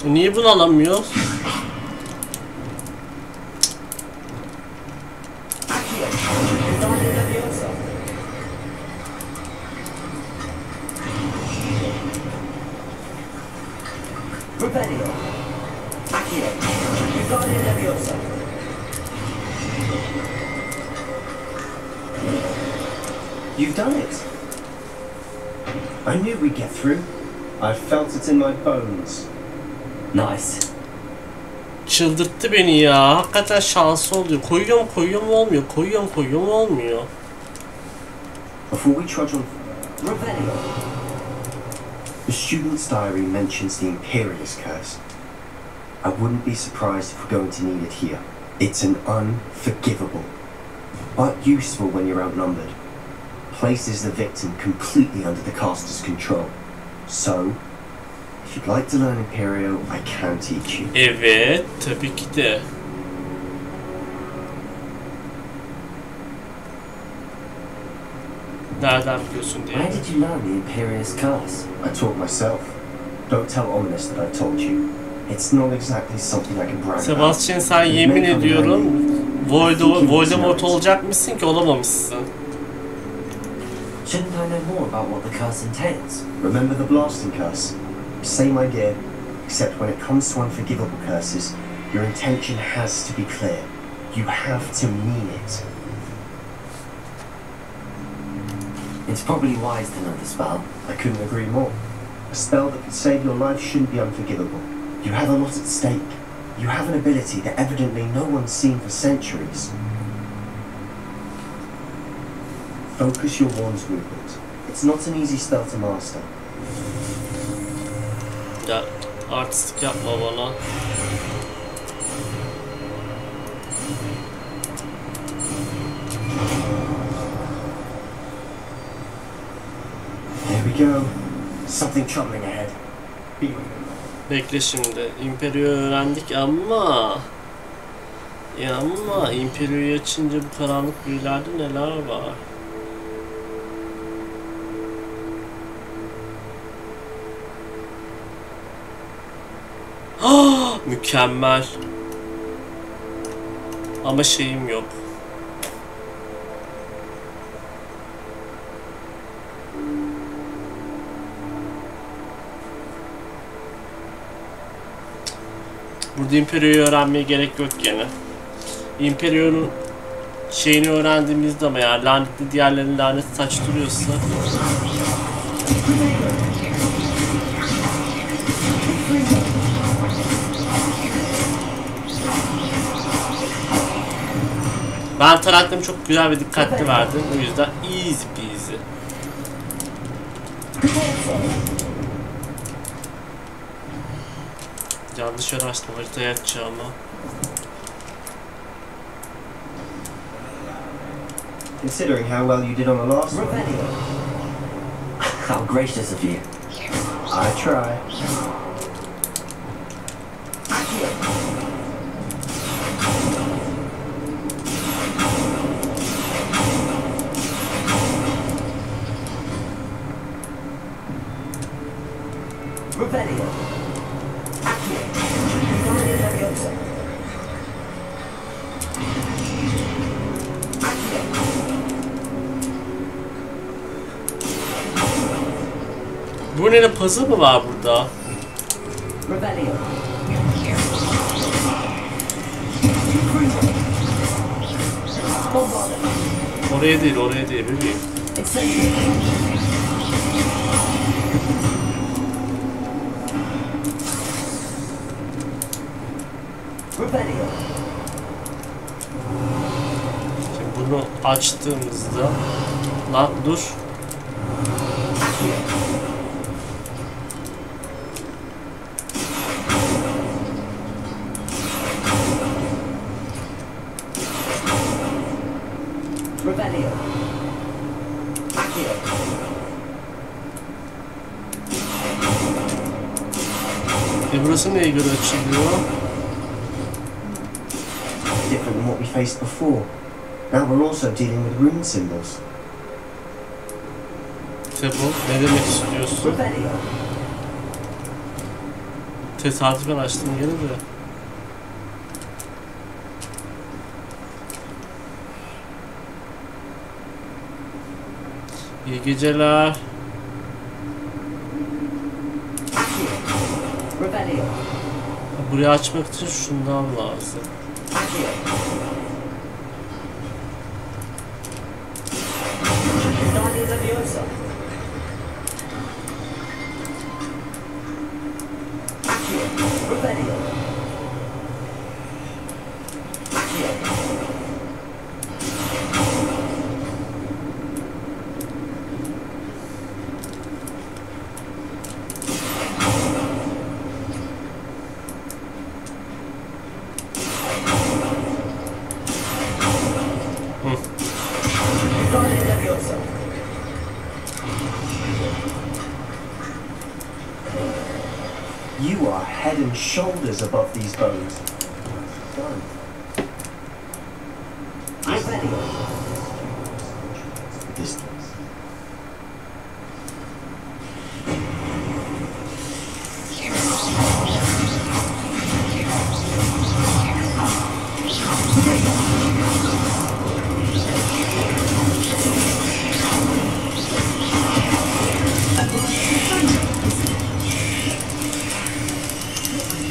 Niye bunu alamıyoruz? You've done it. I knew we'd get through. I felt it in my bones. Nice. Çıldırttı beni ya. Hakikaten şansı oluyor. Koyuyorum olmuyor. Koyuyorum olmuyor. Before we trudge on, the student's diary mentions the Imperious Curse. I wouldn't be surprised if we're going to need it here. It's an unforgivable, but useful when you're outnumbered. Places the victim completely under the caster's control. So, if you'd like to learn Imperio, I can teach you. Evet, tabii ki de. Nereden biliyorsun diye. Where did you learn the Imperious Curse? I taught myself. Don't tell Ominous that I told you. It's not exactly something I can brag about. Sebastian, sen yemin ediyorum Voldemort olacakmışsın ki olamamışsın. Shouldn't I know more about what the curse entails? Remember the blasting curse? Same idea, except when it comes to unforgivable curses, your intention has to be clear. You have to mean it. It's probably wise to know the spell. I couldn't agree more. A spell that could save your life shouldn't be unforgivable. You have a lot at stake. You have an ability that evidently no one's seen for centuries. Focus your wand's movement. It's not an easy spell to master. Ya artistik yapma bana. There we go. Something troubling ahead. Bekle şimdi. Imperio'yu öğrendik ama Imperio'yu açınca bu karanlık büyülerde neler var? Mükemmel. Ama şeyim yok. Burada Imperio'yu öğrenmeye gerek yok gene. Imperio'nun şeyini öğrendiğimizde ama ya lanetli diğerlerinin lanet saçtırıyorsa. Ben taraklarımı çok güzel ve dikkatli verdim. O yüzden easy peasy. Yanlış yere açtım, haritayı açacağım ama. Considering how well you did on the last one. How gracious of you. I try. Bu ne, puzzle mı var burada? Oraya değil bebeğim. Şimdi bunu açtığımızda lan dur. Burası neye göre açılıyor? Different than what we faced before. Now we're also dealing with rune symbols. Tebo, ne demek istiyorsun? Tesadüfen açtım gene de. İyi geceler. Burayı açmak için şundan lazım. You are head and shoulders above these bones. Done. This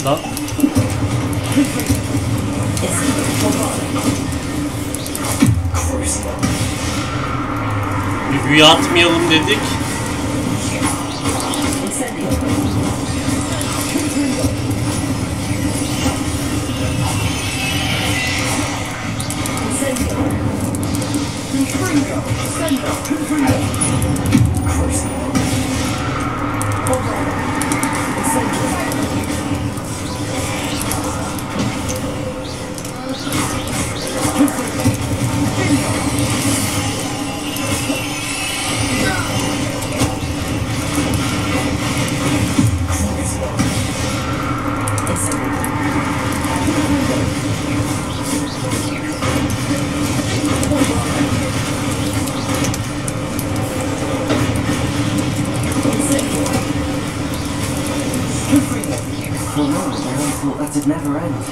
Lan. Bir büyü atmayalım dedik. That'd never end.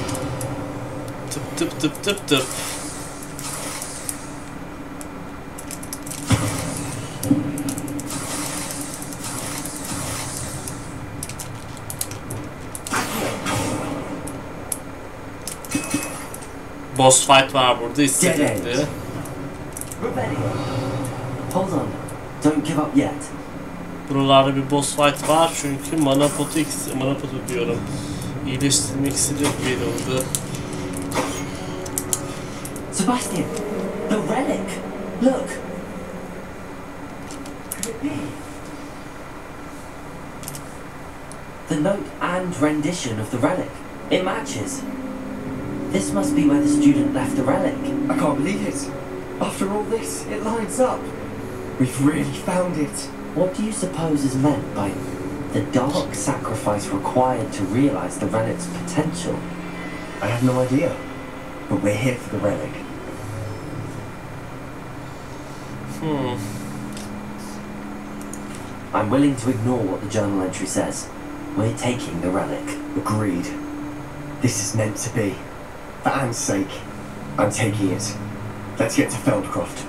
Tıp tıp tıp tıp tıp. Boss fight var burada istedikleri. Hold on. Don't give up yet. Buralarda bir boss fight var çünkü mana potu diyorum. İyileştirme iksiri verildi. Sebastian, the relic. Look. Could it be? The note and rendition of the relic. It matches. This must be where the student left the relic. I can't believe it. After all this, it lines up. We've really found it. What do you suppose is meant by the dark sacrifice required to realize the relic's potential? I have no idea, but we're here for the relic. I'm willing to ignore what the journal entry says. We're taking the relic. Agreed. This is meant to be. For Anne's sake, I'm taking it. Let's get to Feldcroft.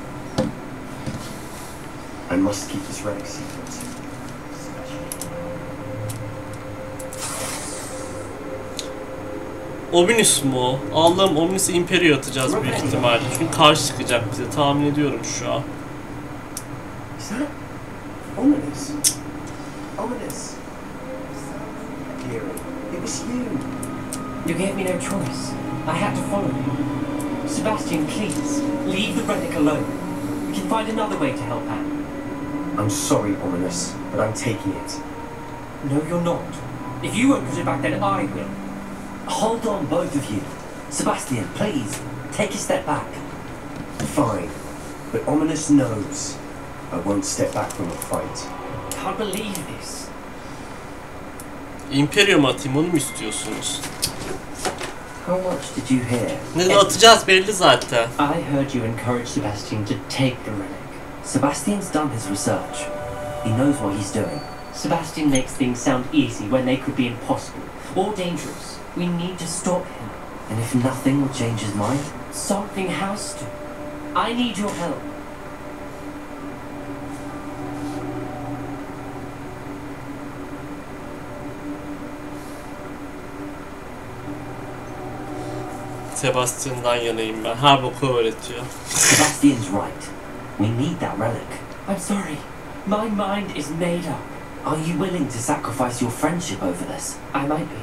I must keep this relic secret. Ominous mu? Allah'ım, Ominous Imperio atacağız büyük ihtimalle. Çünkü karşı çıkacak bize, tahmin ediyorum şu an. Is that ominous? Ominous. It was you. You gave me no choice. I had to follow you. Sebastian, please, leave the relic alone. We can find another way to help Anne. I'm sorry, Ominous, but I'm taking it. No, you're not. If you won't put it back, then I will. Hold on, both of you. Sebastian, please, take a step back. Fine, but Ominous knows I won't step back from a fight. Can't believe this. Imperium atayım, onu mu istiyorsunuz? How much did you hear? Ne atacağız belli zaten. I heard you encourage Sebastian to take the relic. Sebastian's done his research. He knows what he's doing. Sebastian makes things sound easy when they could be impossible or dangerous. We need to stop him. And if nothing will change his mind? Something has to. I need your help. Sebastian'dan yanayım ben. Her boku öğretiyor. Sebastian's right. We need that relic. I'm sorry. My mind is made up. Are you willing to sacrifice your friendship over this? I might be.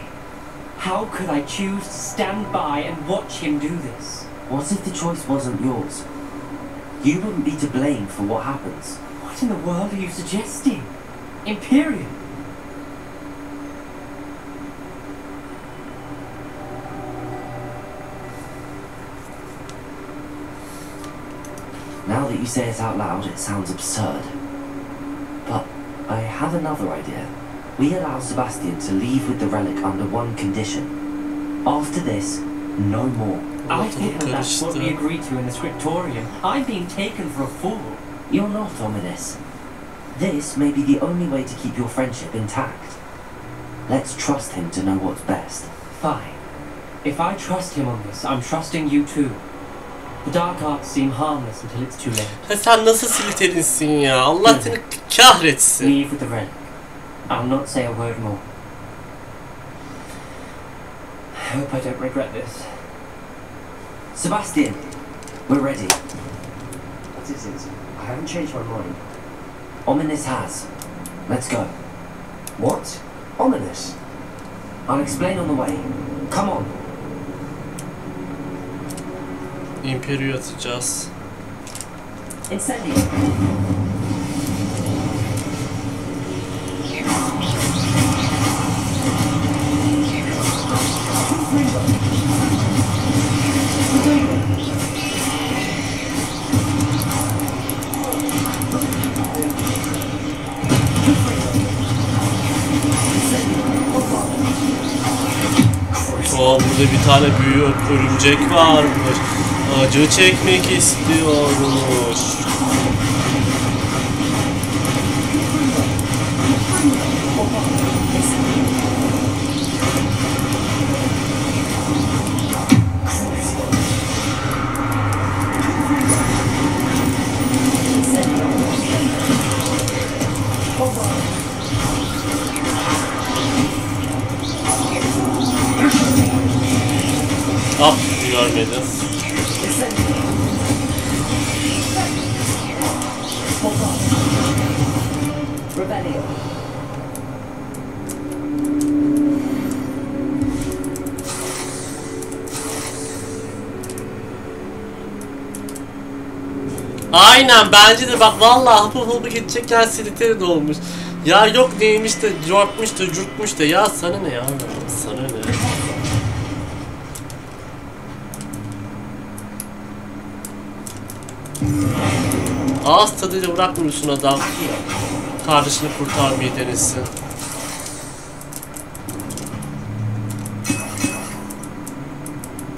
How could I choose to stand by and watch him do this? What if the choice wasn't yours? You wouldn't be to blame for what happens. What in the world are you suggesting? Imperium? Now that you say it out loud, it sounds absurd. But I have another idea. We allow Sebastian to leave with the relic under one condition. After this, no more. I think that's what we agreed to in the scriptorium. I'm being taken for a fool. You're not ominous. This may be the only way to keep your friendship intact. Let's trust him to know what's best. Fine. If I trust him on this, I'm trusting you too. The dark arts seem harmless until it's too late. Sen nasıl Slytherin'sin ya? Allah seni kahretsin. Leave with the relic. I'll not say a word more. I hope I don't regret this. Sebastian, we're ready. What is it? I haven't changed my mind. Ominous has. Let's go. What? Ominous? I'll explain on the way. Come on. Imperium atacağız. Incendio. Burada bir tane büyük örümcek varmış. Acı çekmek istiyormuş. Hop, görmedim. Aynen, bence de bak vallahi hapı hapı geçecekken Slytherin olmuş. Ya yok neymiş de cortmuş da curtmuş da, ya sana ne ya, sana ne. Ağız tadıyla bırakmıyorsun adam. Kardeşini kurtarmayı denesin.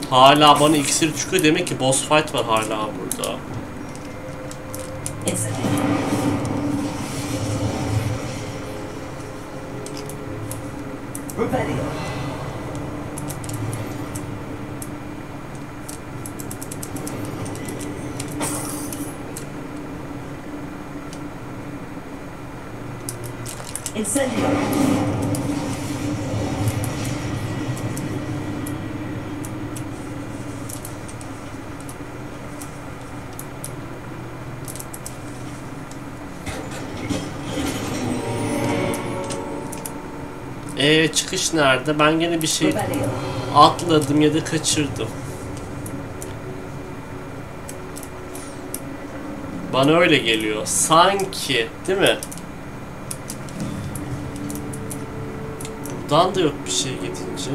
Hala bana iksir çıkıyor, demek ki boss fight var hala burada. Incendio. Çıkış nerede? Ben gene bir şey atladım ya da kaçırdım. Bana öyle geliyor. Sanki, değil mi? Buradan da yok bir şey gidince.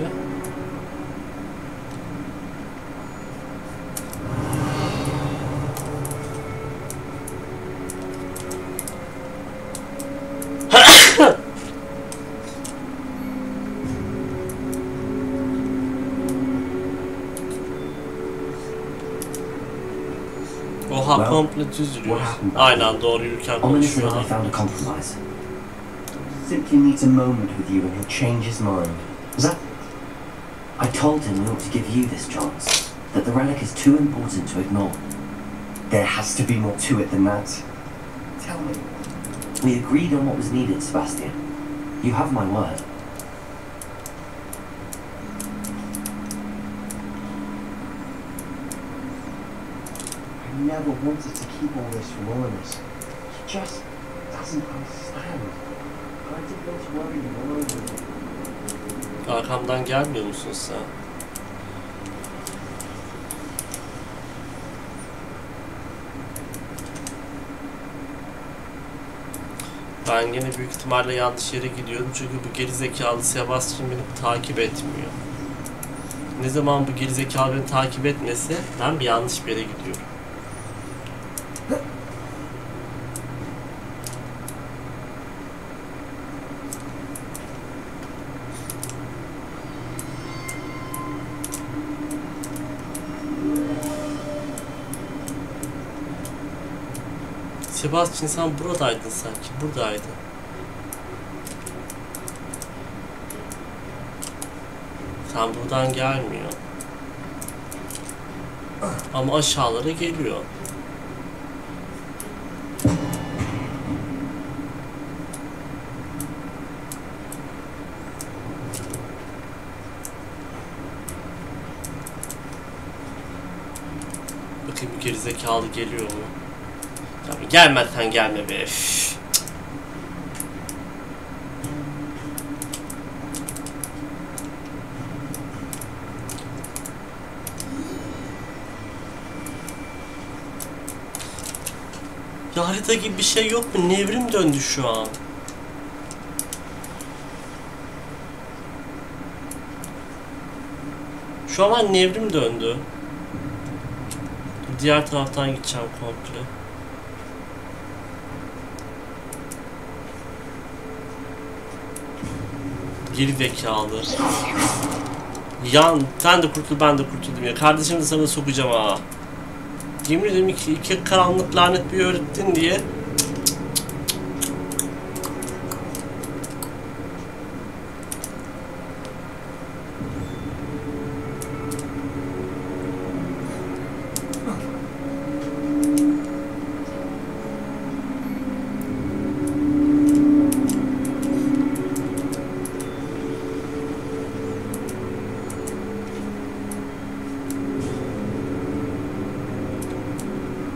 Aa, komple düz yürüyoruz. Aynen, doğru yürürken konuşuyorlar. I found a compromise. Simply needs a moment with you and he'll change his mind. Was that? I told him we ought to give you this chance. That the relic is too important to ignore. There has to be more to it than that. Tell me. We agreed on what was needed, Sebastian. You have my word. I never wanted to keep all this from Olimus. He just doesn't understand. I didn't want to worry him all over. Arkamdan gelmiyor musun sen? Ben yine büyük ihtimalle yanlış yere gidiyorum çünkü bu gerizekalı Sebastian beni takip etmiyor. Ne zaman bu gerizekalı beni takip etmese ben bir yanlış bir yere gidiyorum. Sebastian, sen buradaydın sanki, buradaydın. Sen buradan gelmiyor. Ama aşağılara geliyor. Bakayım bir gerizekalı geliyor mu? Tabii gelmezsen gelme be. Ya harita gibi bir şey yok mu? Nevrim döndü şu an. Şu an ben nevrim döndü. Diğer taraftan gideceğim komple. Geri zekalı. Yan, sen de kurtul, ben de kurtuldum ya. Kardeşim de sana sokacağım ha. Yemin ederim iki karanlık lanet bir öğrettin diye.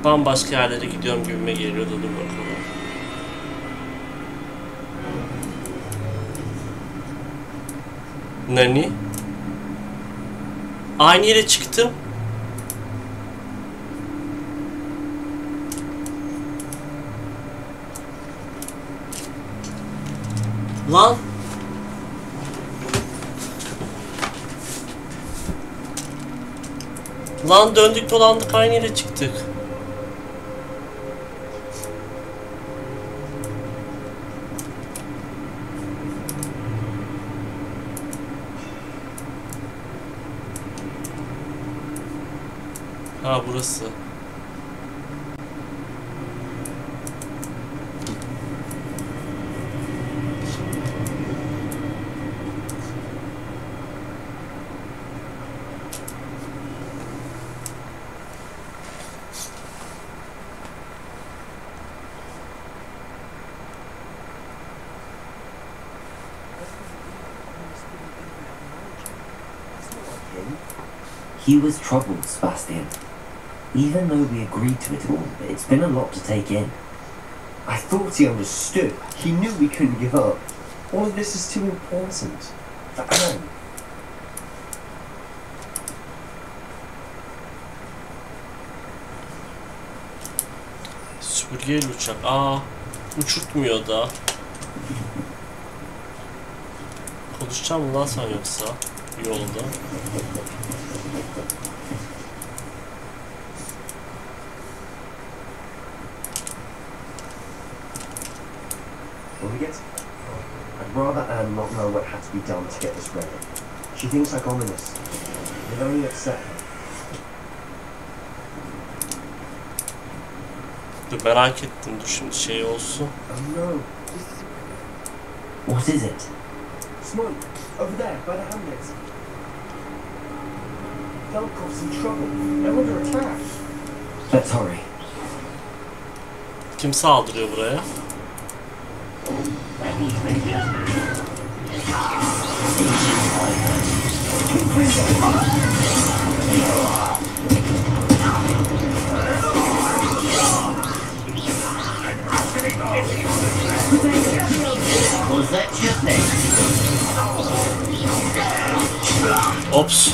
Bambaşka yerlere gidiyorum gibime geliyordu, dur bakalım. Nani? Aynı yere çıktım. Lan! Lan döndük dolandık aynı yere çıktık. Ha, burası. He was troubled, Sebastian. Even though we agreed to it all, it's been a lot to take in. I thought he understood. He knew we couldn't give up. All of this is too important. For Anne. Süpürgeyle uçak. Aa, uçurtmuyor da. Konuşacağım mı lan sen yoksa yolda? When we get to I'd rather Anne not know what had to be done to get this ready. She thinks like ominous. It'll only upset her. Dur merak ettim. Dur şimdi şey olsun. Oh no. What is it? Smoke. Over there, by the hamlet. Velkov's in trouble. They're under attack. Let's hurry. Kim saldırıyor buraya? Ops.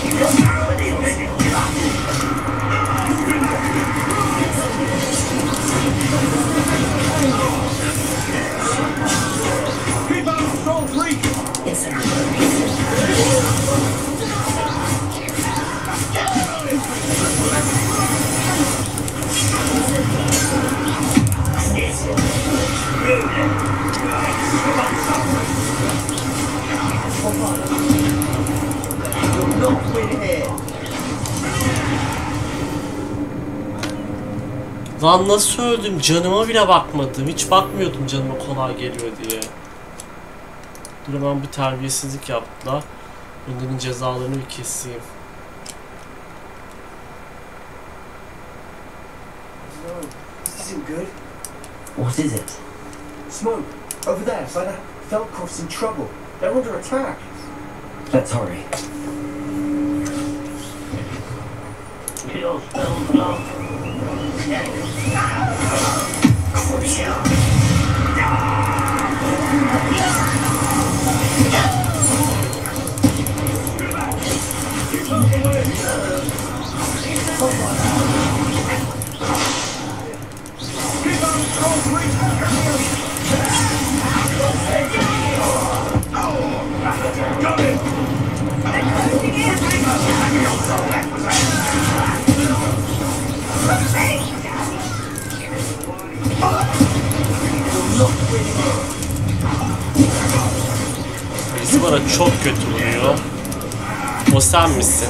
Lan nasıl öldüm? Canıma bile bakmadım. Hiç bakmıyordum canıma kolay geliyor diye. Dur hemen bir terbiyesizlik yaptılar. Bunların cezalarını bir keseyim. No, this isn't good. What is it? Smoke. Over there, by the... Velkov's in trouble. They're under attack. Let's hurry. Birisi bana çok kötü vuruyor. O sen misin?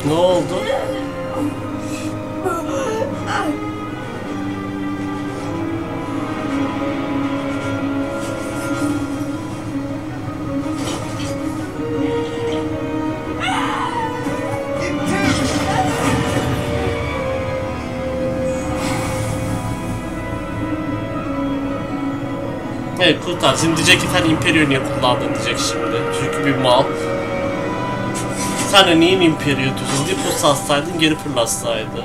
Ne oldu? Evet kurtar. Şimdi diyecek ki sen İmperio'yu niye kullandın diyecek şimdi. Çünkü bir mal. Sen de niye Imperio diyorsun? Bir pus atsaydın geri fırlatsaydı.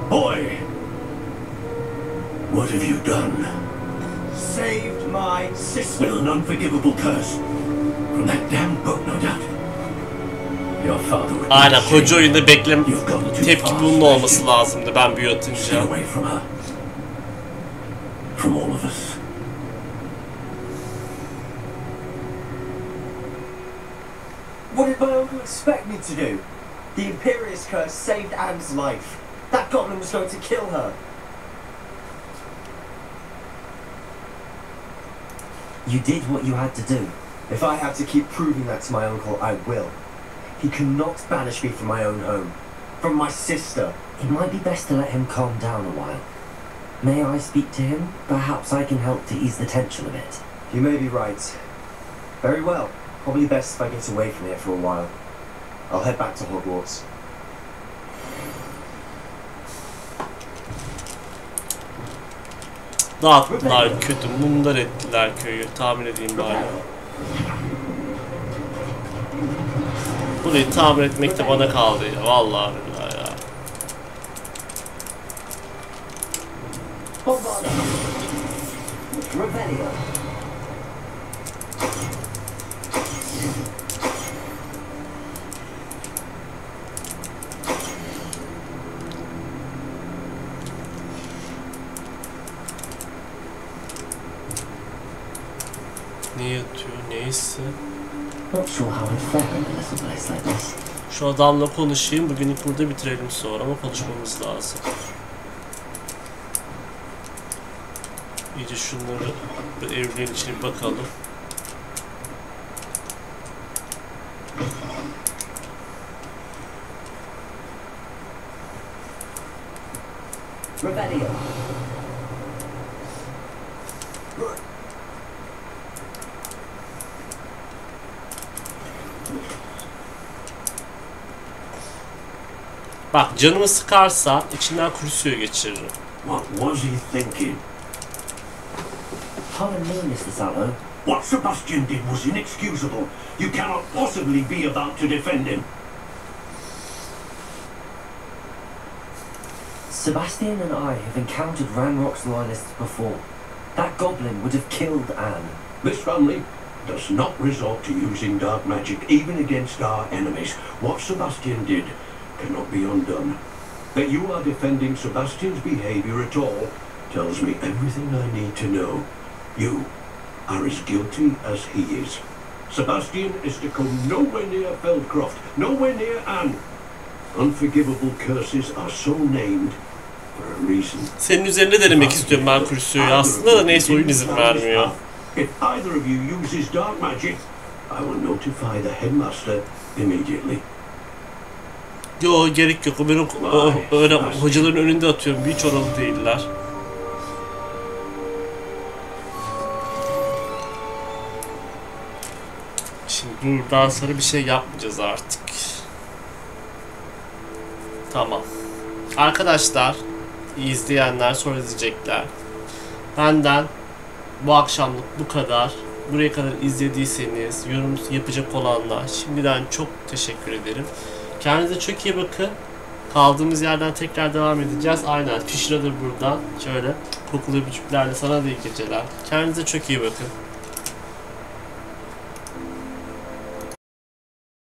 Boy! What have you done? Saved my sister. With an unforgivable curse. From that damned book, no doubt. Your father would be Aynen koca ashamed. oyunda beklem You've gone too tepki far, bunun thank olması you. lazımdı ben büyü Stay atınca. away from her. From all of us. What did my uncle expect me to do? The Imperious curse saved Anne's life. That goblin was going to kill her. You did what you had to do. If I have to keep proving that to my uncle, I will. He cannot banish me from my own home. From my sister. It might be best to let him calm down a while. May I speak to him? Perhaps I can help to ease the tension a bit. You may be right. Very well. Probably best if I get away from here for a while. I'll head back to Hogwarts. Dağıttılar kötü, mundar ettiler köyü. Tahmin edeyim bari. Burayı tamir etmek de bana kaldı ya. Vallahi billahi ya. Neyse. Not sure how I'd fare in a little place like this. Şu adamla konuşayım. Bugünlük burada bitirelim sonra ama konuşmamız lazım. İyice şunları evlerin içine bir bakalım. Revenclaw. Bak canımı sıkarsa içinden Crusoe'yu geçiririm. What was he thinking? How mean is this, Allo? What Sebastian did was inexcusable. You cannot possibly be about to defend him. Sebastian and I have encountered Ranrock's loyalists before. That goblin would have killed Anne. This family does not resort to using dark magic even against our enemies. What Sebastian did cannot be undone. That you are defending Sebastian's behavior at all tells me everything I need to know. You are as guilty as he is. Sebastian is to come nowhere near Feldcroft, nowhere near Anne. Unforgivable curses are so named for a reason. Senin üzerinde denemek istiyorum ben Crusoe'yu aslında da neyse oyun izin vermiyor. If either of you uses dark magic, I will notify the headmaster immediately. Yo gerek yok. Ben öyle hocaların önünde atıyorum. Hiç oralı değiller. Şimdi buradan sonra bir şey yapmayacağız artık. Tamam. Arkadaşlar, izleyenler sonra izleyecekler. Benden bu akşamlık bu kadar. Buraya kadar izlediyseniz, yorum yapacak olanlar şimdiden çok teşekkür ederim. Kendinize çok iyi bakın. Kaldığımız yerden tekrar devam edeceğiz. Aynen. Fişradır buradan. Şöyle kokulu öpücüklerle sana da iyi geceler. Kendinize çok iyi bakın.